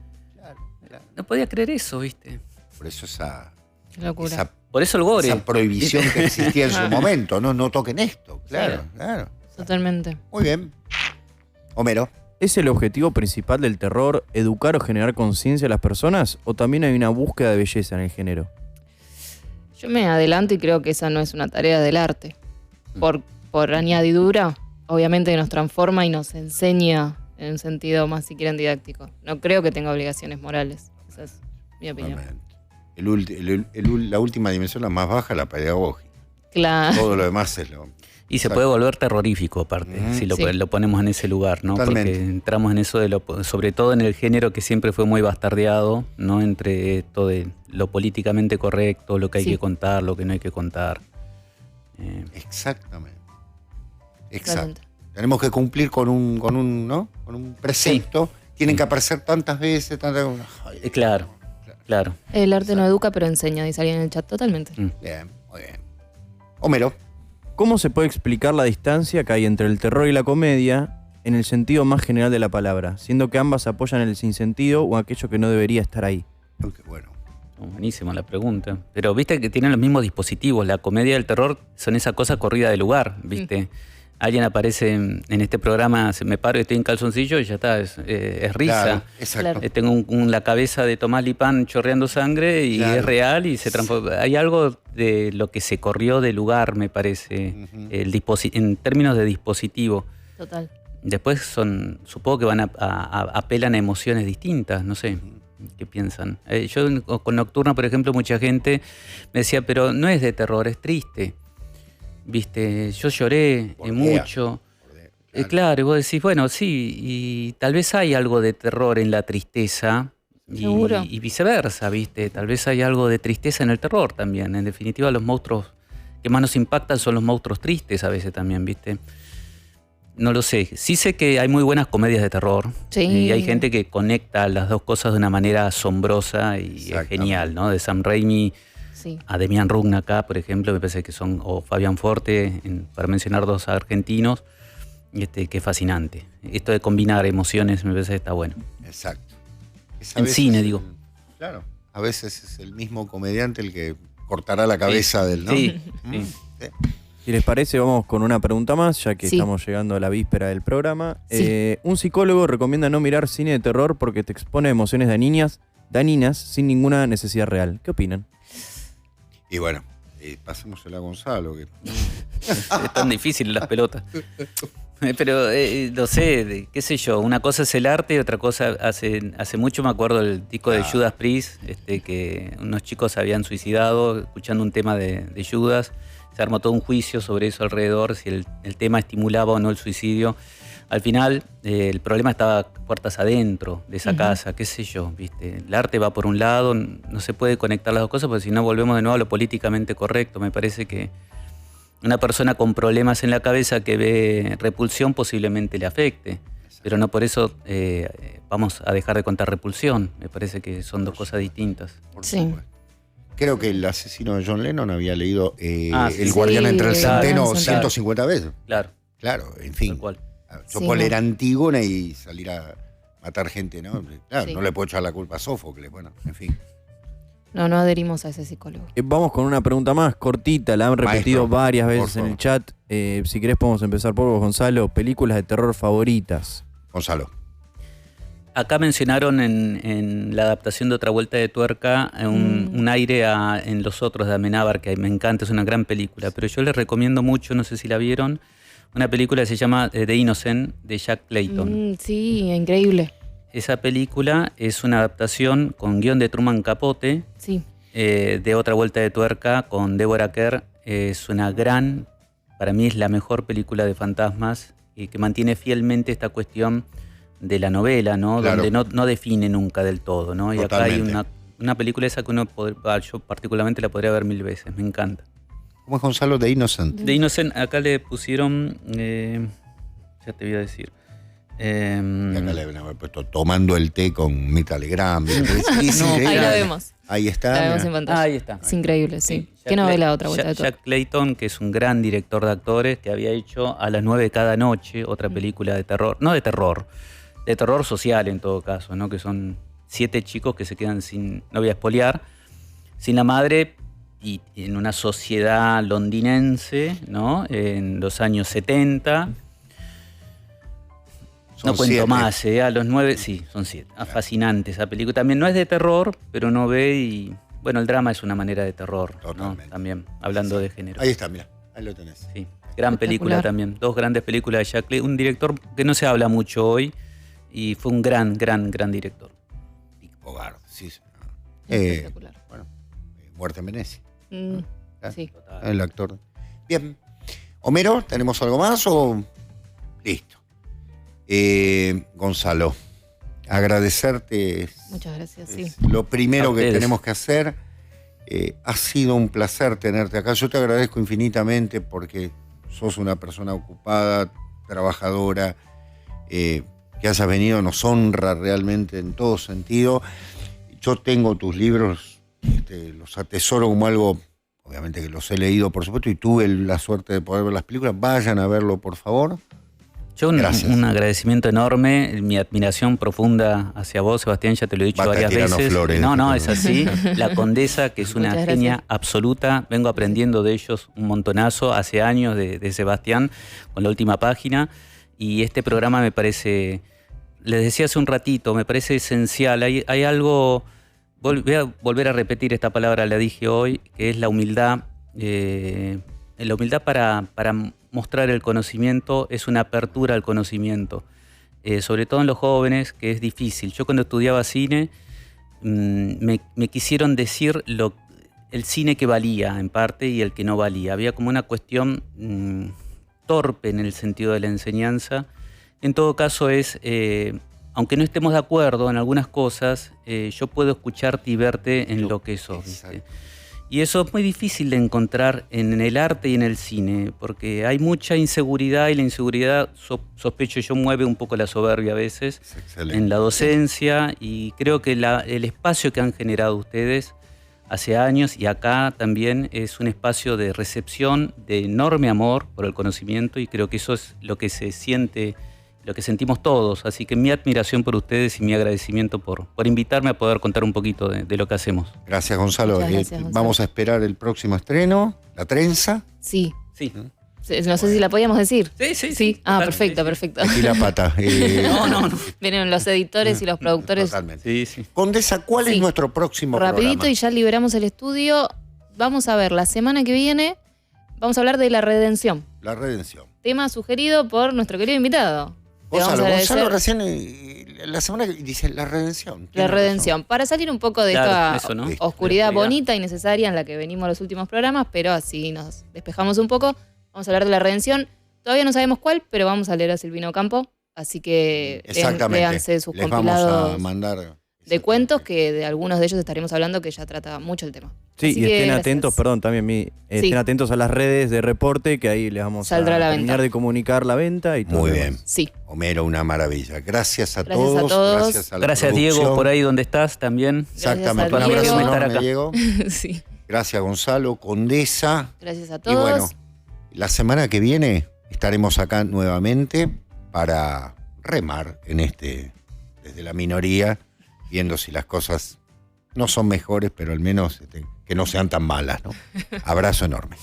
No podía creer eso, ¿viste? Por eso esa Locura. Por eso el gore. Esa prohibición que existía en su momento, no toquen esto, claro. Totalmente. Muy bien. Homero. ¿Es el objetivo principal del terror educar o generar conciencia a las personas? ¿O también hay una búsqueda de belleza en el género? Yo me adelanto y creo que esa no es una tarea del arte. Por añadidura, obviamente nos transforma y nos enseña en un sentido más, si quieren, didáctico. No creo que tenga obligaciones morales. Esa es mi opinión. La última dimensión, la más baja, la pedagógica. Claro. Todo lo demás es lo... Y se puede volver terrorífico, aparte, si lo ponemos en ese lugar, ¿no? Totalmente. Porque entramos en eso sobre todo en el género que siempre fue muy bastardeado, ¿no? Entre todo lo políticamente correcto, lo que hay que contar, lo que no hay que contar. Exactamente. Exacto. Tenemos que cumplir con un precepto. Tienen que aparecer tantas veces, Claro. El arte no educa, pero enseña, dice alguien en el chat. Totalmente. Bien, muy bien. Homero. ¿Cómo se puede explicar la distancia que hay entre el terror y la comedia en el sentido más general de la palabra, siendo que ambas apoyan el sinsentido o aquello que no debería estar ahí? Bueno. Buenísima la pregunta. Pero viste que tienen los mismos dispositivos. La comedia y el terror son esa cosa corrida de lugar, ¿viste? Alguien aparece en este programa, me paro y estoy en calzoncillo y ya está, es risa. Claro, exacto. Tengo la cabeza de Tomás Lipán chorreando sangre y es real y se transforma. Hay algo de lo que se corrió de lugar, me parece, en términos de dispositivo. Total. Después supongo que apelan a emociones distintas, no sé. ¿Qué piensan? Yo con Nocturna, por ejemplo, mucha gente me decía, pero no es de terror, es triste. Viste, yo lloré mucho. Claro, y vos decís, bueno, sí, y tal vez hay algo de terror en la tristeza y viceversa, ¿viste? Tal vez hay algo de tristeza en el terror también. En definitiva, los monstruos que más nos impactan son los monstruos tristes a veces también, ¿viste? No lo sé. Sí sé que hay muy buenas comedias de terror. Sí. Y hay gente que conecta las dos cosas de una manera asombrosa y es genial, ¿no? De Sam Raimi a Demian Rugna acá, por ejemplo, me parece que son, o Fabián Forte, para mencionar dos argentinos, que es fascinante. Esto de combinar emociones me parece que está bueno. Exacto. En cine, digo. Claro. A veces es el mismo comediante el que cortará la cabeza del, ¿no? Sí. Si les parece, vamos con una pregunta más, ya que estamos llegando a la víspera del programa. Un psicólogo recomienda no mirar cine de terror porque te expone a emociones dañinas sin ninguna necesidad real. ¿Qué opinan? Y bueno, pasémosela a Gonzalo. Que... Es tan difícil las pelotas. Pero no sé, qué sé yo, una cosa es el arte y otra cosa, hace mucho me acuerdo del disco de Judas Priest, que unos chicos habían suicidado escuchando un tema de Judas. Se armó todo un juicio sobre eso alrededor, si el tema estimulaba o no el suicidio. Al final, el problema estaba puertas adentro de esa casa, qué sé yo, ¿viste? El arte va por un lado, no se puede conectar las dos cosas, porque si no volvemos de nuevo a lo políticamente correcto. Me parece que una persona con problemas en la cabeza que ve Repulsión posiblemente le afecte, pero no por eso vamos a dejar de contar Repulsión. Me parece que son dos cosas distintas. Sí. Creo que el asesino de John Lennon había leído El guardián entre el centeno 150 veces. Claro, en fin. Tal cual. Yo puedo leer Antígona y salir a matar gente, ¿no? Claro, no le puedo echar la culpa a Sófocles, bueno, en fin. No adherimos a ese psicólogo. Vamos con una pregunta más cortita, la han repetido varias veces en el chat. Si querés podemos empezar por vos, Gonzalo. Películas de terror favoritas. Gonzalo. Acá mencionaron en la adaptación de Otra Vuelta de Tuerca un aire en Los Otros de Amenábar, que me encanta, es una gran película, pero yo les recomiendo mucho, no sé si la vieron, una película que se llama The Innocent, de Jack Clayton. Sí, increíble. Esa película es una adaptación con guión de Truman Capote, de Otra Vuelta de Tuerca con Deborah Kerr. Es una gran, para mí es la mejor película de fantasmas y que mantiene fielmente esta cuestión de la novela, ¿no? Claro. Donde no define nunca del todo, ¿no? Y acá hay una película esa que yo particularmente la podría ver 1000 veces, me encanta. ¿Cómo es, Gonzalo? The Innocent. The Innocent, acá le pusieron, ya te voy a decir. Y acá le deben haber puesto tomando el té con Mirta Legrand. Ahí la vemos. Ahí está. La vemos en pantalla. Ahí está. Es increíble, sí. Sí. ¿Qué novela otra vuelta de todo? Jack Clayton, que es un gran director de actores, que había hecho A las 9 cada noche, otra película de terror, no de terror social en todo caso, ¿no? Que son 7 chicos que se quedan sin, no voy a espolear, sin la madre y en una sociedad londinense, ¿no? En los años 70. Son No cuento 7. más, a los 9, sí, son 7. Fascinante esa película. También no es de terror, pero no ve y... Bueno, el drama es una manera de terror, ¿no? También, hablando de género. Ahí está, mira, ahí lo tenés. Sí, gran película también. 2 grandes películas de Jack Clayton. Un director que no se habla mucho hoy y fue un gran director. Dick Bogart, sí. Espectacular. Bueno, Muerte en Venecia. Sí. El actor. Bien. Homero, ¿tenemos algo más o...? Listo. Gonzalo, agradecerte. Muchas gracias, sí. Lo primero que ustedes. tenemos que hacer. Ha sido un placer tenerte acá. Yo te agradezco infinitamente porque sos una persona ocupada, trabajadora, que hayas venido nos honra realmente en todo sentido. Yo tengo tus libros, los atesoro como algo, obviamente que los he leído por supuesto y tuve la suerte de poder ver las películas. Vayan a verlo por favor. Yo un agradecimiento enorme, mi admiración profunda hacia vos, Sebastián, ya te lo he dicho varias veces. Flores, no, es así. La Condesa, que es una genia absoluta, vengo aprendiendo de ellos un montonazo hace años de Sebastián, con la última página, y este programa me parece, les decía hace un ratito, me parece esencial. Hay algo, voy a volver a repetir esta palabra, la dije hoy, que es la humildad. La humildad para mostrar el conocimiento es una apertura al conocimiento, sobre todo en los jóvenes, que es difícil. Yo cuando estudiaba cine me quisieron decir el cine que valía en parte y el que no valía. Había como una cuestión torpe en el sentido de la enseñanza. En todo caso aunque no estemos de acuerdo en algunas cosas, yo puedo escucharte y verte en lo que sos, ¿viste? Y eso es muy difícil de encontrar en el arte y en el cine, porque hay mucha inseguridad y la inseguridad, sospecho yo, mueve un poco la soberbia a veces en la docencia, y creo que el espacio que han generado ustedes hace años y acá también es un espacio de recepción, de enorme amor por el conocimiento, y creo que eso es lo que se siente, lo que sentimos todos. Así que mi admiración por ustedes y mi agradecimiento por invitarme a poder contar un poquito de lo que hacemos. Gracias, Gonzalo. Gracias, Gonzalo. Vamos a esperar el próximo estreno, La Trenza. Sí. Sí. No sé si la podíamos decir. Sí. Ah, Totalmente, perfecto. Aquí la pata. No. Vienen los editores y los productores. Totalmente. Sí. Condesa, ¿cuál es nuestro próximo Rapidito programa? y ya liberamos el estudio. Vamos a ver, la semana que viene vamos a hablar de la redención. La redención. Tema sugerido por nuestro querido invitado. Gonzalo recién la semana que dice la redención. La redención. Para salir un poco de esta eso, ¿no? oscuridad bonita y necesaria en la que venimos los últimos programas, pero así nos despejamos un poco. Vamos a hablar de la redención. Todavía no sabemos cuál, pero vamos a leer a Silvino Campo. Así que léanse sus compilados vamos a mandar de cuentos, que de algunos de ellos estaremos hablando, que ya trata mucho el tema. Sí, Así y que estén gracias. atentos, perdón, también estén atentos a las redes de Reporte, que ahí les vamos Saldrá a la terminar venta. de comunicar la venta y todo. Muy lo bien. demás. Sí. Homero, una maravilla. Gracias a Gracias todos. a todos. Gracias a la Gracias, producción. Diego, por ahí donde estás también. Exactamente. Gracias a Un abrazo Diego. enorme, Diego. Sí. Gracias, Gonzalo, Condesa. Gracias a Y todos. bueno, la semana que viene estaremos acá nuevamente para remar desde la minoría, viendo si las cosas no son mejores, pero al menos que no sean tan malas, ¿no? Abrazo enorme.